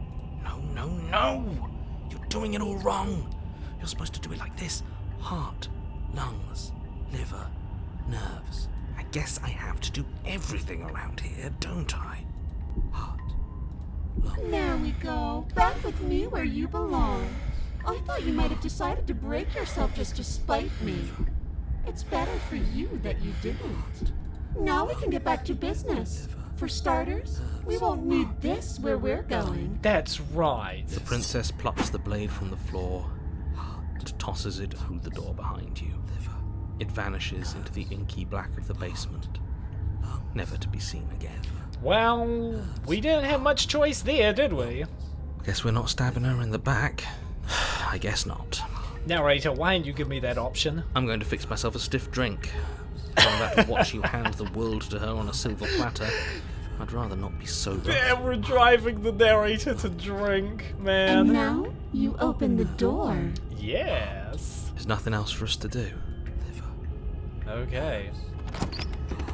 No! You're doing it all wrong. You're supposed to do it like this. Heart, lungs, liver, nerves. I guess I have to do everything around here, don't I? Heart, lungs. There we go. Back with me where you belong. I thought you might have decided to break yourself just to spite me. It's better for you that you didn't. Now we can get back to business. For starters, we won't need this where we're going. That's right. The princess plucks the blade from the floor and tosses it through the door behind you. It vanishes into the inky black of the basement, never to be seen again. Well, we didn't have much choice there, did we? Guess we're not stabbing her in the back. I guess not. Narrator, why didn't you give me that option? I'm going to fix myself a stiff drink. I'm about to watch you hand the world to her on a silver platter. I'd rather not be sober. Yeah, we're driving the narrator to drink, man. And now you open the door. Yes. There's nothing else for us to do. Okay.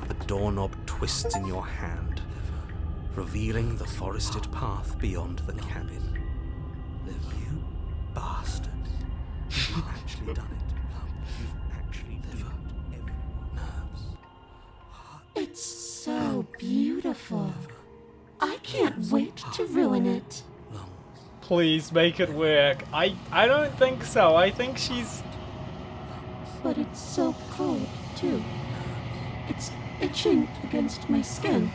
The doorknob twists in your hand, revealing the forested path beyond the cabin. You bastard. You've actually done it. You've actually lived every nerves. It's so beautiful. I can't wait to ruin it. Please make it work. I don't think so. I think she's... But it's so cold, too. It's itching against my skin.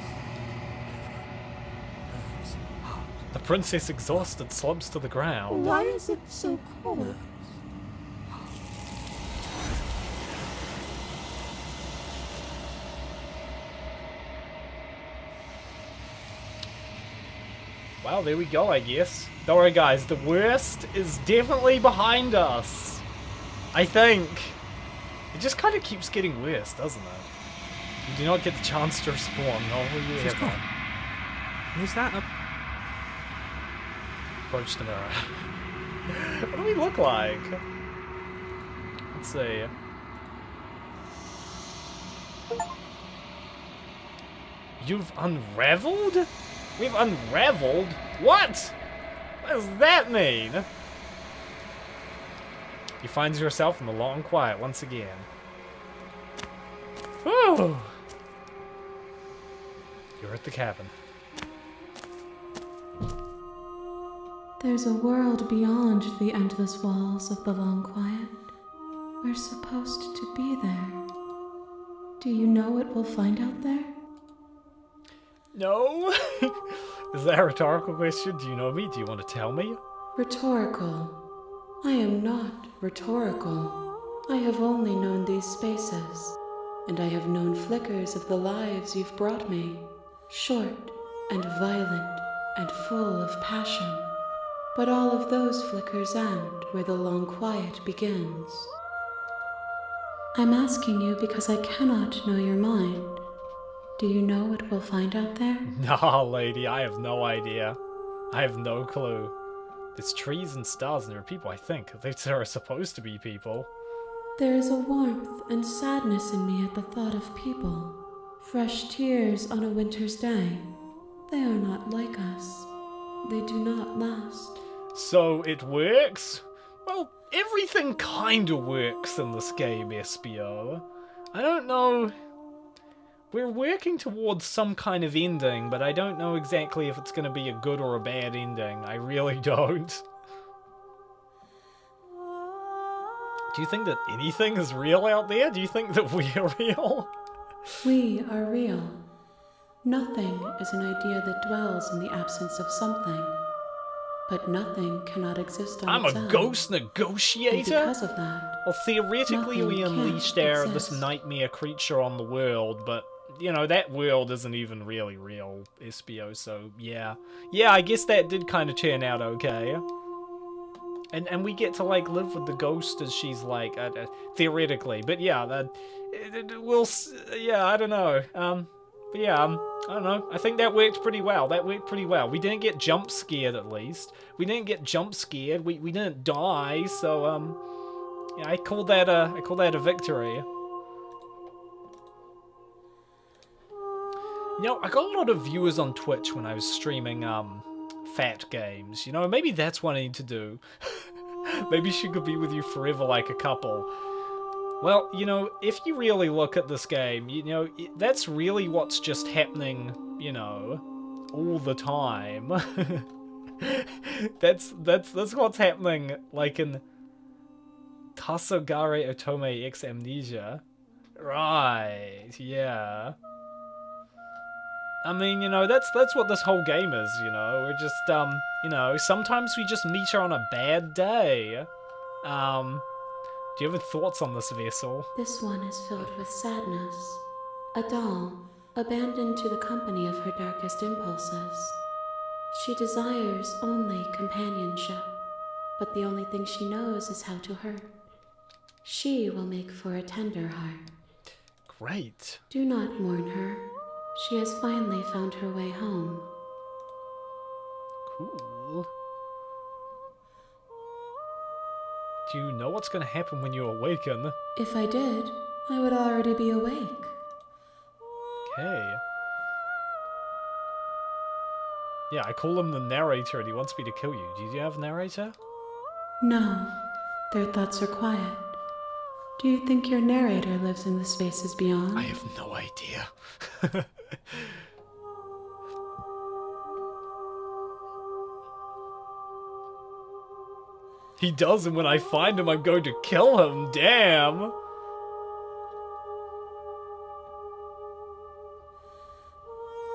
The princess, exhausted, slumps to the ground. Why is it so cold? Well, there we go, I guess. Don't worry, guys. The worst is definitely behind us. I think. It just kind of keeps getting worse, doesn't it? You do not get the chance to respawn. Oh, you She's ever. gone. Is that a... Approach the mirror. What do we look like? Let's see. You've unraveled? We've unraveled? What? What does that mean? You find yourself in the long quiet once again. Whew. You're at the cabin. There's a world beyond the endless walls of the long quiet. We're supposed to be there. Do you know what we'll find out there? No? Is that a rhetorical question? Do you know me? Do you want to tell me? Rhetorical. I am not rhetorical. I have only known these spaces, and I have known flickers of the lives you've brought me, short and violent and full of passion. But all of those flickers end where the long quiet begins. I'm asking you because I cannot know your mind. Do you know what we'll find out there? Nah, lady, I have no idea. I have no clue. There's trees and stars and there are people, I think. There are supposed to be people. There is a warmth and sadness in me at the thought of people. Fresh tears on a winter's day. They are not like us. They do not last. So it works? Well, everything kinda works in this game, SBO. I don't know. We're working towards some kind of ending, but I don't know exactly if it's gonna be a good or a bad ending. I really don't. Do you think that anything is real out there? Do you think that we're real? We are real. Nothing is an idea that dwells in the absence of something. But nothing cannot exist on I'm its a own. ghost And negotiator? because of that, Well, theoretically we nothing can unleashed this exist. nightmare creature on the world, but, you know, that world isn't even really real, SBO, so, yeah. Yeah, I guess that did kind of turn out okay. And we get to, like, live with the ghost as she's, like, theoretically, but yeah, yeah, I don't know, but yeah, I don't know, I think that worked pretty well, we didn't get jump scared at least, we didn't die, so, yeah, I call that a victory. You know, I got a lot of viewers on Twitch when I was streaming, fat games. You know, maybe that's what I need to do. Maybe she could be with you forever like a couple. Well, you know, if you really look at this game, you know, that's really what's just happening, you know, all the time. That's what's happening, like, in Tasogare Otome X Amnesia. Right, yeah. I mean, you know, that's what this whole game is, you know. We're just, you know, sometimes we just meet her on a bad day. Do you have any thoughts on this vessel? this one is filled with sadness. A doll, abandoned to the company of her darkest impulses. She desires only companionship, but the only thing she knows is how to hurt. She will make for a tender heart. Great. Do not mourn her. She has finally found her way home. Cool. Do you know what's gonna happen when you awaken? If I did, I would already be awake. Okay. Yeah, I call him the narrator and he wants me to kill you. Do you have a narrator? No, their thoughts are quiet. Do you think your narrator lives in the spaces beyond? I have no idea. He does, and when I find him, I'm going to kill him. Damn.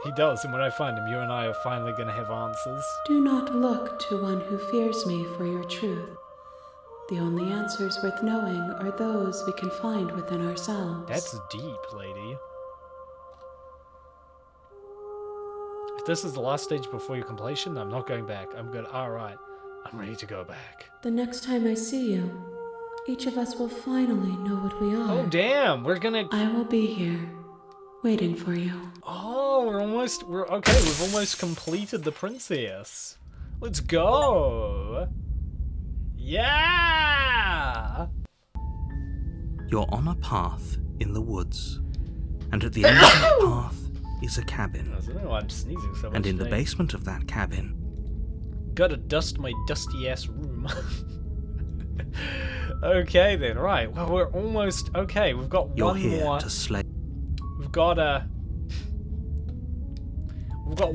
He does, and when I find him, you and I are finally going to have answers. Do not look to one who fears me for your truth. The only answers worth knowing are those we can find within ourselves. That's deep, lady. If this is the last stage before your completion, I'm not going back. I'm good. Alright. I'm ready to go back. The next time I see you, each of us will finally know what we are. Oh, damn. We're gonna... I will be here, waiting for you. Oh, okay, we've almost completed the princess. Let's go. Yeah! You're on a path in the woods, and at the end of that path is a cabin. I don't know why I'm sneezing so much. And in the today. basement of that cabin, Gotta dust my dusty ass room. Okay then, right. Well, we're almost okay. We've got you're one here more. to slay. We've got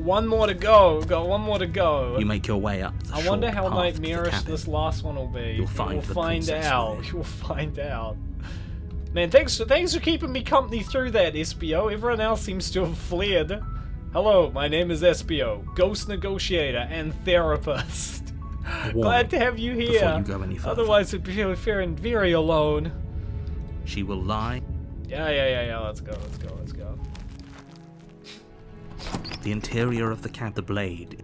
one more to go. We've got one more to go. You make your way up the I wonder short how path to the nightmarish cabin. this last one will be. You'll find the princess out. with it. You'll find out. Man, thanks for keeping me company through that, Espio. Everyone else seems to have fled. Hello, my name is Espio, ghost negotiator and therapist. Glad to have you here. Before you go any further. Otherwise, we'd be feeling very alone. She will lie. Yeah. Let's go. The interior of the cabin, the blade.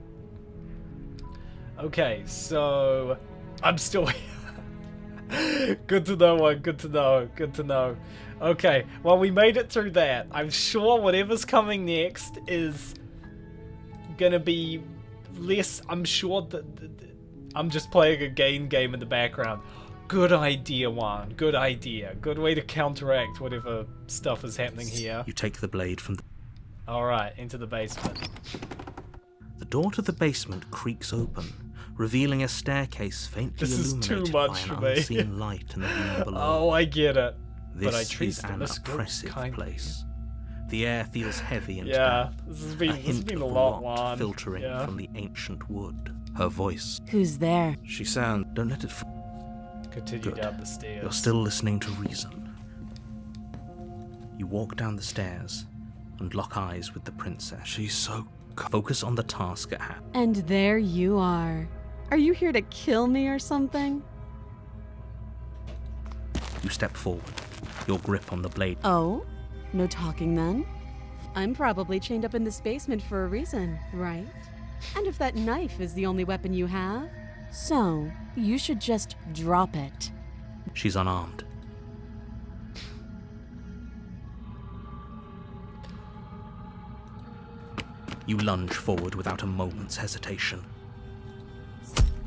Okay, so I'm still here. Good to know, one. Good to know. Okay, well, we made it through that. I'm sure whatever's coming next is gonna be less. I'm sure that I'm just playing a game in the background. Good idea, Juan. Good idea. Good way to counteract whatever stuff is happening here. You take the blade from the... Alright, into the basement. The door to the basement creaks open, revealing a staircase faintly This is too illuminated much by for an me. unseen light in the room below. Oh, I get it. This But I is treated an this oppressive kindly. place. The air feels heavy and Yeah, damp. this has A been hint a of lot, rot Juan. filtering Yeah. from the ancient wood. Her voice. Who's there? She sounds. Don't let it. Continue Good. down the stairs. You're still listening to reason. You walk down the stairs and lock eyes with the princess. She's so. Focus on the task at hand. And there you are. Are you here to kill me or something? You step forward, your grip on the blade. Oh? No talking then? I'm probably chained up in this basement for a reason, right? And if that knife is the only weapon you have, so you should just drop it. She's unarmed. You lunge forward without a moment's hesitation.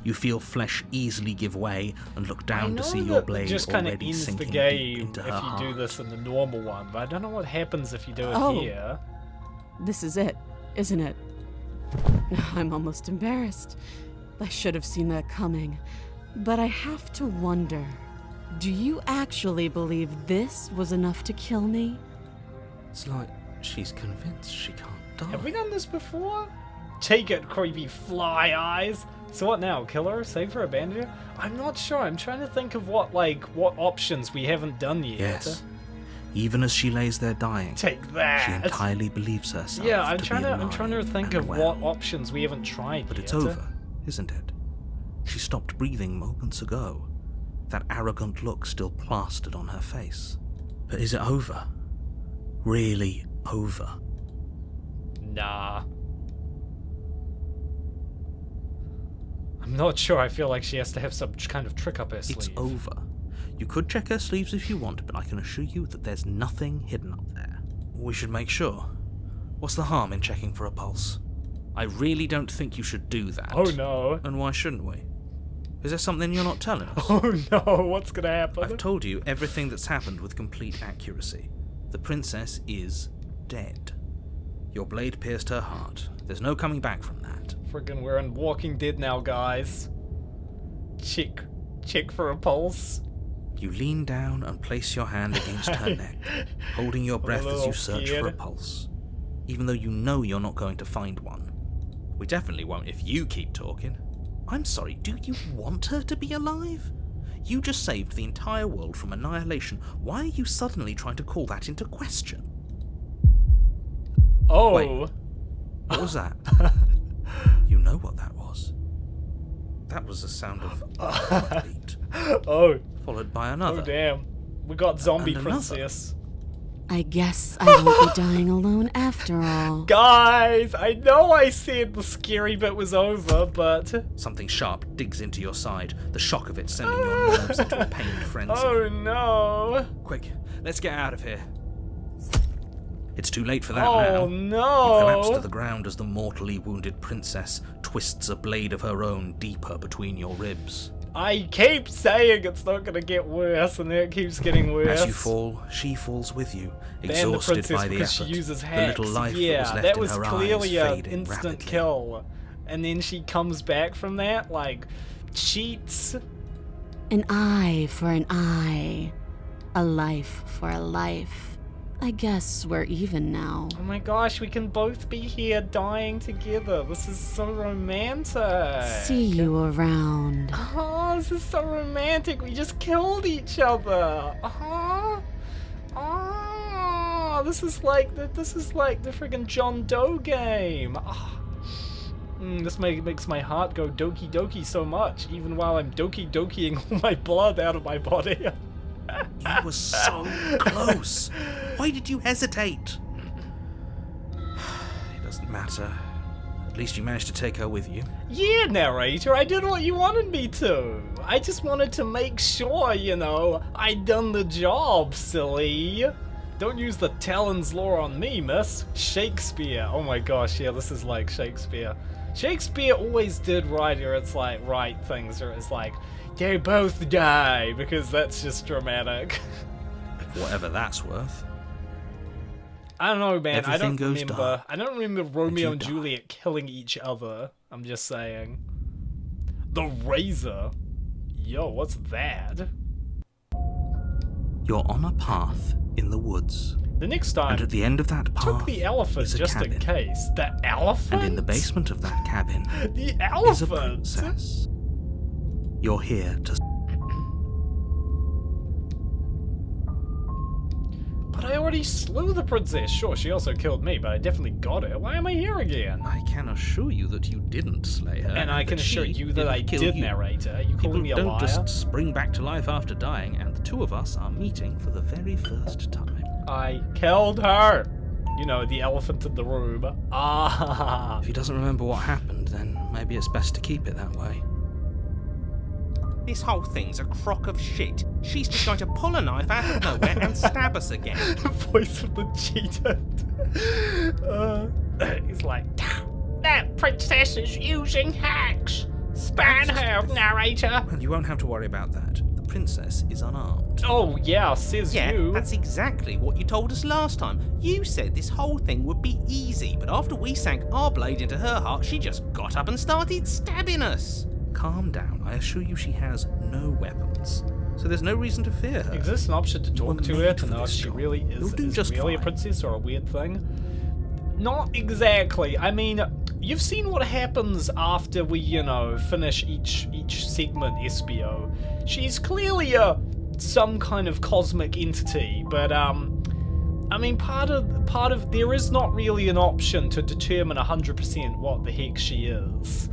You feel flesh easily give way and look down to see your blade just kind of already ends the sinking deep game into if her you heart. do this in the normal one, but I don't know what happens if you do it Oh. here. This is it, isn't it? I'm almost embarrassed. I should have seen that coming. But I have to wonder, do you actually believe this was enough to kill me? It's like she's convinced she can't die. Have we done this before? Take it, creepy fly eyes. So what now? Kill her? Save her? Abandon her? I'm not sure. I'm trying to think of what options we haven't done yet. Yes. Even as she lays there dying, Take she that. entirely believes herself Yeah, I'm to trying be to think alive of and what well. options we haven't tried But yet. it's over, isn't it? She stopped breathing moments ago. That arrogant look still plastered on her face. But is it over? Really over? Nah. I'm not sure. I feel like she has to have some kind of trick up her sleeve. It's over. You could check her sleeves if you want, but I can assure you that there's nothing hidden up there. We should make sure. What's the harm in checking for a pulse? I really don't think you should do that. Oh no. And why shouldn't we? Is there something you're not telling us? Oh no, what's gonna happen? I've told you everything that's happened with complete accuracy. The princess is dead. Your blade pierced her heart. There's no coming back from that. Friggin' we're in Walking Dead now, guys. Check for a pulse. You lean down and place your hand against her neck, holding your breath as little you search for a scared. pulse, even though you know you're not going to find one. We definitely won't if you keep talking. I'm sorry, do you want her to be alive? You just saved the entire world from annihilation. Why are you suddenly trying to call that into question? Oh. Wait. What was that? You know what that was. That was the sound of a heartbeat, Oh. followed by another. Oh damn. We got zombie And another. princess. I guess I won't be dying alone after all. Guys, I know I said the scary bit was over, but... Something sharp digs into your side, the shock of it sending your nerves into a pained frenzy. Oh no! Quick, let's get out of here. It's too late for that Oh now. You no! collapse to the ground as the mortally wounded princess twists a blade of her own deeper between your ribs. I keep saying it's not gonna get worse, and then it keeps getting worse. As you fall, she falls with you, And the exhausted princess, by the because effort. she uses The hacks. little life Yeah, that was left that in was her clearly eyes an fading instant rapidly. kill. And then she comes back from that, like, cheats. An eye for an eye. A life for a life. I guess we're even now. Oh my gosh, we can both be here dying together. This is so romantic. See you around. Oh, this is so romantic. We just killed each other. Oh, this is like the friggin' John Doe game. Oh. This makes my heart go doki doki so much, even while I'm doki dokiing all my blood out of my body. You were so close. Why did you hesitate? It doesn't matter. At least you managed to take her with you. Yeah, narrator, I did what you wanted me to. I just wanted to make sure, you know, I'd done the job, silly. Don't use the Talon's law on me, miss. Shakespeare. Oh my gosh, yeah, this is like Shakespeare. Shakespeare always did write things, or it's like, they both die, because that's just dramatic. Whatever that's worth. I don't know, man. Everything goes dark, I don't remember Romeo you and die. Juliet killing each other. I'm just saying. The razor. Yo, what's that? You're on a path in the woods. The next time, And at the end of that path took the elephant is a just cabin. in case. The elephant? And in the basement of that cabin The is a elephant? princess. You're here to... But I already slew the princess. Sure, she also killed me, but I definitely got her. Why am I here again? I can assure you that you didn't slay her. And I can that assure she you that didn't I kill did, you. narrator. You People calling me a don't liar? just spring back to life after dying, and the two of us are meeting for the very first time. I killed her. You know, the elephant in the room. Ah. If he doesn't remember what happened, then maybe it's best to keep it that way. This whole thing's a crock of shit. She's just going to pull a knife out of nowhere and stab us again. The voice of the cheetah. He's like, that princess is using hacks. Ban her, narrator. And you won't have to worry about that. The princess is unarmed. Oh yeah, says Yeah, you. that's exactly what you told us last time. You said this whole thing would be easy, but after we sank our blade into her heart, she just got up and started stabbing us. Calm down. I assure you she has no weapons. So there's no reason to fear her. Exists an option to talk were to her made to for know if this she job. really You'll is do just really a fine. princess or a weird thing? Not exactly. I mean, you've seen what happens after we, you know, finish each segment, SBO. She's clearly some kind of cosmic entity, but I mean, part of there is not really an option to determine 100% what the heck she is.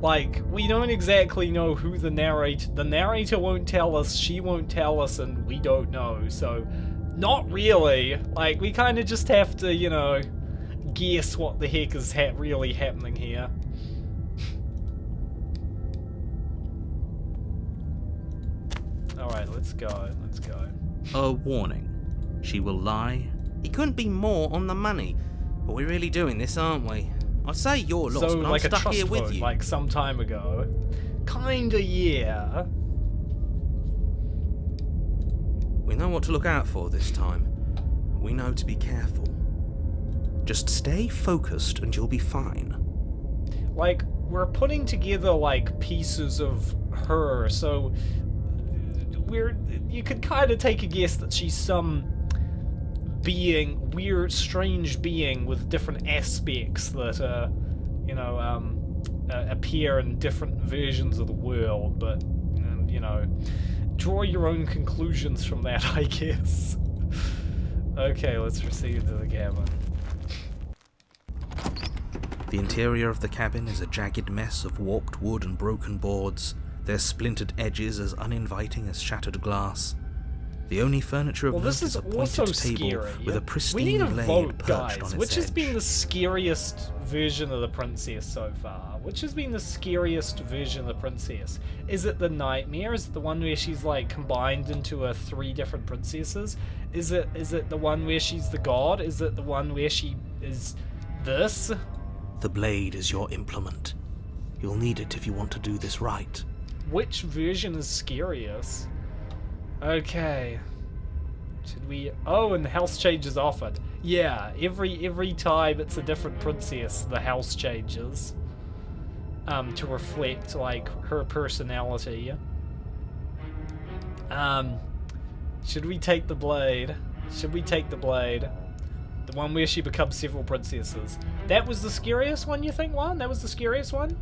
Like, we don't exactly know who the narrator won't tell us, she won't tell us, and we don't know, so not really. Like, we kind of just have to, you know, guess what the heck is really happening here. Alright, let's go. A warning. She will lie. He couldn't be more on the money. But we're really doing this, aren't we? I'd say you're lost, So, but I'm like a stuck trust here with vote, you. like some time ago. Kinda, yeah. We know what to look out for this time. We know to be careful. Just stay focused and you'll be fine. Like, we're putting together, like, pieces of her, so you could kind of take a guess that she's some weird, strange being with different aspects that, you know, appear in different versions of the world, but, you know, draw your own conclusions from that, I guess. Okay, let's proceed to the cabin. The interior of the cabin is a jagged mess of warped wood and broken boards, their splintered edges as uninviting as shattered glass. The only furniture of Well, note this is is a pointed also table scary. with a We pristine need a blade vote, perched guys. on its Which has edge. been the scariest version of the princess so far? Which has been the scariest version of the princess? Is it the nightmare? Is it the one where she's like combined into 3 different princesses? Is it the one where she's the god? Is it the one where she is this? The blade is your implement. You'll need it if you want to do this right. Which version is scariest? Okay. Should we... Oh, and the house change is offered. Yeah, every time it's a different princess, the house changes. To reflect, like, her personality. Should we take the blade? Should we take the blade? The one where she becomes several princesses. That was the scariest one, you think, Juan? That was the scariest one?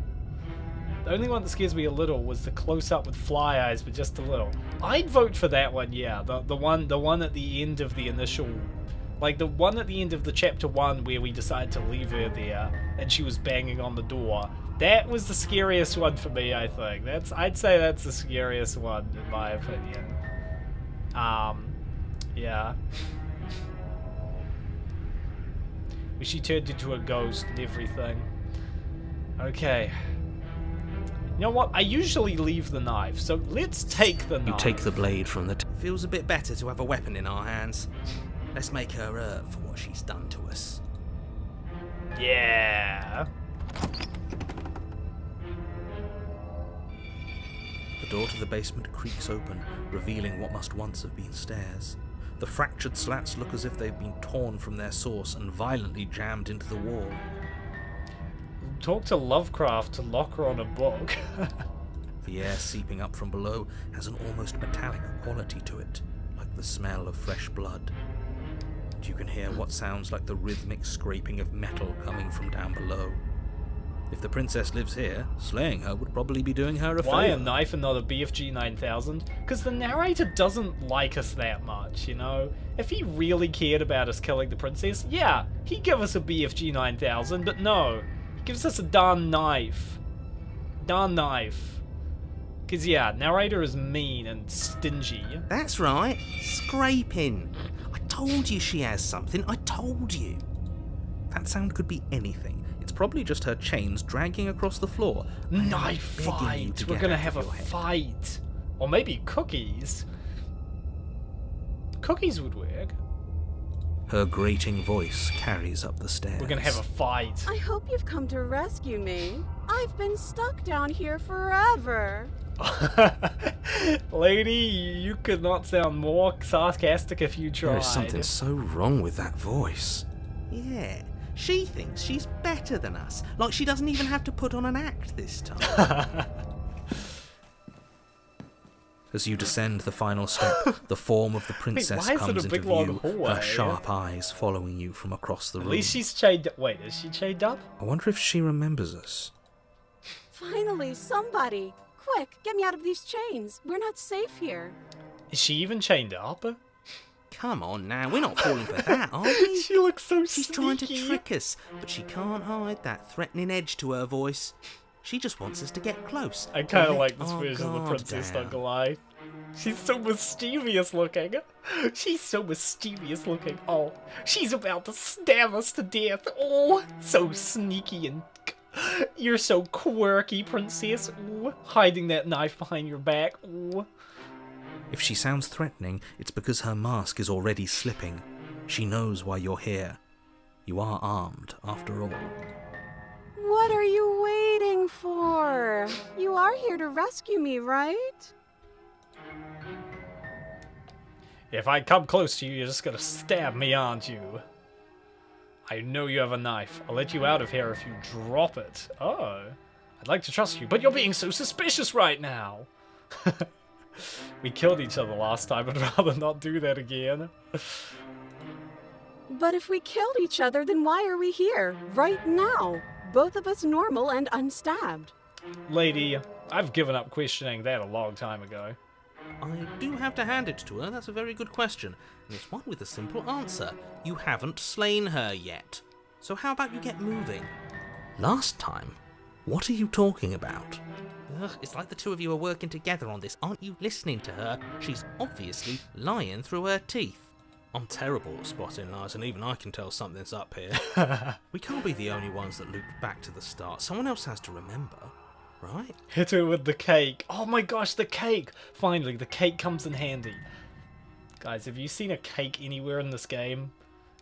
The only one that scares me a little was the close-up with fly eyes, but just a little. I'd vote for that one, yeah. The one at the end of the initial... Like, the one at the end of the chapter 1 where we decided to leave her there, and she was banging on the door. That was the scariest one for me, I think. I'd say that's the scariest one, in my opinion. Yeah. Where she turned into a ghost and everything. Okay. You know what? I usually leave the knife, so let's take the knife. You take the blade from the... Feels a bit better to have a weapon in our hands. Let's make her hurt for what she's done to us. Yeah. The door to the basement creaks open, revealing what must once have been stairs. The fractured slats look as if they've been torn from their source and violently jammed into the wall. Talk to Lovecraft to lock her on a book. The air seeping up from below has an almost metallic quality to it, like the smell of fresh blood. And you can hear what sounds like the rhythmic scraping of metal coming from down below. If the princess lives here, slaying her would probably be doing her a favor. Why a knife and not a BFG 9000? Because the narrator doesn't like us that much, you know? If he really cared about us killing the princess, yeah, he'd give us a BFG 9000, but no. He gives us a darn knife. Darn knife. Because, yeah, narrator is mean and stingy. That's right. Scraping. I told you she has something. I told you. That sound could be anything. It's probably just her chains dragging across the floor. Knife fight! We're gonna have a fight! Or maybe cookies. Cookies would work. Her grating voice carries up the stairs. We're gonna have a fight. I hope you've come to rescue me. I've been stuck down here forever. Lady, you could not sound more sarcastic if you tried. There is something so wrong with that voice. Yeah. She thinks she's better than us. Like she doesn't even have to put on an act this time. As you descend the final step, the form of the princess why is it comes a into big long view, hallway? her sharp eyes following you from across the At room. least she's chained up. Wait, is she chained up? I wonder if she remembers us. Finally, somebody. Quick, get me out of these chains. We're not safe here. Is she even chained up? Come on now, we're not falling for that, are we? She looks so She's sneaky. trying to trick us, but she can't hide that threatening edge to her voice. She just wants us to get close. I kind of Let like this our version of the guard princess, down. not gonna lie. She's so mischievous looking. She's so mischievous looking. Oh, she's about to stab us to death. Oh, so sneaky and... You're so quirky, princess. Ooh, hiding that knife behind your back. Ooh. If she sounds threatening, it's because her mask is already slipping. She knows why you're here. You are armed, after all. What are you waiting for? You are here to rescue me, right? If I come close to you, you're just gonna stab me, aren't you? I know you have a knife. I'll let you out of here if you drop it. Oh, I'd like to trust you, but you're being so suspicious right now. We killed each other last time. I'd rather not do that again. But if we killed each other, then why are we here? Right now. Both of us normal and unstabbed. Lady, I've given up questioning that a long time ago. I do have to hand it to her. That's a very good question. And it's one with a simple answer. You haven't slain her yet. So how about you get moving? Last time? What are you talking about? Ugh, it's like the two of you are working together on this. Aren't you listening to her? She's obviously lying through her teeth. I'm terrible at spotting lies, and even I can tell something's up here. We can't be the only ones that loop back to the start. Someone else has to remember, right? Hit her with the cake. Oh my gosh, the cake! Finally, the cake comes in handy. Guys, have you seen a cake anywhere in this game?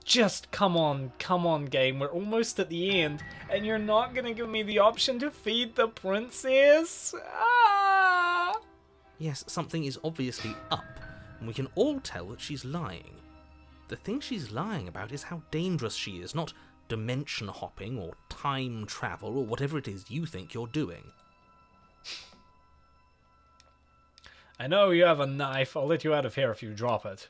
Just come on game. We're almost at the end, and you're not gonna give me the option to feed the princess? Ah! Yes, something is obviously up, and we can all tell that she's lying. The thing she's lying about is how dangerous she is, not dimension hopping or time travel or whatever it is you think you're doing. I know you have a knife. I'll let you out of here if you drop it.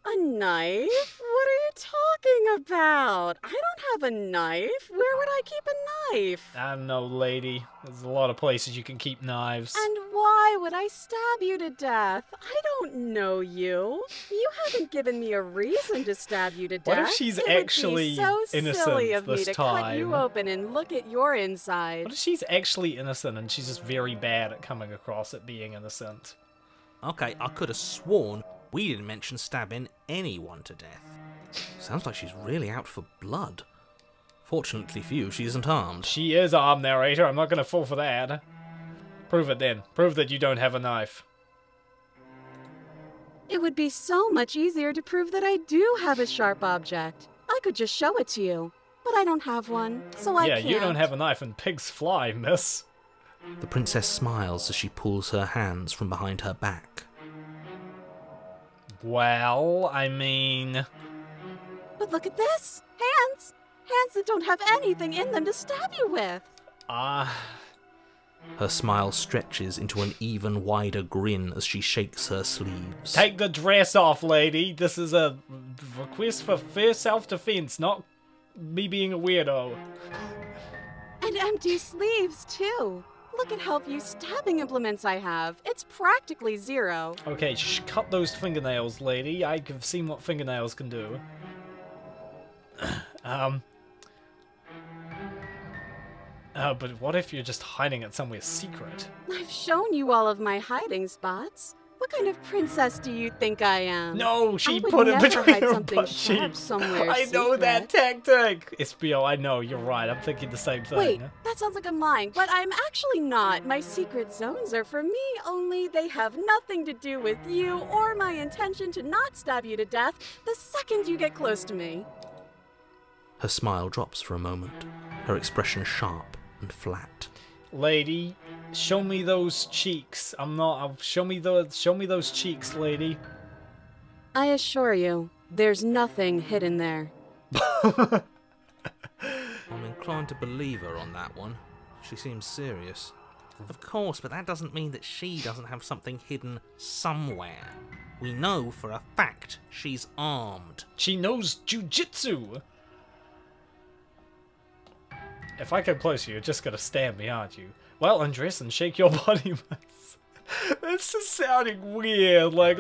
A knife? What are you talking about? I don't have a knife. Where would I keep a knife? I don't know, lady. There's a lot of places you can keep knives. And why would I stab you to death? I don't know you. You haven't given me a reason to stab you to death. What if she's it actually would be so innocent silly of this me to time? cut you open and look at your inside. What if she's actually innocent and she's just very bad at coming across at being innocent? Okay, I could have sworn we didn't mention stabbing anyone to death. Sounds like she's really out for blood. Fortunately for you, she isn't armed. She is armed, narrator. I'm not gonna fall for that. Prove it then. Prove that you don't have a knife. It would be so much easier to prove that I do have a sharp object. I could just show it to you. But I don't have one, so I can't. Yeah, you don't have a knife and pigs fly, miss. The princess smiles as she pulls her hands from behind her back. Well, I mean... But look at this! Hands! Hands that don't have anything in them to stab you with! Her smile stretches into an even wider grin as she shakes her sleeves. Take the dress off, lady. This is a request for fair self-defense, not me being a weirdo. And empty sleeves, too. Look at how few stabbing implements I have. It's practically zero. Okay, cut those fingernails, lady. I've seen what fingernails can do. But what if you're just hiding it somewhere secret? I've shown you all of my hiding spots. What kind of princess do you think I am? No, she I would put it never between hide her something butt sharp cheeks. somewhere I know that secret. tactic. Espio, I know, you're right. I'm thinking the same thing. Wait, that sounds like I'm lying, but I'm actually not. My secret zones are for me only. They have nothing to do with you or my intention to not stab you to death the second you get close to me. Her smile drops for a moment, her expression sharp and flat. Lady, show me those cheeks. Show me those cheeks, lady. I assure you, there's nothing hidden there. I'm inclined to believe her on that one. She seems serious. Of course, but that doesn't mean that she doesn't have something hidden somewhere. We know for a fact she's armed. She knows jujitsu. If I come close to you, you're just gonna stab me, aren't you? Well, undress and shake your body, miss. That's just sounding weird. Like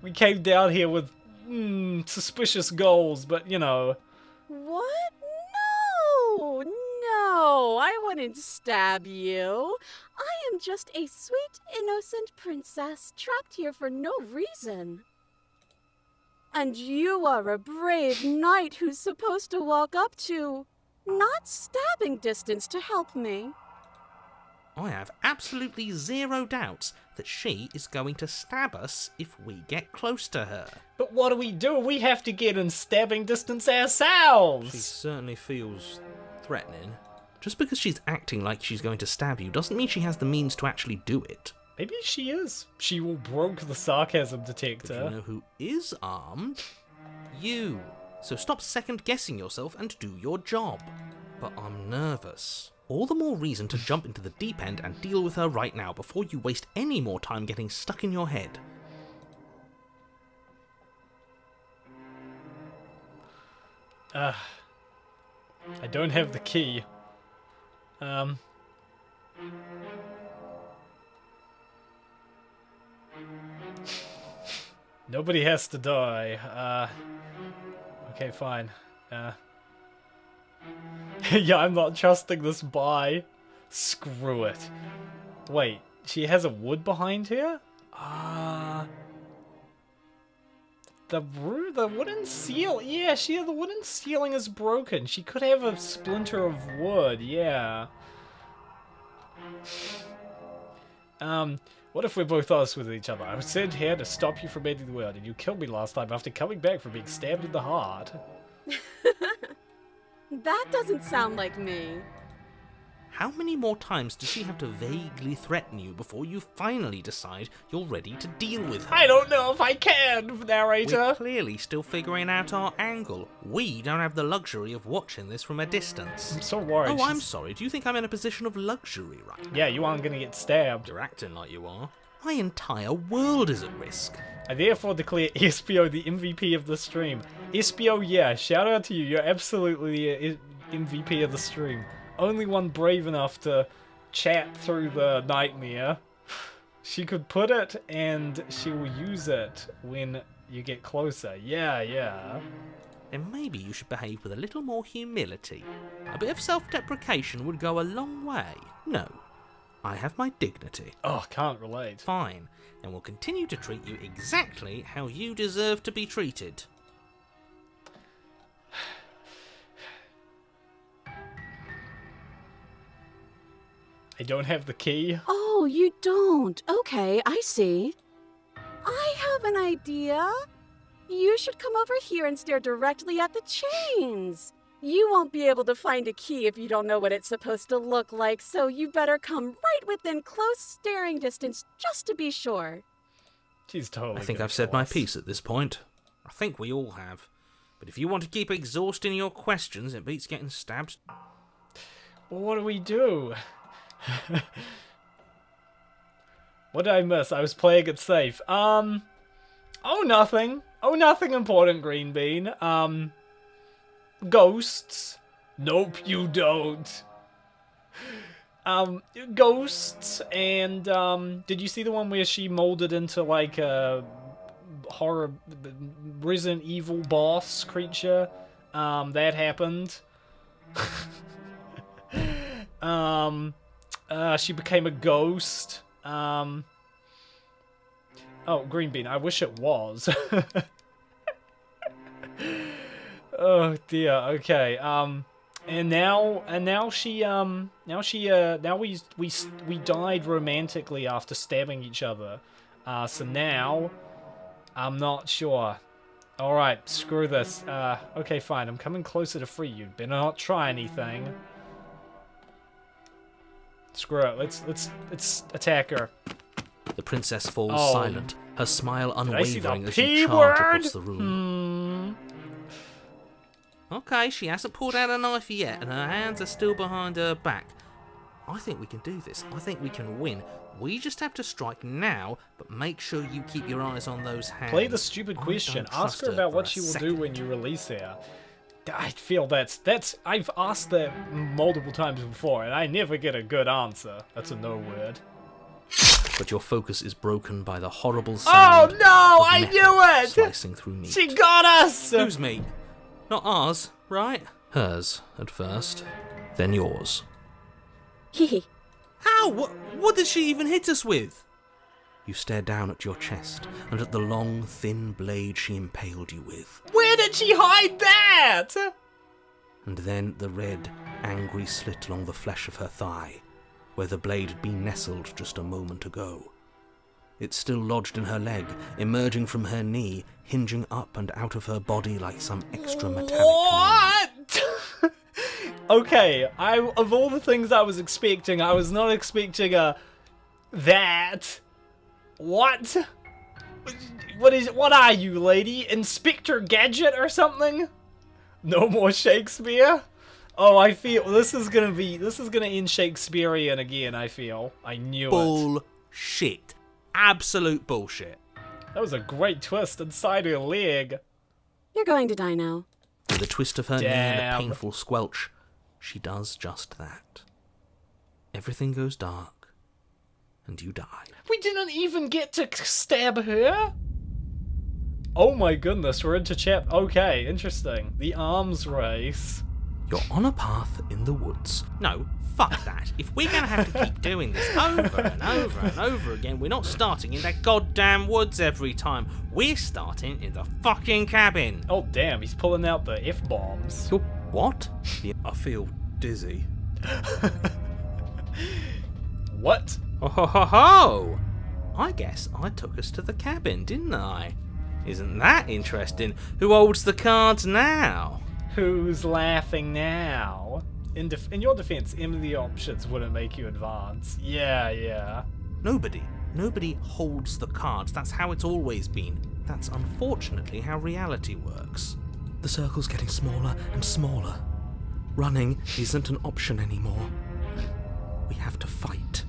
we came down here with suspicious goals, but you know. What? No, I wouldn't stab you. I am just a sweet, innocent princess trapped here for no reason. And you are a brave knight who's supposed to walk up to, not stabbing distance to help me. I have absolutely zero doubts that she is going to stab us if we get close to her. But what do? We have to get in stabbing distance ourselves. She certainly feels threatening. Just because she's acting like she's going to stab you doesn't mean she has the means to actually do it. Maybe she is. She will broke the sarcasm But detector. you know who is armed? You. So stop second-guessing yourself and do your job. But I'm nervous. All the more reason to jump into the deep end and deal with her right now before you waste any more time getting stuck in your head. I don't have the key. Nobody has to die. Okay, fine. Yeah, I'm not trusting this buy. Screw it. Wait, she has a wood behind her? The wooden seal. Yeah, the wooden ceiling is broken. She could have a splinter of wood. Yeah. What if we're both honest with each other? I was sent here to stop you from ending the world, and you killed me last time after coming back from being stabbed in the heart. That doesn't sound like me. How many more times does she have to vaguely threaten you before you finally decide you're ready to deal with her? I don't know if I can, narrator. We're clearly still figuring out our angle. We don't have the luxury of watching this from a distance. I'm so worried. Oh, I'm sorry. Do you think I'm in a position of luxury right now? Yeah, you aren't gonna get stabbed. You're acting like you are. My entire world is at risk. I therefore declare Espio the MVP of the stream. Espio, yeah, shout out to you. You're absolutely the MVP of the stream. Only one brave enough to chat through the nightmare. She could put it, and she will use it when you get closer. Yeah. Then maybe you should behave with a little more humility. A bit of self-deprecation would go a long way. No, I have my dignity. Oh, can't relate. Fine, then we'll continue to treat you exactly how you deserve to be treated. I don't have the key. Oh, you don't? Okay, I see. I have an idea. You should come over here and stare directly at the chains. You won't be able to find a key if you don't know what it's supposed to look like, so you better come right within close staring distance just to be sure. She's totally. I think I've said my piece at this point. I think we all have. But if you want to keep exhausting your questions, it beats getting stabbed. Well, what do we do? What did I miss? I was playing it safe. Oh, nothing. Oh, nothing important, Green Bean. Ghosts. Nope, you don't. Ghosts, and, did you see the one where she molded into, like, a horror, Resident Evil boss creature? That happened. She became a ghost. Oh, Green Bean, I wish it was. Oh dear, okay. And now we died romantically after stabbing each other. So now, I'm not sure. Alright, screw this. Okay, fine, I'm coming closer to free you. Better not try anything. Screw it. Let's attack her. The princess falls silent, her smile unwavering as you P charge word? across the room. Okay, she hasn't pulled out a knife yet, and her hands are still behind her back. I think we can do this. I think we can win. We just have to strike now, but make sure you keep your eyes on those hands. Play the stupid question. Ask her about what she will do when you release her. I feel that's I've asked that multiple times before, and I never get a good answer. That's a no word. But your focus is broken by the horrible Oh sound. no! of I metal knew it! Slicing through meat. She got us! Whose meat? Not ours, right? Hers at first, then yours. Hehe. How? What did she even hit us with? You stare down at your chest and at the long, thin blade she impaled you with. Where did she hide that? And then the red, angry slit along the flesh of her thigh, where the blade had been nestled just a moment ago. It still lodged in her leg, emerging from her knee, hinging up and out of her body like some extra metallic What? Okay, of all the things I was expecting, I was not expecting that. What? What are you, lady? Inspector Gadget or something? No more Shakespeare? Oh, I feel this is gonna end Shakespearean again, I feel. I knew it. Bullshit. Absolute bullshit. That was a great twist inside her leg. You're going to die now. With a twist of her knee and a Damn. painful squelch, she does just that. Everything goes dark, and you die. We didn't even get to stab her? Oh my goodness, we're into Okay, interesting. The arms race. You're on a path in the woods. No, fuck that. If we're gonna have to keep doing this over and over and over again, we're not starting in that goddamn woods every time. We're starting in the fucking cabin. Oh damn, he's pulling out the F-bombs. You're what? I feel dizzy. What? Oh ho ho ho! I guess I took us to the cabin, didn't I? Isn't that interesting? Who holds the cards now? Who's laughing now? In your defense, any of the options wouldn't make you advance. Yeah. Nobody holds the cards. That's how it's always been. That's unfortunately how reality works. The circle's getting smaller and smaller. Running isn't an option anymore. We have to fight.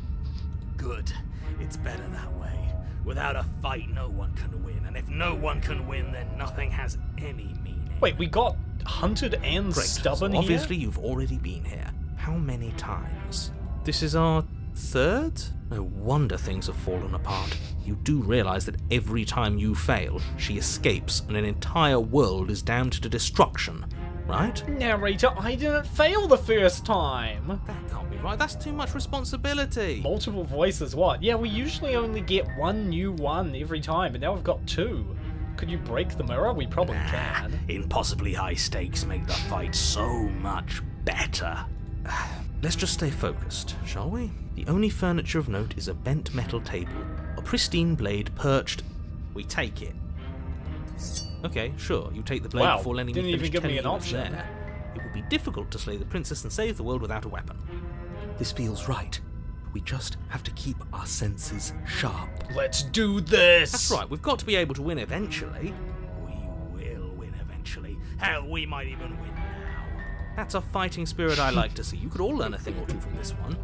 Good. It's better that way. Without a fight, no one can win. And if no one can win, then nothing has any meaning. Wait, we got hunted and Great. stubborn So here? obviously you've already been here. How many times? This is our third? No wonder things have fallen apart. You do realise that every time you fail, she escapes and an entire world is damned to destruction, right? Narrator, I didn't fail the first time. That can't be right. That's too much responsibility. Multiple voices, what? Yeah, we usually only get one new one every time, but now we've got two. Could you break the mirror? We probably can. Impossibly high stakes make the fight so much better. Let's just stay focused, shall we? The only furniture of note is a bent metal table, a pristine blade perched. We take it. Okay, sure, you take the blade Wow, before letting didn't me even finish give me telling an you what's option. there. It would be difficult to slay the princess and save the world without a weapon. This feels right. We just have to keep our senses sharp. Let's do this! That's right, we've got to be able to win eventually. We will win eventually. Hell, we might even win now. That's a fighting spirit I like to see. You could all learn a thing or two from this one.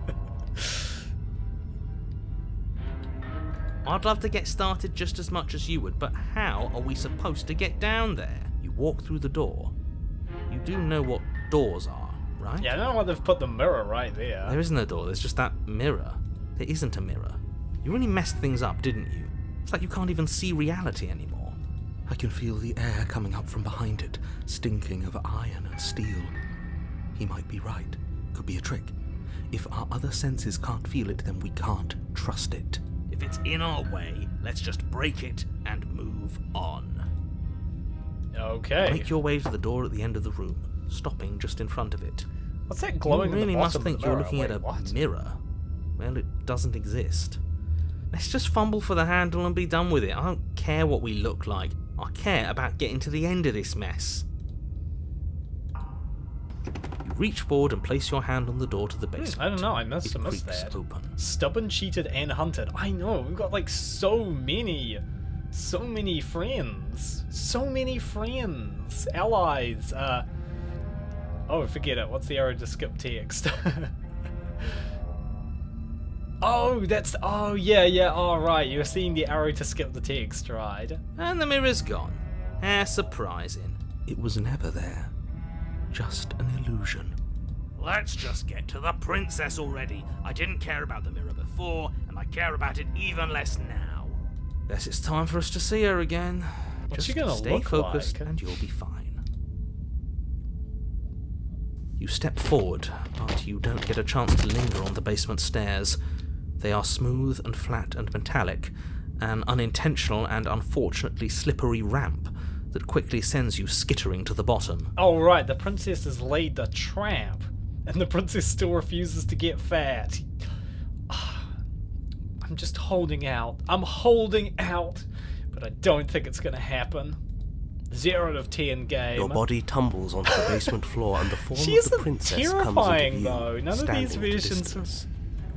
I'd love to get started just as much as you would, but how are we supposed to get down there? You walk through the door. You do know what doors are, right? Yeah, I don't know why they've put the mirror right there. There isn't a door, there's just that mirror. There isn't a mirror. You really messed things up, didn't you? It's like you can't even see reality anymore. I can feel the air coming up from behind it, stinking of iron and steel. He might be right. Could be a trick. If our other senses can't feel it, then we can't trust it. If it's in our way, let's just break it and move on. Okay. Make your way to the door at the end of the room, stopping just in front of it. What's that glowing You at the really bottom must of the think you're mirror? looking Wait, at a what? mirror. Well, it doesn't exist. Let's just fumble for the handle and be done with it. I don't care what we look like. I care about getting to the end of this mess. You reach forward and place your hand on the door to the basement. I don't know, I must have missed creaks that. open. Stubborn, cheated, and hunted. I know, we've got like so many friends. So many friends. Allies. Oh, forget it. What's the arrow to skip text? Oh, yeah, alright. You're seeing the arrow to skip the text, right? And the mirror's gone. How surprising. It was never there. Just an illusion. Let's just get to the princess already. I didn't care about the mirror before, and I care about it even less now. Guess it's time for us to see her again. What's she Just gonna stay look focused like? and you'll be fine. You step forward, but you don't get a chance to linger on the basement stairs. They are smooth and flat and metallic, an unintentional and unfortunately slippery ramp that quickly sends you skittering to the bottom. Oh, right, the princess has laid the trap, and the princess still refuses to get fat. I'm just holding out. I'm holding out, but I don't think it's gonna happen. 0 out of 10 game. Your body tumbles onto the basement floor and the form She of the isn't princess comes terrifying, into view, though. None of standing these at a versions distance.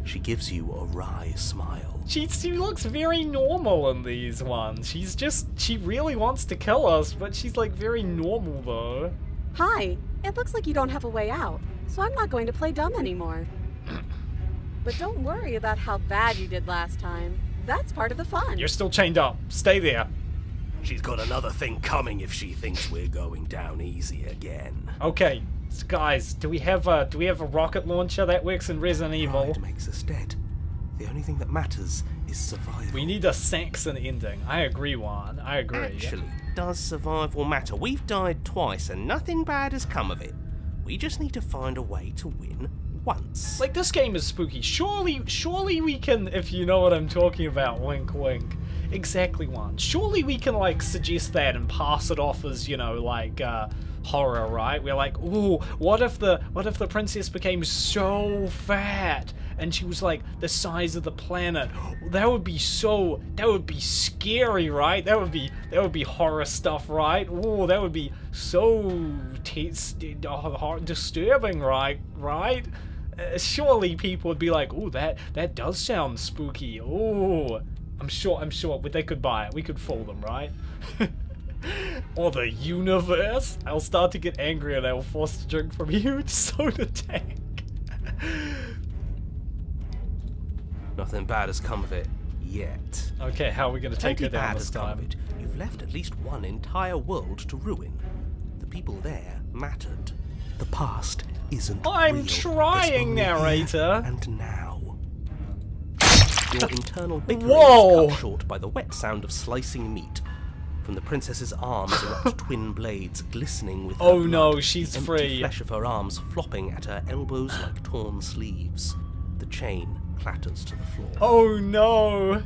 She gives you a wry smile. She looks very normal in these ones. She really wants to kill us, but she's like very normal though. Hi, it looks like you don't have a way out, so I'm not going to play dumb anymore. But don't worry about how bad you did last time. That's part of the fun. You're still chained up. Stay there. She's got another thing coming if she thinks we're going down easy again. Okay, so guys, do we have a rocket launcher that works in Resident Evil? Pride makes us dead. The only thing that matters is survival. We need a Saxon ending. I agree, Juan. I agree. Actually, does survival matter? We've died twice and nothing bad has come of it. We just need to find a way to win once. Like, this game is spooky. Surely we can, if you know what I'm talking about, wink wink. Exactly, Juan. Surely we can, like, suggest that and pass it off as, you know, like, horror, right? We're like, ooh, what if the princess became so fat and she was like the size of the planet? That would be scary, right? That would be horror stuff, right? Ooh, that would be so disturbing, right? Surely people would be like, ooh, that does sound spooky. Ooh, I'm sure they could buy it. We could fool them, right? Or the universe. I'll start to get angry and I will force to drink from a huge soda tank. Nothing bad has come of it yet. Okay, how are we gonna take Plenty her down bad this has come of time? it. You've left at least one entire world to ruin. The people there mattered. The past isn't I'm real. trying, There's only narrator. here and now. Your internal bickering Whoa. is cut short by the wet sound of slicing meat. From the princess's arms erupt twin blades glistening with her Oh no, blood, she's the empty free. flesh of her arms flopping at her elbows like torn sleeves. The chain clatters to the floor. Oh no!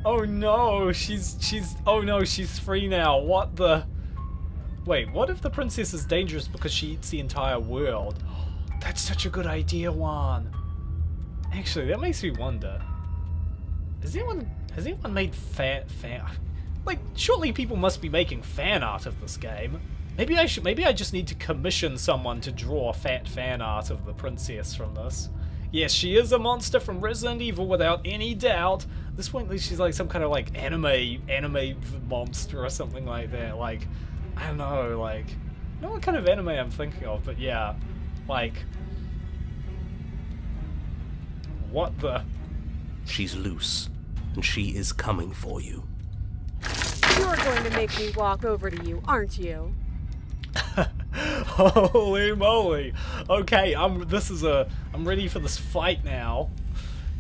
Oh no! She's free now. What the? Wait, what if the princess is dangerous because she eats the entire world? That's such a good idea, Juan. Actually, that makes me wonder. Has anyone made fan? Like, surely people must be making fan art of this game. Maybe I just need to commission someone to draw fat fan art of the princess from this. Yes, she is a monster from Resident Evil without any doubt. At this point, she's like some kind of like anime monster or something like that. Like, I don't know, like, I don't know what kind of anime I'm thinking of, but yeah, like, what the? She's loose, and she is coming for you. You're going to make me walk over to you, aren't you? Holy moly! Okay, I'm ready for this fight now.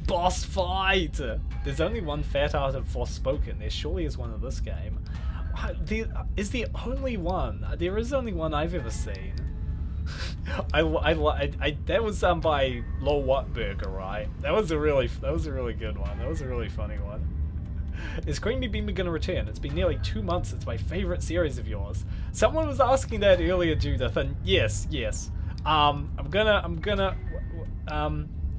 Boss fight! There's only one fat art of Forspoken. There surely is one of this game. Is the only one? There is only one I've ever seen. That was by Lo Whatburger, right? That was a really good one. That was a really funny one. Is Creamy Beamer gonna return? It's been nearly 2 months since my favorite series of yours. Someone was asking that earlier, Judith, and yes. I'm gonna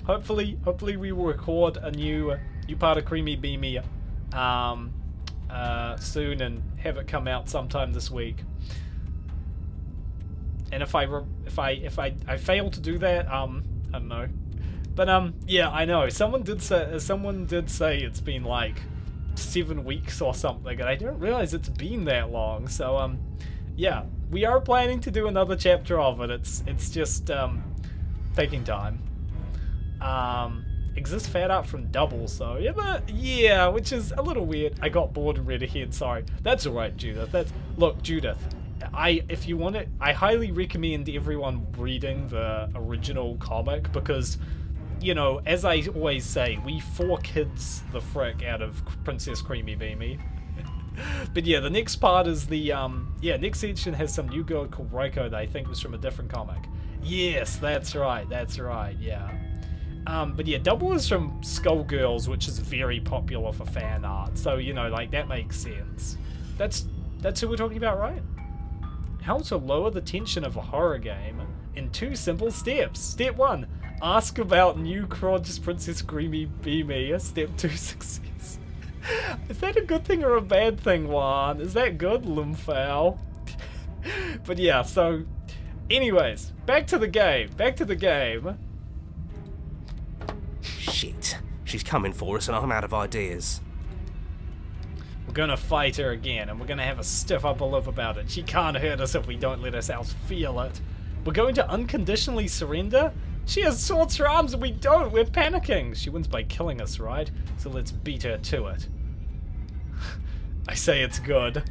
hopefully we will record a new part of Creamy Beamy soon and have it come out sometime this week. And if I fail to do that, I don't know. But yeah, I know. Someone did say it's been like 7 weeks or something, and I didn't realize it's been that long. So yeah, we are planning to do another chapter of it. It's just taking time. Exists fat art from Double, so yeah, which is a little weird. I got bored and read ahead. Sorry. That's alright, Judith. Look, Judith. If you want it, I highly recommend everyone reading the original comic because, you know, as I always say, we 4 kids the frick out of Princess Creamy Beamy. But yeah, the next part is the, next section has some new girl called Reiko that I think was from a different comic. Yes, that's right, yeah. But yeah, Double is from Skullgirls, which is very popular for fan art, so, you know, like, that makes sense. That's who we're talking about, right? How to lower the tension of a horror game in 2 simple steps. Step 1, ask about new Crod's Princess Creamy Beamy. Step 2, success. Is that a good thing or a bad thing, Juan? Is that good, Lumfow? But yeah, so anyways, back to the game. Shit. She's coming for us and I'm out of ideas. We're gonna fight her again, and we're gonna have a stiff upper lip about it. She can't hurt us if we don't let ourselves feel it. We're going to unconditionally surrender? She has swords for arms and we don't! We're panicking! She wins by killing us, right? So let's beat her to it. I say it's good.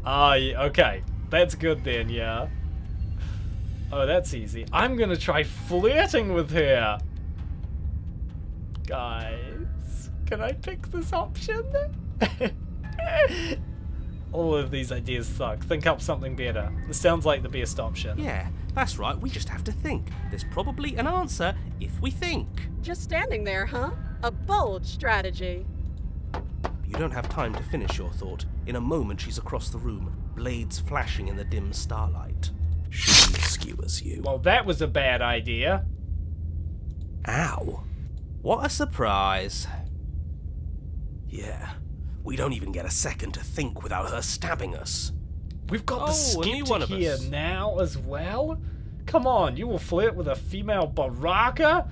Okay. That's good then, yeah. Oh, that's easy. I'm gonna try flirting with her! Guys, can I pick this option? All of these ideas suck. Think up something better. This sounds like the best option. Yeah, that's right, we just have to think. There's probably an answer if we think. Just standing there, huh? A bold strategy. You don't have time to finish your thought. In a moment, she's across the room, blades flashing in the dim starlight. She skewers you. Well, that was a bad idea. Ow. What a surprise. Yeah, we don't even get a second to think without her stabbing us. We've got the a new one skeptic of here us. now as well? Come on, you will flirt with a female baraka?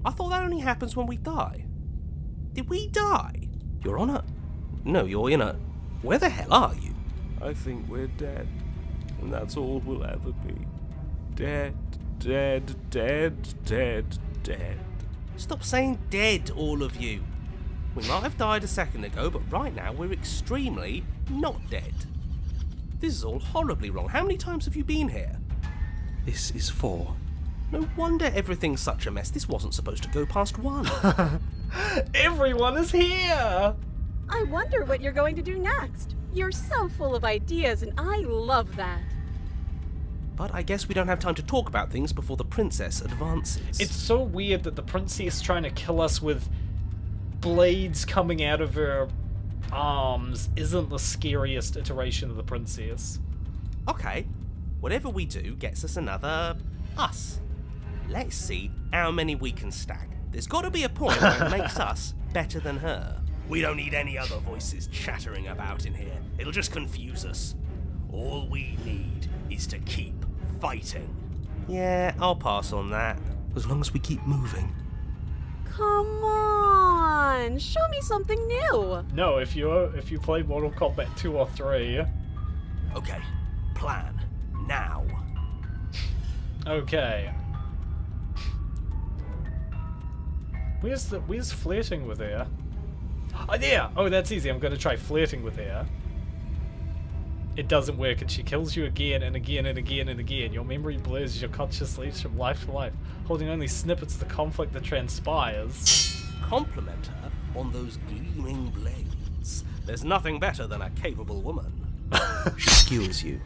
I thought that only happens when we die. Did we die? You're on a... No, you're in a... Where the hell are you? I think we're dead, and that's all we'll ever be. Dead, dead, dead, dead, dead. Stop saying dead, all of you. We might have died a second ago, but right now we're extremely not dead. This is all horribly wrong. How many times have you been here? This is 4. No wonder everything's such a mess. This wasn't supposed to go past 1. Everyone is here! I wonder what you're going to do next. You're so full of ideas, and I love that. But I guess we don't have time to talk about things before the princess advances. It's so weird that the princess trying to kill us with blades coming out of her arms isn't the scariest iteration of the princess. Okay, whatever we do gets us another us. Let's see how many we can stack. There's got to be a point where it makes us better than her. We don't need any other voices chattering about in here. It'll just confuse us. All we need is to keep fighting. Yeah, I'll pass on that. As long as we keep moving. Come on, show me something new. No, if you play Mortal Kombat 2 or 3. Okay, plan now. Okay. Where's flirting with her? Oh, there! Oh, that's easy. I'm gonna try flirting with her. It doesn't work, and she kills you again and again and again and again. Your memory blurs as your conscious leaps from life to life, holding only snippets of the conflict that transpires. Compliment her on those gleaming blades. There's nothing better than a capable woman. She skewers you.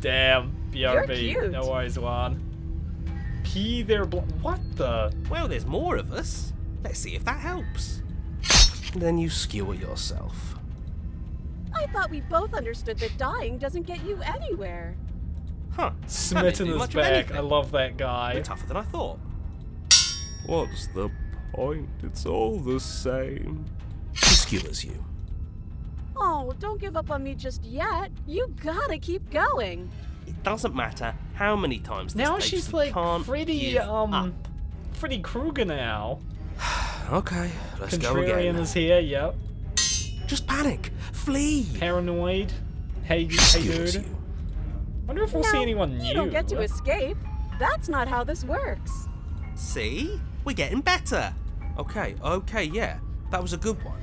Damn, BRB. You're cute. No worries, Juan. P their what the? Well, there's more of us. Let's see if that helps. Then you skewer yourself. I thought we both understood that dying doesn't get you anywhere. Huh. Smitten his back. I love that guy. You're tougher than I thought. What's the point? It's all the same. She skewers you. Oh, don't give up on me just yet. You gotta keep going. It doesn't matter how many times this Now takes, she's we like can't Freddy, give up. Freddy Krueger now. Okay, let's go Contrarian again. is here, yep. Just panic! Flee! Paranoid. Hey Skewers dude. you. Wonder if we'll see anyone new. You don't get to escape. That's not how this works. See? We're getting better. Okay, yeah. That was a good one.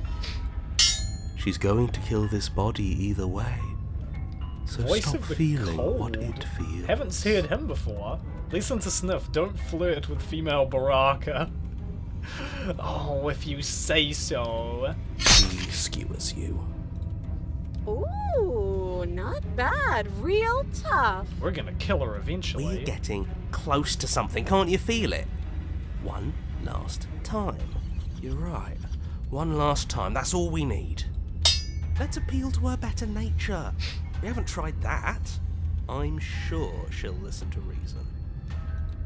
She's going to kill this body either way. So Voice stop of the feeling cold. what it feels. Haven't heard him before. Listen to Sniff. Don't flirt with female Baraka. Oh, if you say so. She skewers you. Ooh, not bad. Real tough. We're gonna kill her eventually. We're getting close to something. Can't you feel it? One last time. You're right. One last time. That's all we need. Let's appeal to her better nature. We haven't tried that. I'm sure she'll listen to reason.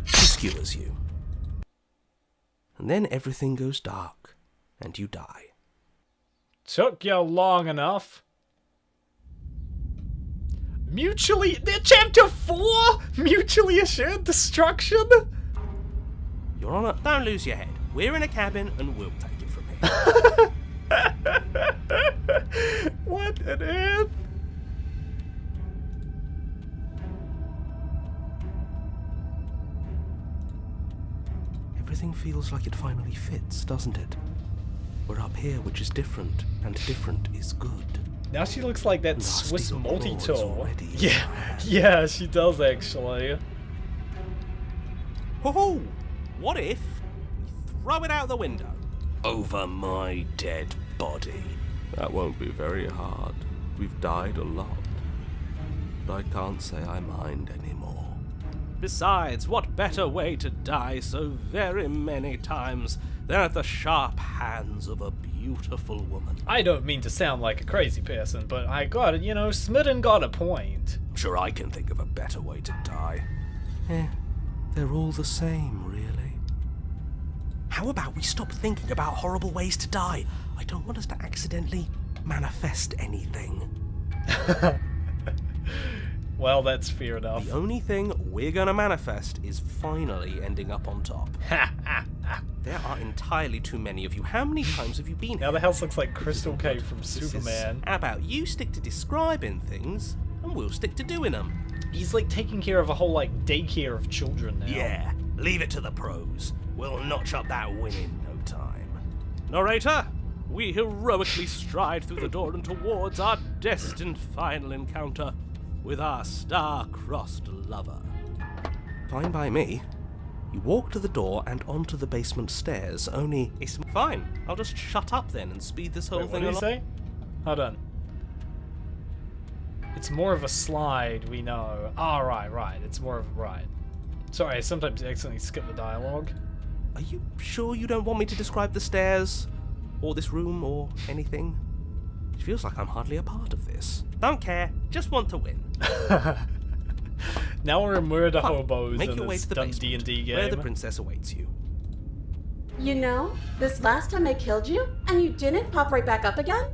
She skewers you. And then everything goes dark, and you die. Took you long enough. They're chapter 4! Mutually assured destruction? Your Honor, don't lose your head. We're in a cabin and we'll take it from here. What on earth? Everything feels like it finally fits, doesn't it? We're up here, which is different, and different is good. Now she looks like that Nasty Swiss applause multi-tool. already. Yeah, she does actually. Ho-ho! What if we throw it out the window? Over my dead body. That won't be very hard. We've died a lot. But I can't say I mind anymore. Besides, what better way to die so very many times than at the sharp hands of a beautiful woman? I don't mean to sound like a crazy person, but I got it, you know, Smitten got a point. I'm sure I can think of a better way to die. They're all the same, really. How about we stop thinking about horrible ways to die? I don't want us to accidentally manifest anything. Well, that's fair enough. The only thing we're gonna manifest is finally ending up on top. There are entirely too many of you. How many times have you been Now here? the house looks like Crystal Cave from This Superman. is how about you stick to describing things, and we'll stick to doing them. He's like taking care of a whole like daycare of children now. Yeah, leave it to the pros. We'll notch up that win in no time. Narrator, we heroically stride through the door and towards our destined final encounter with our star-crossed lover. Fine by me. You walk to the door and onto the basement stairs, only... It's fine. I'll just shut up then and speed this whole Wait, what thing did he along. say? Hold on. It's more of a slide, we know. Oh, right. It's more of a ride. Sorry, I sometimes accidentally skip the dialogue. Are you sure you don't want me to describe the stairs? Or this room, or anything? It feels like I'm hardly a part of this. Don't care. Just want to win. Now we're murder Fine. hobos Make in your way this to the dumb basement, D&D game. where the princess awaits you. You know, this last time I killed you, and you didn't pop right back up again?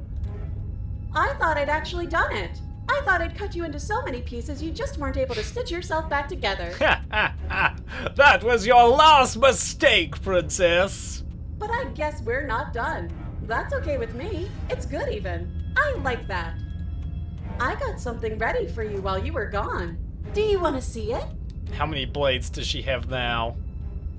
I thought I'd actually done it. I thought I'd cut you into so many pieces you just weren't able to stitch yourself back together. That was your last mistake, princess. But I guess we're not done. That's okay with me. It's good even. I like that. I got something ready for you while you were gone. Do you want to see it? How many blades does she have now?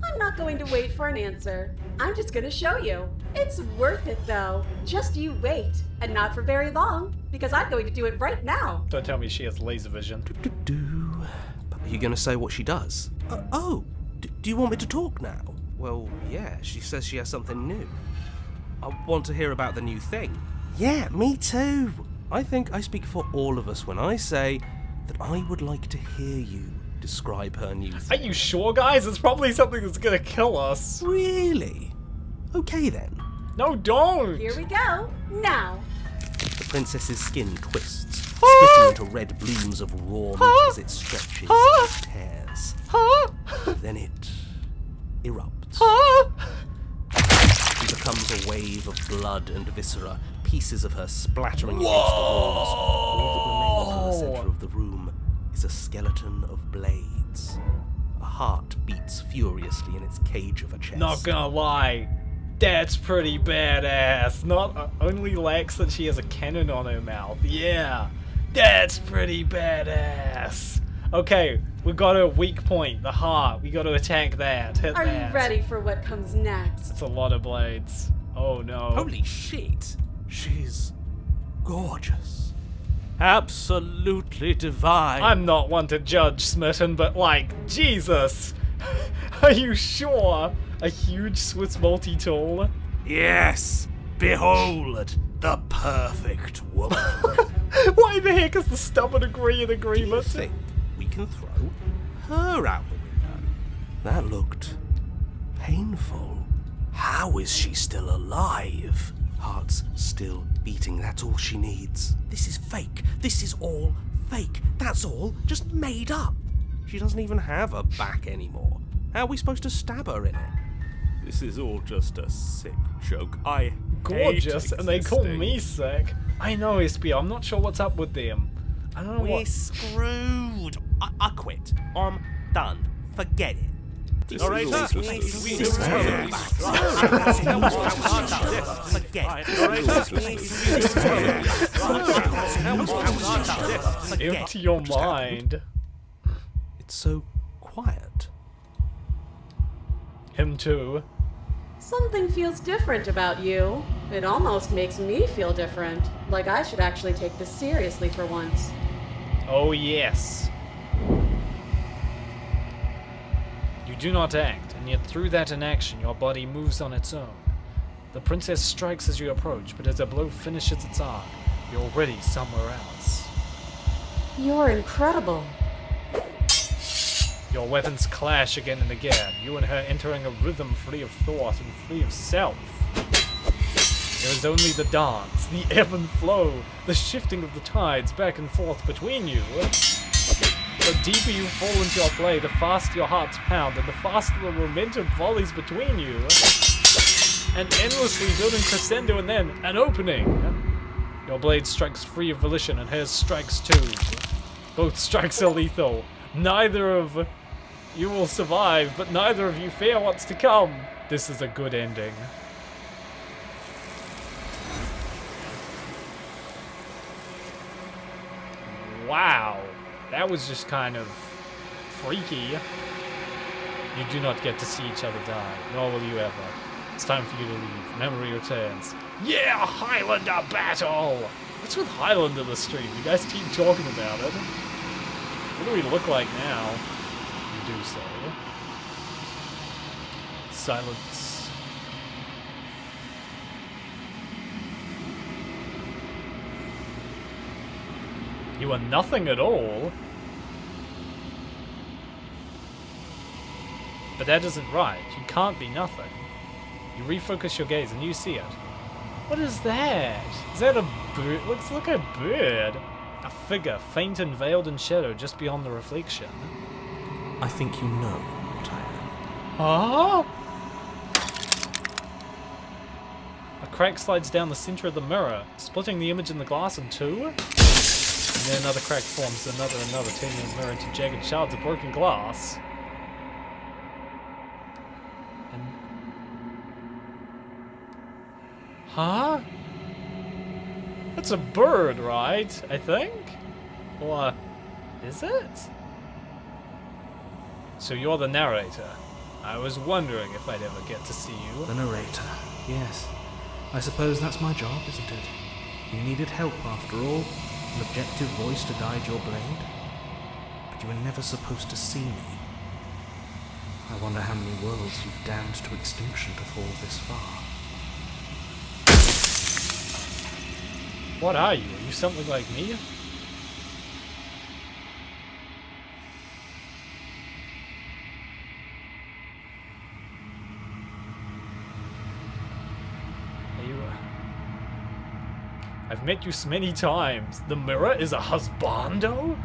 I'm not going to wait for an answer. I'm just going to show you. It's worth it though. Just you wait. And not for very long, because I'm going to do it right now. Don't tell me she has laser vision. But are you going to say what she does? Do you want me to talk now? Well, yeah, she says she has something new. I want to hear about the new thing. Yeah, me too. I think I speak for all of us when I say that I would like to hear you describe her new thing. Are you sure, guys? It's probably something that's gonna kill us. Really? Okay then. No, don't! Here we go. Now. The princess's skin twists, splitting into red blooms of raw meat as it stretches and tears. Then it erupts. She becomes a wave of blood and viscera, pieces of her splattering against the walls. All that remains in the center of the room is a skeleton of blades. A heart beats furiously in its cage of a chest. Not gonna lie, that's pretty badass. Not only lacks that she has a cannon on her mouth. Yeah, that's pretty badass. Okay, we got her weak point, the heart. We got to attack that. Hit Are that. you ready for what comes next? That's a lot of blades. Oh no. Holy shit! She's gorgeous. Absolutely divine. I'm not one to judge, Smitten, but like, Jesus! Are you sure? A huge Swiss multi-tool? Yes! Behold, the perfect woman. Why the heck is the stubborn agree in agreement? Do you think we can throw her out the window? That looked painful. How is she still alive? Heart's still beating, that's all she needs. This is fake. This is all fake. That's all just made up. She doesn't even have a back anymore. How are we supposed to stab her in it? This is all just a sick joke. I Gorgeous, hate and they call existing. me sick. I know, SB, I'm not sure what's up with them. I don't know We're what. screwed. I quit. I'm done. Forget it. This All right, is all sir. just We a sick heroically joke. Empty your mind. It's so quiet. Him too. Something feels different about you. It almost makes me feel different. Like I should actually take this seriously for once. Oh yes. You do not act, and yet through that inaction your body moves on its own. The princess strikes as you approach, but as a blow finishes its arc, You're already somewhere else. You're incredible. Your weapons clash again and again, you and her entering a rhythm free of thought and free of self. There is only the dance, the ebb and flow, the shifting of the tides back and forth between you. The deeper you fall into your play, the faster your hearts pound, and the faster the momentum volleys between you. And endlessly building crescendo and then an opening. Your blade strikes free of volition and hers strikes too. Both strikes are lethal. Neither of you will survive, but neither of you fear what's to come. This is a good ending. Wow, that was just kind of freaky. You do not get to see each other die, nor will you ever. It's time for you to leave. Memory returns. Yeah, Highlander battle! What's with Highlander the stream? You guys keep talking about it. What do we look like now? You do so. Silence. You are nothing at all. But that isn't right. You can't be nothing. You refocus your gaze and you see it. What is that? Is that a bird? Looks like a bird. A figure, faint and veiled in shadow just beyond the reflection. I think you know what I am. Huh? A crack slides down the center of the mirror, splitting the image in the glass in two. And then another crack forms, another, turning the mirror into jagged shards of broken glass. And... Huh? That's a bird, right? I think? Or... is it? So you're the narrator. I was wondering if I'd ever get to see you. The narrator, yes. I suppose that's my job, isn't it? You needed help after all. An objective voice to guide your blade. But you were never supposed to see me. I wonder how many worlds you've damned to extinction to fall this far. What are you? Are you something like me? I've met you so many times. The mirror is a husbando?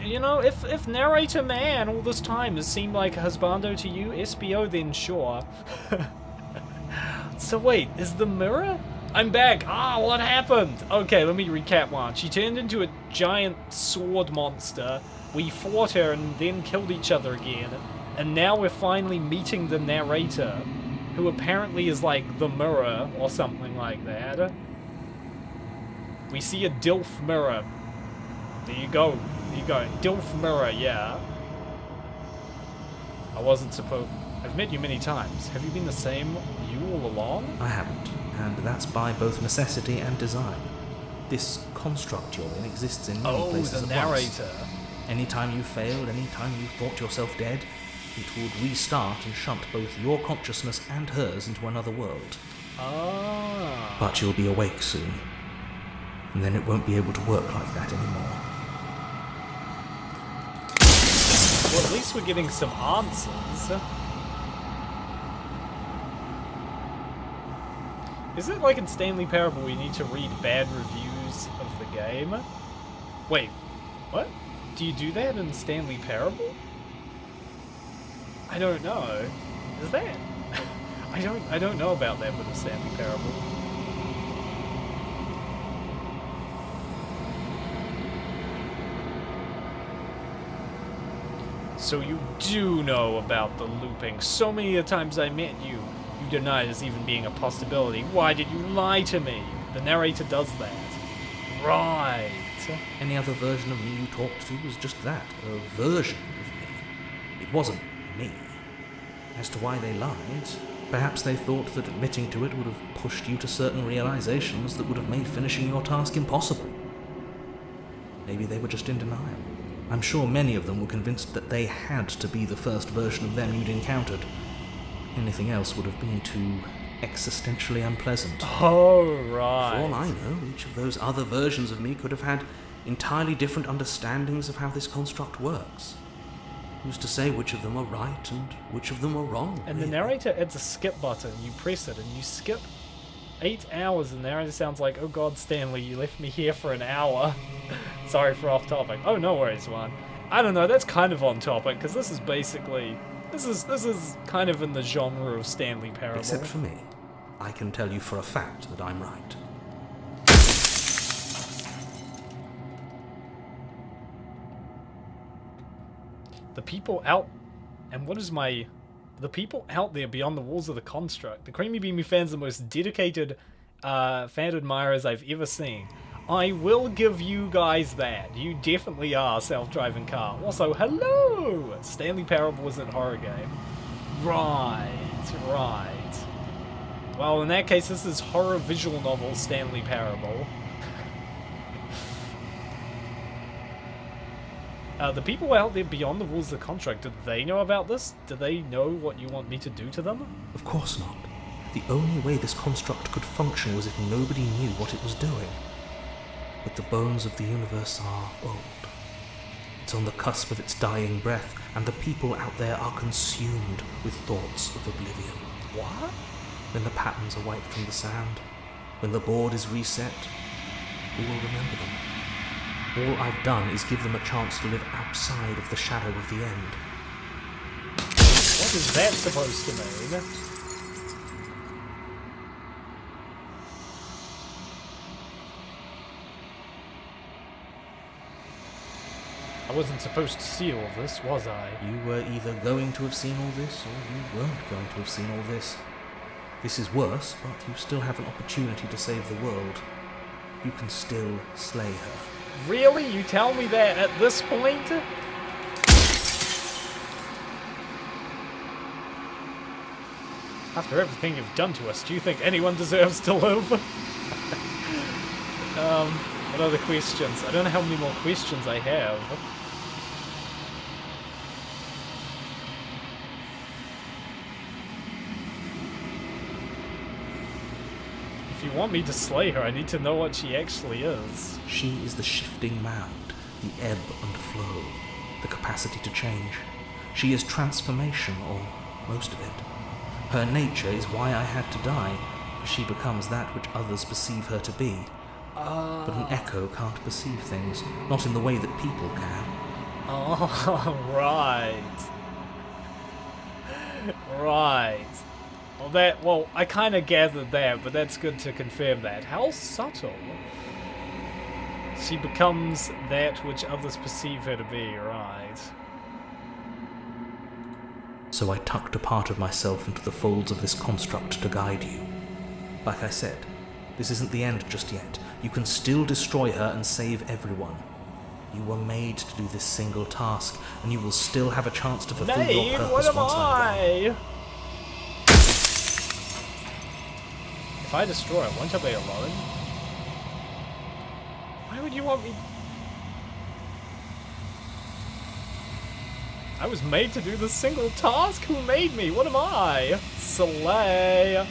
You know, if narrator man all this time has seemed like a husbando to you, SBO then sure. So wait, is the mirror? I'm back. Ah, what happened? Okay, let me recap one. She turned into a giant sword monster. We fought her and then killed each other again. And now we're finally meeting the narrator, who apparently is like the mirror or something like that. We see a DILF mirror. There you go. There you go. DILF mirror, yeah. I wasn't supposed... I've met you many times. Have you been the same you all along? I haven't, and that's by both necessity and design. This construct you're in exists in many places the at once. narrator. Anytime you failed, anytime you thought yourself dead, it would restart and shunt both your consciousness and hers into another world. Ah. But you'll be awake soon, and then it won't be able to work like that anymore. Well, at least we're getting some answers. Is it like in Stanley Parable where you need to read bad reviews of the game? Wait, what? Do you do that in Stanley Parable? I don't know. Is that? I don't know about that bit of Stanley Parable. So you do know about the looping. So many times I met you, you denied as even being a possibility. Why did you lie to me? The narrator does that. Right. Any other version of me you talked to was just that, a version of me. It wasn't me. As to why they lied, perhaps they thought that admitting to it would have pushed you to certain realizations that would have made finishing your task impossible. Maybe they were just in denial. I'm sure many of them were convinced that they had to be the first version of them you'd encountered. Anything else would have been too existentially unpleasant. Oh, right. For all I know, each of those other versions of me could have had entirely different understandings of how this construct works. Who's to say which of them are right and which of them are wrong? And really? the narrator adds a skip button. You press it and you skip 8 hours, and the narrator sounds like, oh god, Stanley, you left me here for an hour. Sorry for off topic. Oh, no worries, Juan. I don't know, that's kind of on topic, because this is basically... This is kind of in the genre of Stanley Parable. Except for me. I can tell you for a fact that I'm right. The people out... And what is my... The people out there beyond the walls of the construct. The Creamy Beamy fan's the most dedicated fan admirers I've ever seen. I will give you guys that. You definitely are self-driving car. Also, hello! Stanley Parable isn't a horror game. Right. Well, in that case, this is horror visual novel Stanley Parable. The people out there beyond the walls of the contract, do they know about this? Do they know what you want me to do to them? Of course not. The only way this construct could function was if nobody knew what it was doing. But the bones of the universe are old. It's on the cusp of its dying breath, and the people out there are consumed with thoughts of oblivion. What? When the patterns are wiped from the sand, when the board is reset, who will remember them? All I've done is give them a chance to live outside of the shadow of the end. What is that supposed to mean? I wasn't supposed to see all this, was I? You were either going to have seen all this, or you weren't going to have seen all this. This is worse, but you still have an opportunity to save the world. You can still slay her. Really? You tell me that at this point? After everything you've done to us, do you think anyone deserves to live? What other questions? I don't know how many more questions I have. If you want me to slay her, I need to know what she actually is. She is the shifting mound, the ebb and flow, the capacity to change. She is transformation, or most of it. Her nature is why I had to die, for she becomes that which others perceive her to be. But an echo can't perceive things, not in the way that people can. Oh, right. Right. Well, I kind of gathered that, but that's good to confirm that. How subtle. She becomes that which others perceive her to be, right. So I tucked a part of myself into the folds of this construct to guide you. Like I said, this isn't the end just yet. You can still destroy her and save everyone. You were made to do this single task, and you will still have a chance to fulfill your purpose what am once I'm gone. I? If I destroy her, won't I be alone? Why would you want me? I was made to do this single task? Who made me? What am I? Slay.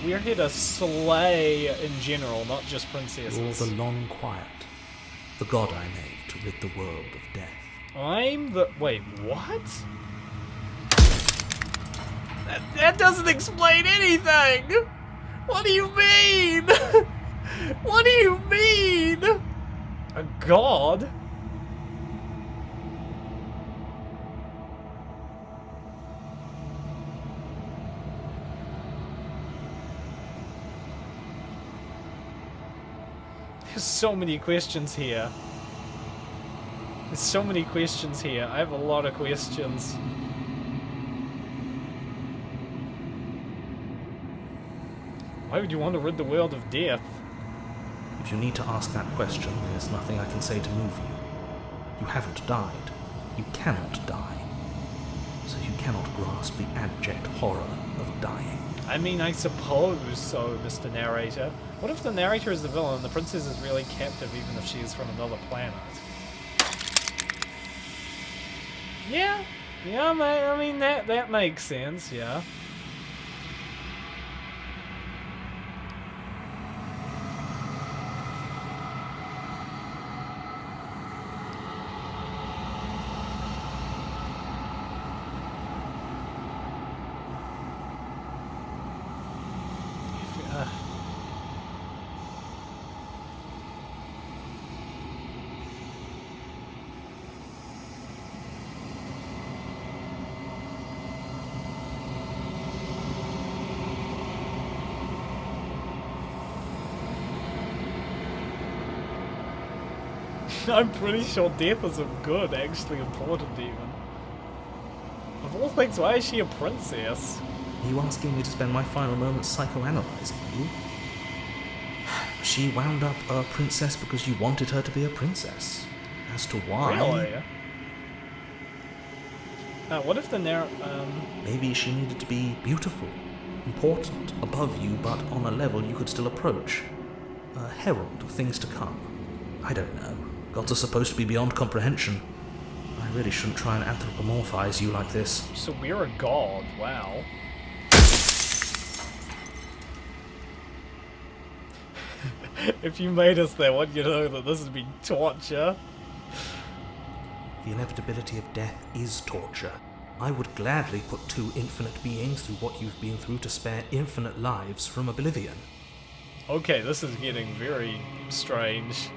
We're here to slay in general, not just princesses. You're the long quiet, the god I made to rid the world of death. I'm the... Wait, what? That doesn't explain anything! What do you mean? What do you mean? A god? There's so many questions here. There's so many questions here. I have a lot of questions. Why would you want to rid the world of death? If you need to ask that question, there's nothing I can say to move you. You haven't died. You cannot die. So you cannot grasp the abject horror of dying. I mean, I suppose so, Mr. Narrator. What if the narrator is the villain and the princess is really captive even if she is from another planet? Yeah, I mean, that makes sense, yeah. I'm pretty sure death isn't good, actually important even. Of all things, why is she a princess? Are you asking me to spend my final moments psychoanalyzing you? She wound up a princess because you wanted her to be a princess. As to why... Really? What if the Maybe she needed to be beautiful, important, above you, but on a level you could still approach. A herald of things to come. I don't know. Gods are supposed to be beyond comprehension. I really shouldn't try and anthropomorphize you like this. So we're a god, wow. If you made us there, wouldn't you know that this would be torture? The inevitability of death is torture. I would gladly put two infinite beings through what you've been through to spare infinite lives from oblivion. Okay, this is getting very strange.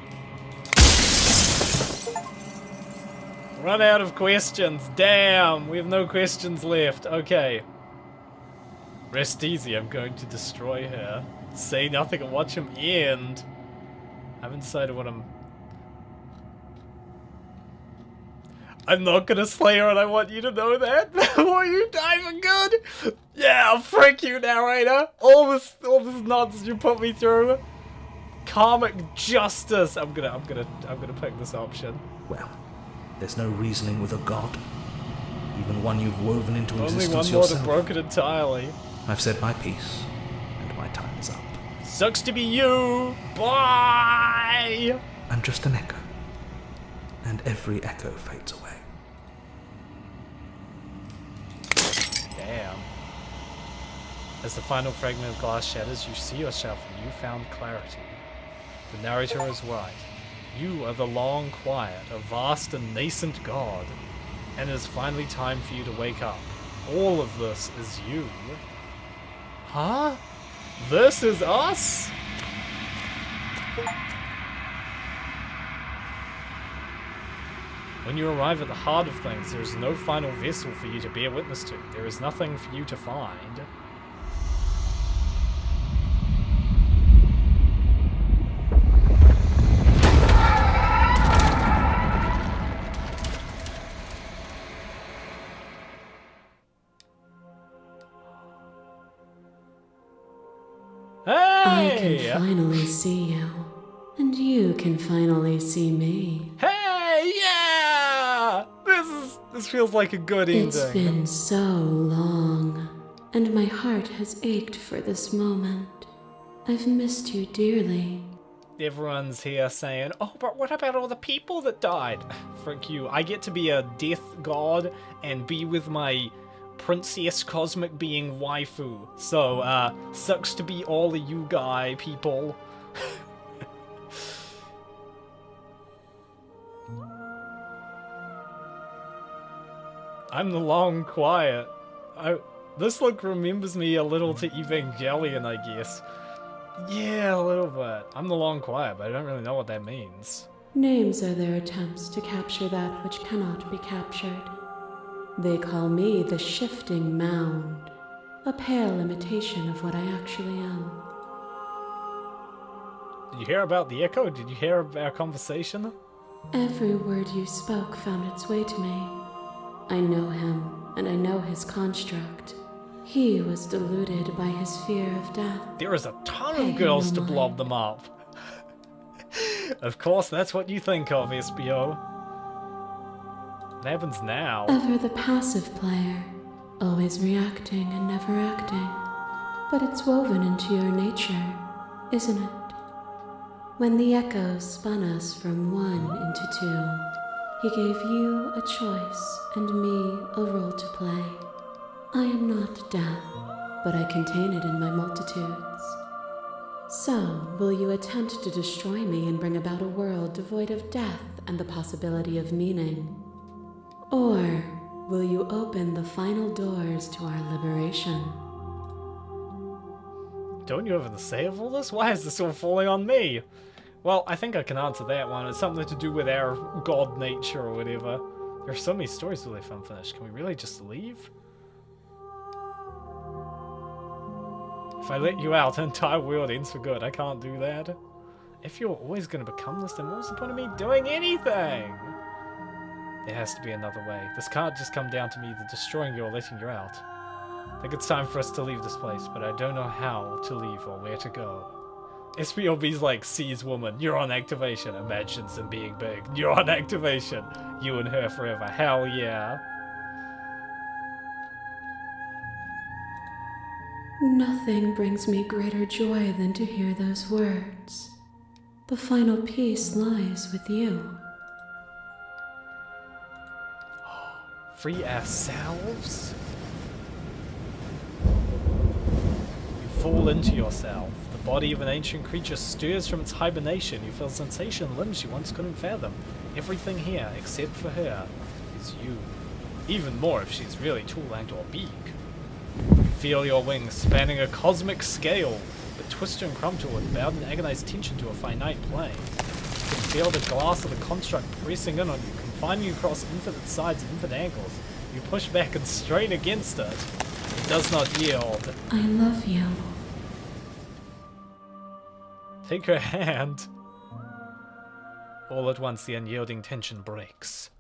Run out of questions. Damn, we have no questions left. Okay. Rest easy, I'm going to destroy her. Say nothing and watch him end. I haven't decided what I'm not gonna slay her, and I want you to know that before you die for good. Yeah, frick you, narrator. All this nonsense you put me through. Karmic justice. I'm gonna pick this option. Well, there's no reasoning with a god, even one you've woven into Only existence one more to yourself. broke it entirely. I've said my piece, and my time is up. Sucks to be you. Bye. I'm just an echo, and every echo fades away. Damn. As the final fragment of glass shatters, you see yourself in newfound clarity. The narrator is right. You are the long quiet, a vast and nascent god, and it is finally time for you to wake up. All of this is you. Huh? This is us? When you arrive at the heart of things, there is no final vessel for you to bear witness to. There is nothing for you to find. I Hey! can finally see you, and you can finally see me. Hey, yeah! This feels like a good ending. It's been so long, and my heart has ached for this moment. I've missed you dearly. Everyone's here saying, oh, but what about all the people that died? Frick you. I get to be a death god and be with my princess cosmic being waifu. So, sucks to be all of you people. I'm the long quiet. This look remembers me a little to Evangelion, I guess. Yeah, a little bit. I'm the long quiet, but I don't really know what that means. Names are their attempts to capture that which cannot be captured. They call me the Shifting Mound, a pale imitation of what I actually am. Did you hear about the echo? Did you hear about our conversation? Every word you spoke found its way to me. I know him, and I know his construct. He was deluded by his fear of death. There is a ton of girls to blob them up. Of course, that's what you think of, SBO. What happens now? Ever the passive player, always reacting and never acting. But it's woven into your nature, isn't it? When the echoes spun us from one into two, he gave you a choice and me a role to play. I am not death, but I contain it in my multitudes. So, will you attempt to destroy me and bring about a world devoid of death and the possibility of meaning? Or will you open the final doors to our liberation? Don't you have the say of all this? Why is this all falling on me? Well, I think I can answer that one. It's something to do with our god nature or whatever. There are so many stories to leave unfinished. Can we really just leave? If I let you out, the entire world ends for good. I can't do that. If you're always going to become this, then what's the point of me doing anything? There has to be another way. This can't just come down to me either destroying you or letting you out. I think it's time for us to leave this place, but I don't know how to leave or where to go. SPOB's like, sees woman, you're on activation, imagines them being big, you're on activation, you and her forever, hell yeah. Nothing brings me greater joy than to hear those words. The final piece lies with you. Free ourselves? You fall into yourself. The body of an ancient creature stirs from its hibernation. You feel sensation in limbs you once couldn't fathom. Everything here, except for her, is you. Even more if she's really two-legged or beak. You feel your wings spanning a cosmic scale, but twist and crumple with bowed and agonized tension to a finite plane. You can feel the glass of the construct pressing in on you, confining you across infinite sides and infinite angles. You push back and strain against it. It does not yield. I love you. Take her hand. All at once the unyielding tension breaks.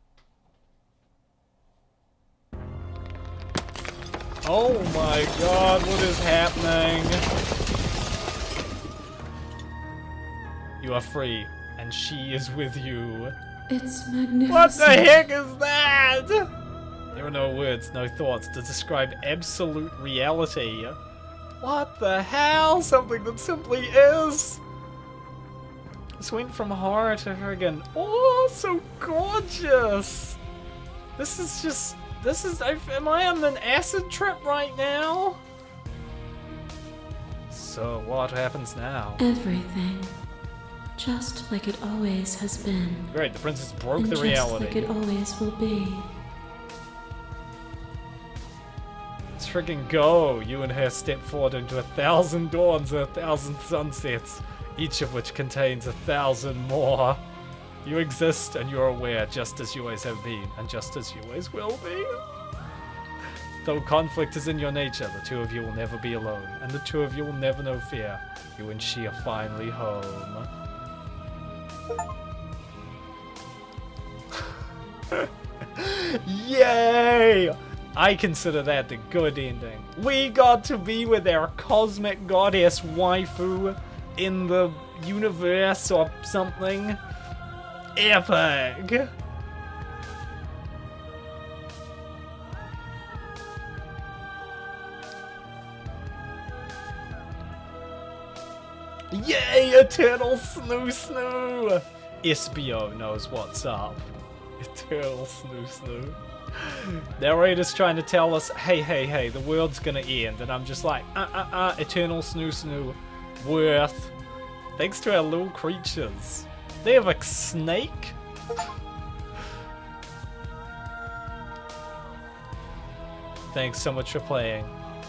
Oh my god, what is happening? You are free, and she is with you. It's magnificent. What the heck is that? There are no words, no thoughts to describe absolute reality. What the hell? Something that simply is. This went from horror to friggin', oh, so gorgeous. This is just, am I on an acid trip right now? So what happens now? Everything. Just like it always has been. Great, the princess broke And the reality. just like it always will be. Let's friggin' go. You and her step forward into 1,000 dawns and 1,000 sunsets, each of which contains 1,000 more. You exist and you're aware just as you always have been, and just as you always will be. Though conflict is in your nature, the two of you will never be alone, and the two of you will never know fear. You and she are finally home. Yay! I consider that the good ending. We got to be with our cosmic goddess waifu in the universe or something. Epic! Yay! Eternal snoo snoo! SBO knows what's up. Eternal snoo snoo. Narrator's trying to tell us, hey, the world's gonna end, and I'm just like, eternal snoo snoo. Worth. Thanks to our little creatures. They have a snake? Thanks so much for playing.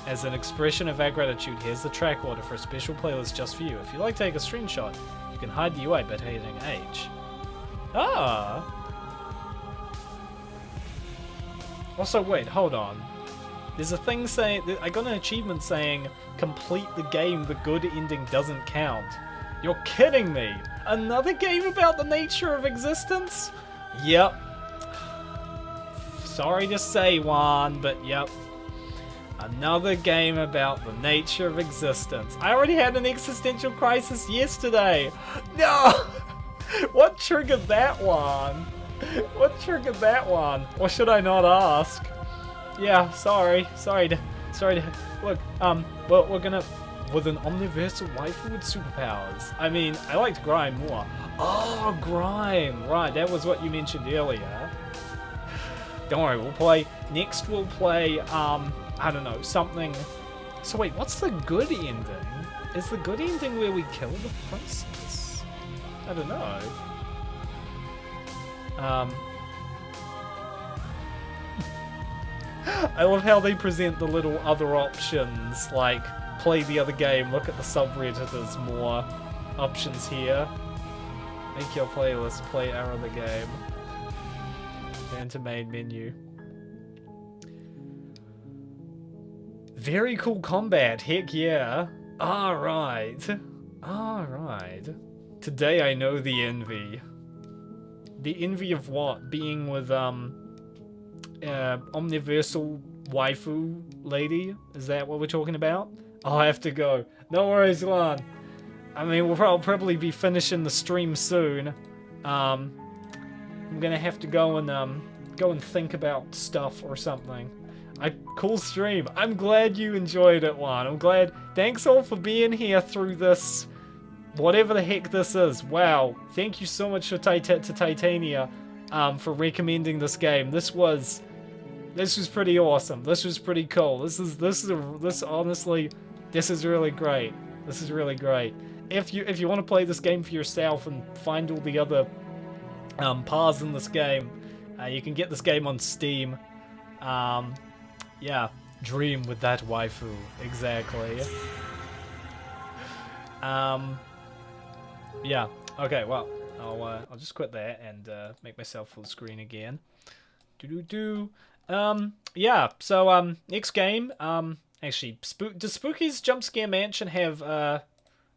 As an expression of our gratitude, here's the track order for a special playlist just for you. If you like to take a screenshot, you can hide the UI by hitting H. Ah! Also, wait, hold on. There's a thing saying, I got an achievement saying, complete the game, the good ending doesn't count. You're kidding me! Another game about the nature of existence? Yep. Sorry to say, Juan, but yep. Another game about the nature of existence. I already had an existential crisis yesterday! No! What triggered that one? What triggered that one? Or should I not ask? Yeah, sorry to look, well, we're gonna, with an omniversal waifu with superpowers. I mean, I liked Grime more. Oh, Grime, right, that was what you mentioned earlier. Don't worry, we'll play, I don't know, something. So wait, what's the good ending? Is the good ending where we kill the princess? I don't know. I love how they present the little other options, like play the other game, look at the subreddit, there's more options here. Make your playlist, play our other game. Enter main menu. Very cool combat, heck yeah. Alright. Today I know the envy. The envy of what? Being with, omniversal waifu lady? Is that what we're talking about? I'll have to go. No worries, Lan. I mean, I'll probably be finishing the stream soon. I'm gonna have to go and think about stuff or something. Cool stream. I'm glad you enjoyed it, Lan. I'm glad. Thanks all for being here through this, whatever the heck this is. Wow. Thank you so much to Titania, for recommending this game. This was pretty awesome. This was pretty cool. This honestly, this is really great. This is really great. If you want to play this game for yourself and find all the other paths in this game, you can get this game on Steam. Yeah, dream with that waifu. Exactly. Yeah. Okay. Well, I'll just quit that and make myself full screen again. Yeah. So next game. Actually, does Spooky's Jump Scare Mansion have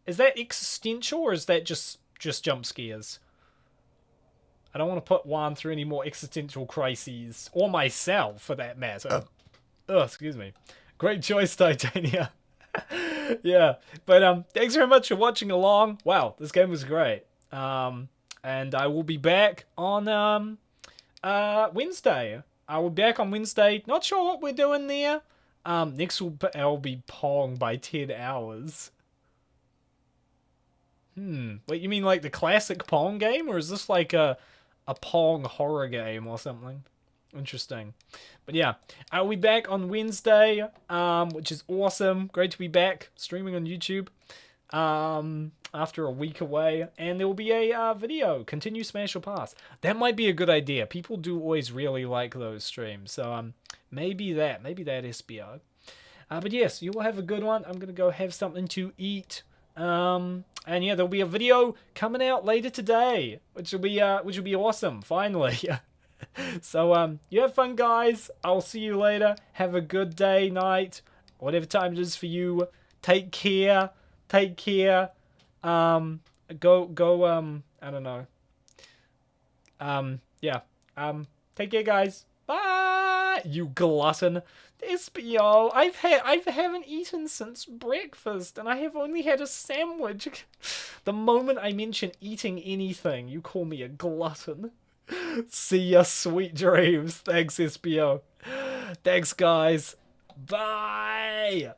is that existential or is that just jump scares? I don't want to put Juan through any more existential crises, or myself for that matter. Oh, excuse me. Great choice, Titania. Yeah, but thanks very much for watching along. Wow, this game was great. And I will be back on Wednesday. I will be back on Wednesday. Not sure what we're doing there. Next I'll be Pong by 10 hours. Wait, you mean like the classic Pong game, or is this like a Pong horror game or something? Interesting. But yeah, I'll be back on Wednesday, which is awesome. Great to be back streaming on YouTube after a week away. And there will be a video, Continue Smash or Pass. That might be a good idea. People do always really like those streams. So maybe that SBO. But yes, you will have a good one. I'm going to go have something to eat. And yeah, there'll be a video coming out later today, which will be awesome, finally. So, you have fun, guys. I'll see you later. Have a good day, night, whatever time it is for you. Take care. Take care. Go, I don't know. Yeah. Take care, guys. Bye, you glutton. SBO, I haven't eaten since breakfast, and I have only had a sandwich. The moment I mention eating anything, you call me a glutton. See ya, sweet dreams. Thanks, SBO. Thanks, guys. Bye.